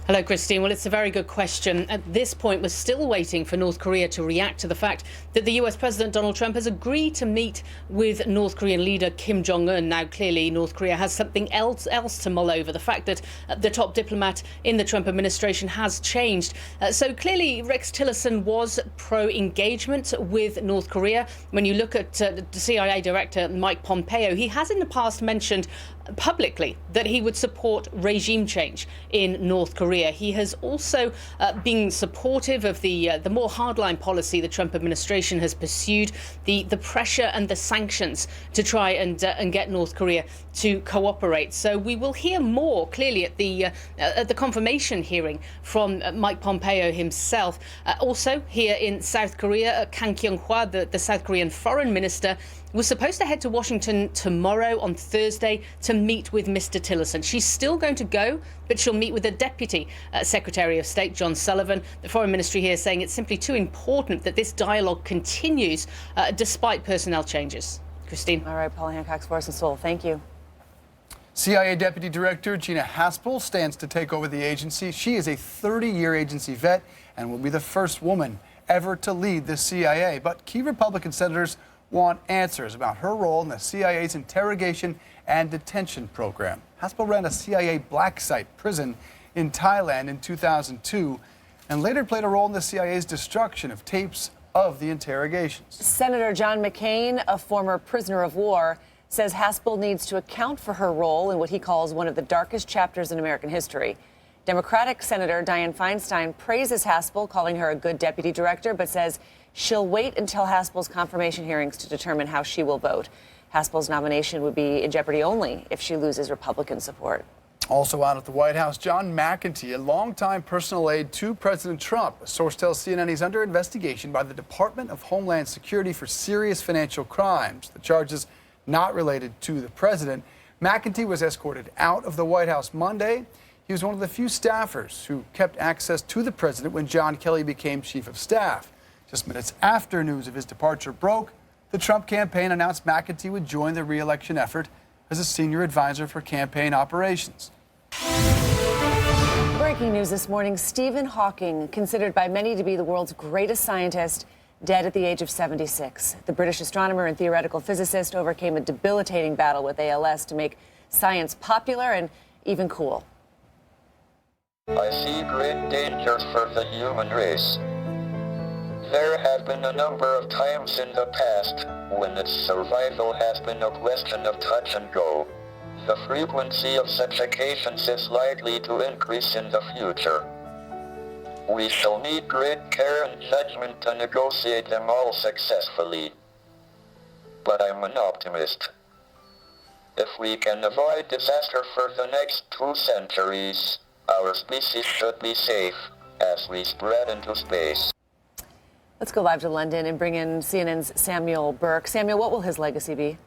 Hello, Christine. Well, it's a very good question. At this point, we're still waiting for North Korea to react to the fact that the US President Donald Trump has agreed to meet with North Korean leader Kim Jong-un. Now, clearly, North Korea has something else to mull over. The fact that the top diplomat in the Trump administration has changed. So clearly, Rex Tillerson was pro-engagement with North Korea. When you look at the CIA Director Mike Pompeo, he has in the past mentioned publicly that he would support regime change in North Korea. He has also been supportive of the more hardline policy the Trump administration has pursued, the pressure and the sanctions to try and get North Korea to cooperate. So we will hear more clearly at the confirmation hearing from Mike Pompeo himself. Also here in South Korea, Kang Kyung-hwa, the South Korean foreign minister, was supposed to head to Washington tomorrow on Thursday to meet with Mr. Tillerson. She's still going to go, but she'll meet with the Deputy Secretary of State, John Sullivan. The Foreign Ministry here saying it's simply too important that this dialogue continues despite personnel changes. Christine. All right, Paula Hancock's for us in Seoul. Thank you. CIA Deputy Director Gina Haspel stands to take over the agency. She is a 30-year agency vet and will be the first woman ever to lead the CIA. But key Republican senators want answers about her role in the CIA's interrogation and detention program. Haspel ran a CIA black site prison in Thailand in 2002 and later played a role in the CIA's destruction of tapes of the interrogations. Senator John McCain, a former prisoner of war, says Haspel needs to account for her role in what he calls one of the darkest chapters in American history. Democratic Senator Dianne Feinstein praises Haspel, calling her a good deputy director, but says she'll wait until Haspel's confirmation hearings to determine how she will vote. Haspel's nomination would be in jeopardy only if she loses Republican support. Also out at the White House, John McEntee, a longtime personal aide to President Trump. A source tells CNN he's under investigation by the Department of Homeland Security for serious financial crimes. The charges not related to the president. McEntee was escorted out of the White House Monday. He was one of the few staffers who kept access to the president when John Kelly became chief of staff. Just minutes after news of his departure broke, the Trump campaign announced McEntee would join the re-election effort as a senior advisor for campaign operations. Breaking Breaking news this morning, Stephen Hawking, considered by many to be the world's greatest scientist, dead at the age of 76. The British astronomer and theoretical physicist overcame a debilitating battle with ALS to make science popular and even cool. I see great dangers for the human race. There have been a number of times in the past when its survival has been a question of touch and go. The frequency of such occasions is likely to increase in the future. We shall need great care and judgment to negotiate them all successfully. But I'm an optimist. If we can avoid disaster for the next 2 centuries, our species should be safe as we spread into space. Let's go live to London and bring in CNN's Samuel Burke. Samuel, what will his legacy be?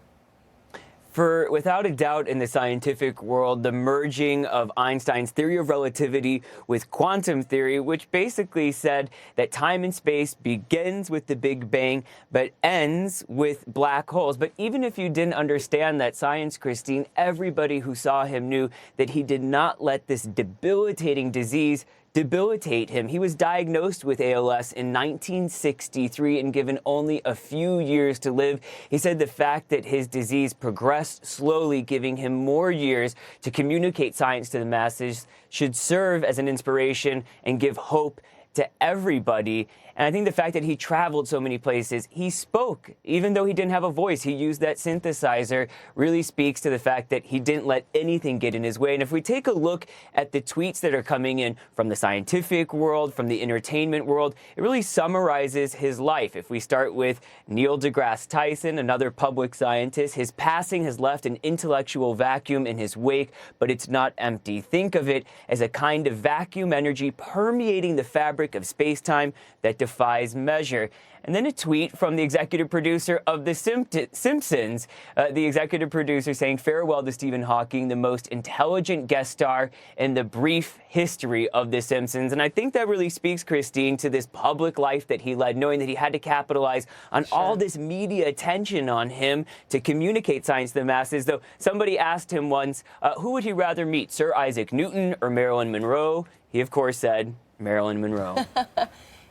For, without a doubt, in the scientific world, the merging of Einstein's theory of relativity with quantum theory, which basically said that time and space begins with the Big Bang, but ends with black holes. But even if you didn't understand that science, Christine, everybody who saw him knew that he did not let this debilitating disease debilitate him. He was diagnosed with ALS in 1963 and given only a few years to live. He said the fact that his disease progressed slowly, giving him more years to communicate science to the masses, should serve as an inspiration and give hope to everybody. And I think the fact that he traveled so many places, he spoke, even though he didn't have a voice, he used that synthesizer, really speaks to the fact that he didn't let anything get in his way. And if we take a look at the tweets that are coming in from the scientific world, from the entertainment world, it really summarizes his life. If we start with Neil deGrasse Tyson, another public scientist, his passing has left an intellectual vacuum in his wake, but it's not empty. Think of it as a kind of vacuum energy permeating the fabric of space-time that defies measure. And then a tweet from the executive producer of The Simpsons, the executive producer saying farewell to Stephen Hawking, the most intelligent guest star in the brief history of The Simpsons. And I think that really speaks, Christine, to this public life that he led, knowing that he had to capitalize on all this media attention on him to communicate science to the masses. Though somebody asked him once, who would he rather meet, Sir Isaac Newton or Marilyn Monroe? He, of course, said Marilyn Monroe.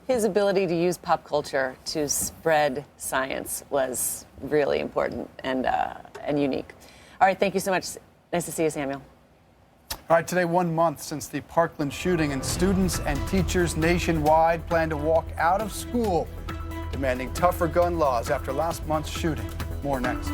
His ability to use pop culture to spread science was really important and unique. All right, thank you so much. Nice to see you, Samuel. All right, today 1 month since the Parkland shooting, and students and teachers nationwide plan to walk out of school, demanding tougher gun laws after last month's shooting. More next.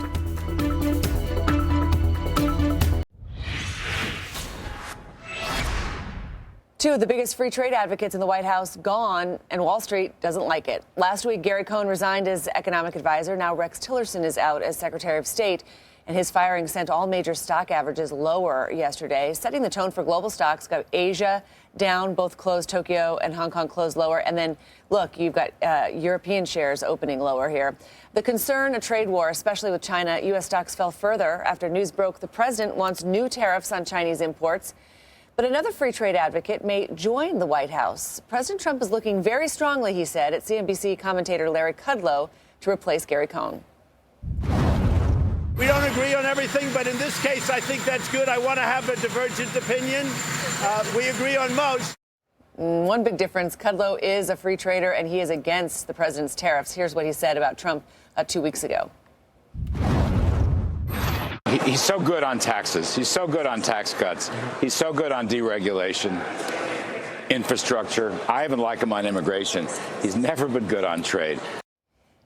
Two of the biggest free trade advocates in the White House gone, and Wall Street doesn't like it. Last week, Gary Cohn resigned as economic advisor. Now Rex Tillerson is out as Secretary of State, and his firing sent all major stock averages lower yesterday, setting the tone for global stocks. Got Asia down, both closed, Tokyo and Hong Kong closed lower. And then, look, you've got European shares opening lower here. The concern, a trade war, especially with China. U.S. stocks fell further after news broke the president wants new tariffs on Chinese imports. But another free trade advocate may join the White House. President Trump is looking very strongly, he said, at CNBC commentator Larry Kudlow to replace Gary Cohn. We don't agree on everything, but in this case, I think that's good. I want to have a divergent opinion. We agree on most. One big difference, Kudlow is a free trader, and he is against the president's tariffs. Here's what he said about Trump 2 weeks ago. He's so good on taxes. He's so good on tax cuts. He's so good on deregulation, infrastructure. I even like him on immigration. He's never been good on trade.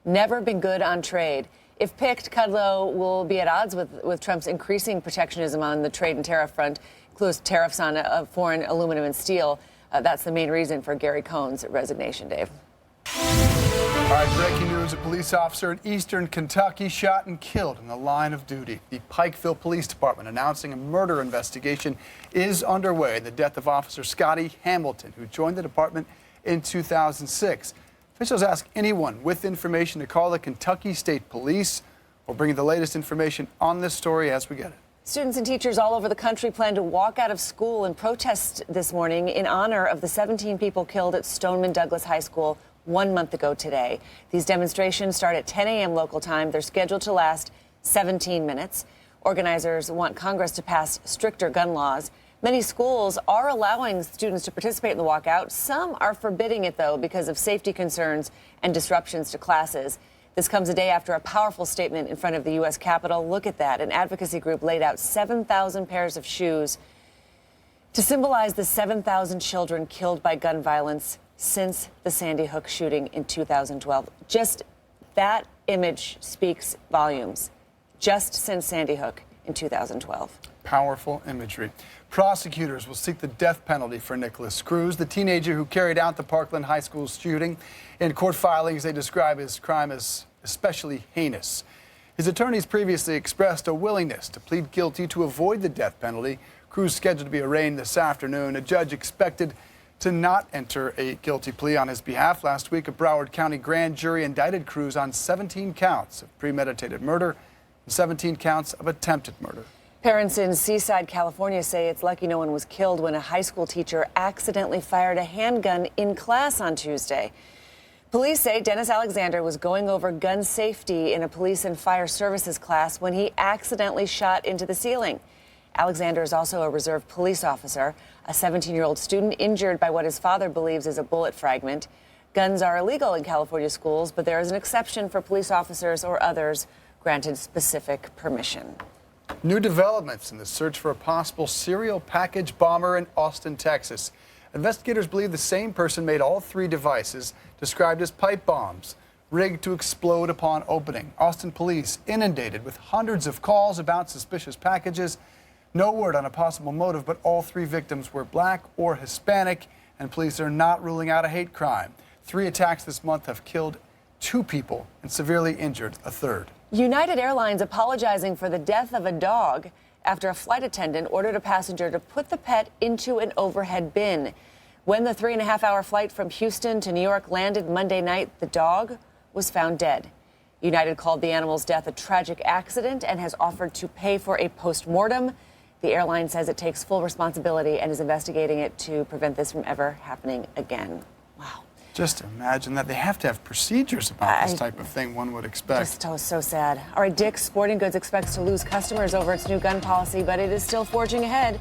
Never been good on trade. If picked, Kudlow will be at odds with Trump's increasing protectionism on the trade and tariff front, includes tariffs on foreign aluminum and steel. That's the main reason for Gary Cohn's resignation, Dave. All right, breaking news. A police officer in eastern Kentucky shot and killed in the line of duty. The Pikeville Police Department announcing a murder investigation is underway in the death of Officer Scotty Hamilton, who joined the department in 2006. Officials ask anyone with information to call the Kentucky State Police. We're bringing the latest information on this story as we get it. Students and teachers all over the country plan to walk out of school and protest this morning in honor of the 17 people killed at Stoneman Douglas High School 1 month ago today. These demonstrations start at 10 a.m. local time. They're scheduled to last 17 minutes. Organizers want Congress to pass stricter gun laws. Many schools are allowing students to participate in the walkout. Some are forbidding it, though, because of safety concerns and disruptions to classes. This comes a day after a powerful statement in front of the U.S. Capitol. Look at that. An advocacy group laid out 7,000 pairs of shoes to symbolize the 7,000 children killed by gun violence since the Sandy Hook shooting in 2012. Just that image speaks volumes. Just since Sandy Hook in 2012. Powerful imagery. Prosecutors will seek the death penalty for Nicholas Cruz, the teenager who carried out the Parkland High School shooting. In court filings, they describe his crime as especially heinous. His attorneys previously expressed a willingness to plead guilty to avoid the death penalty. Cruz scheduled to be arraigned this afternoon. A judge expected to not enter a guilty plea on his behalf. Last week, a Broward County grand jury indicted Cruz on 17 counts of premeditated murder and 17 counts of attempted murder. Parents in Seaside, California say it's lucky no one was killed when a high school teacher accidentally fired a handgun in class on Tuesday. Police say Dennis Alexander was going over gun safety in a police and fire services class when he accidentally shot into the ceiling. Alexander is also a reserve police officer, a 17-year-old student injured by what his father believes is a bullet fragment. Guns are illegal in California schools, but there is an exception for police officers or others granted specific permission. New developments in the search for a possible serial package bomber in Austin, Texas. Investigators believe the same person made all three devices, described as pipe bombs, rigged to explode upon opening. Austin police inundated with hundreds of calls about suspicious packages. No word on a possible motive, but all three victims were black or Hispanic, and police are not ruling out a hate crime. 3 attacks this month have killed 2 people and severely injured a third. United Airlines apologizing for the death of a dog after a flight attendant ordered a passenger to put the pet into an overhead bin. When the 3.5-hour flight from Houston to New York landed Monday night, the dog was found dead. United called the animal's death a tragic accident and has offered to pay for a post-mortem. The airline says it takes full responsibility and is investigating it to prevent this from ever happening again. Wow. Just imagine that. They have to have procedures about this type of thing, one would expect. Just so sad. All right, Dick's Sporting Goods expects to lose customers over its new gun policy, but it is still forging ahead.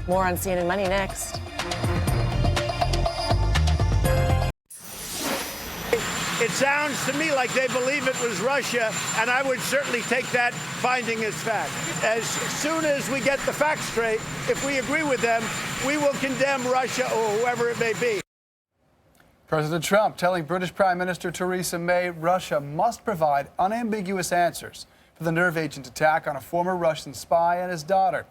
More on CNN Money next. It sounds to me like they believe it was Russia, and I would certainly take that finding as fact. As soon as we get the facts straight, if we agree with them, we will condemn Russia or whoever it may be. President Trump telling British Prime Minister Theresa May Russia must provide unambiguous answers for the nerve agent attack on a former Russian spy and his daughter.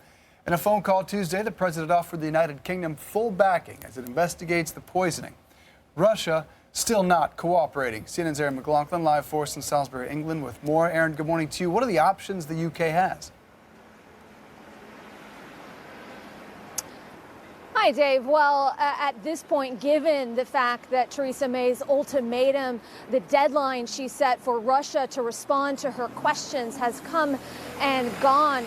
In a phone call Tuesday, the president offered the United Kingdom full backing as it investigates the poisoning. Russia still not cooperating. CNN's Aaron McLaughlin live for us in Salisbury, England with more. Aaron, good morning to you. What are the options the UK has? Hi, Dave. Well, at this point, given the fact that Theresa May's ultimatum, the deadline she set for Russia to respond to her questions has come and gone,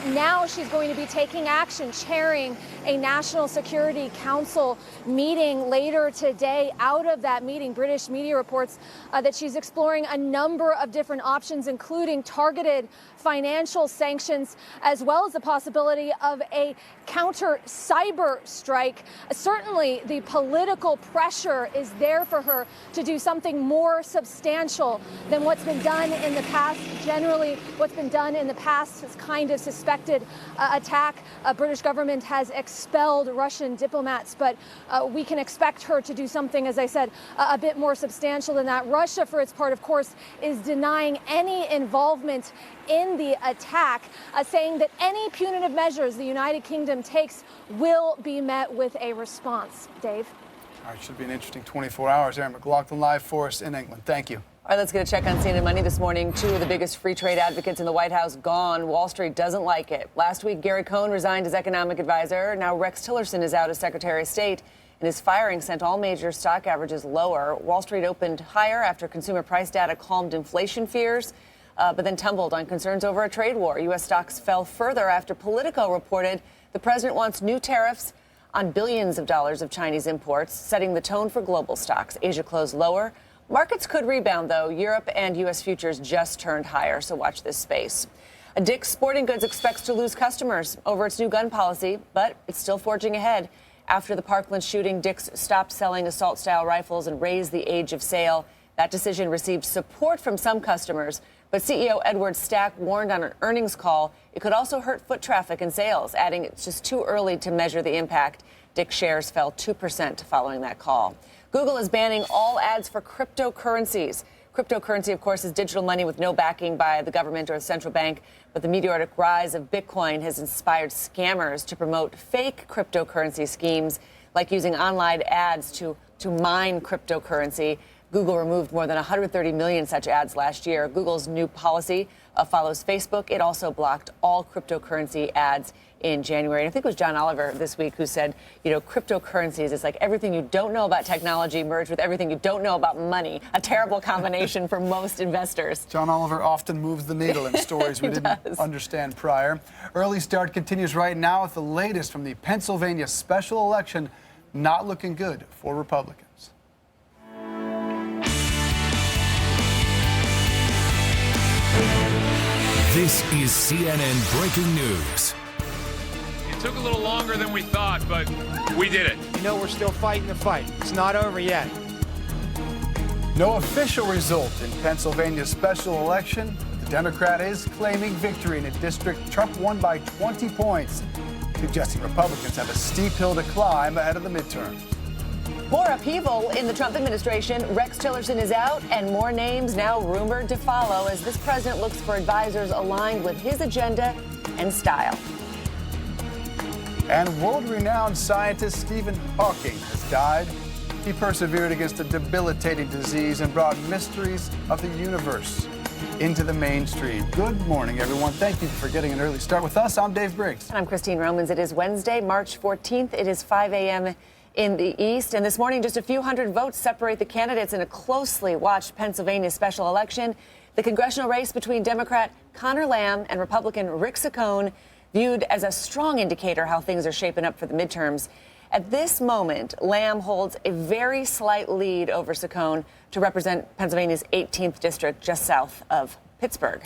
now she's going to be taking action, chairing a National Security Council meeting later today. Out of that meeting, British media reports that she's exploring a number of different options, including targeted financial sanctions, as well as the possibility of a counter cyber strike. Certainly, the political pressure is there for her to do something more substantial than what's been done in the past. Generally, what's been done in the past is kind of suspected attack. British government has expelled Russian diplomats, but we can expect her to do something, as I said, a bit more substantial than that. Russia, for its part, of course, is denying any involvement in the attack, saying that any punitive measures the United Kingdom takes will be met with a response. Dave? All right, should be an interesting 24 hours. Aaron McLaughlin live for us in England. Thank you. All right, let's get a check on CNN Money this morning. 2 of the biggest free trade advocates in the White House gone. Wall Street doesn't like it. Last week, Gary Cohn resigned as economic advisor. Now Rex Tillerson is out as Secretary of State, and his firing sent all major stock averages lower. Wall Street opened higher after consumer price data calmed inflation fears, but then tumbled on concerns over a trade war. U.S. stocks fell further after Politico reported the president wants new tariffs on billions of dollars of Chinese imports, setting the tone for global stocks. Asia closed lower. Markets could rebound, though. Europe and U.S. futures just turned higher, so watch this space. Dick's Sporting Goods expects to lose customers over its new gun policy, but it's still forging ahead. After the Parkland shooting, Dick's stopped selling assault-style rifles and raised the age of sale. That decision received support from some customers, but CEO Edward Stack warned on an earnings call it could also hurt foot traffic and sales, adding it's just too early to measure the impact. Dick's shares fell 2% following that call. Google is banning all ads for cryptocurrencies. Cryptocurrency, of course, is digital money with no backing by the government or the central bank. But the meteoric rise of Bitcoin has inspired scammers to promote fake cryptocurrency schemes, like using online ads to mine cryptocurrency. Google removed more than 130 million such ads last year. Google's new policy follows Facebook. It also blocked all cryptocurrency ads in January. And I think it was John Oliver this week who said, cryptocurrencies is like everything you don't know about technology merged with everything you don't know about money. A terrible combination for most investors. John Oliver often moves the needle in stories we didn't understand prior. Early start continues right now with the latest from the Pennsylvania special election. Not looking good for Republicans. This is CNN Breaking News. It took a little longer than we thought, but we did it. We're still fighting the fight. It's not over yet. No official result in Pennsylvania's special election. The Democrat is claiming victory in a district Trump won by 20 points, suggesting Republicans have a steep hill to climb ahead of the midterms. More upheaval in the Trump administration. Rex Tillerson is out, and more names now rumored to follow as this president looks for advisors aligned with his agenda and style. And world-renowned scientist Stephen Hawking has died. He persevered against a debilitating disease and brought mysteries of the universe into the mainstream. Good morning, everyone. Thank you for getting an early start with us. I'm Dave Briggs. And I'm Christine Romans. It is Wednesday, March 14th. It is 5 a.m. in the East. And this morning, just a few hundred votes separate the candidates in a closely watched Pennsylvania special election. The congressional race between Democrat Conor Lamb and Republican Rick Saccone viewed as a strong indicator how things are shaping up for the midterms. At this moment, Lamb holds a very slight lead over Saccone to represent Pennsylvania's 18th district just south of Pittsburgh.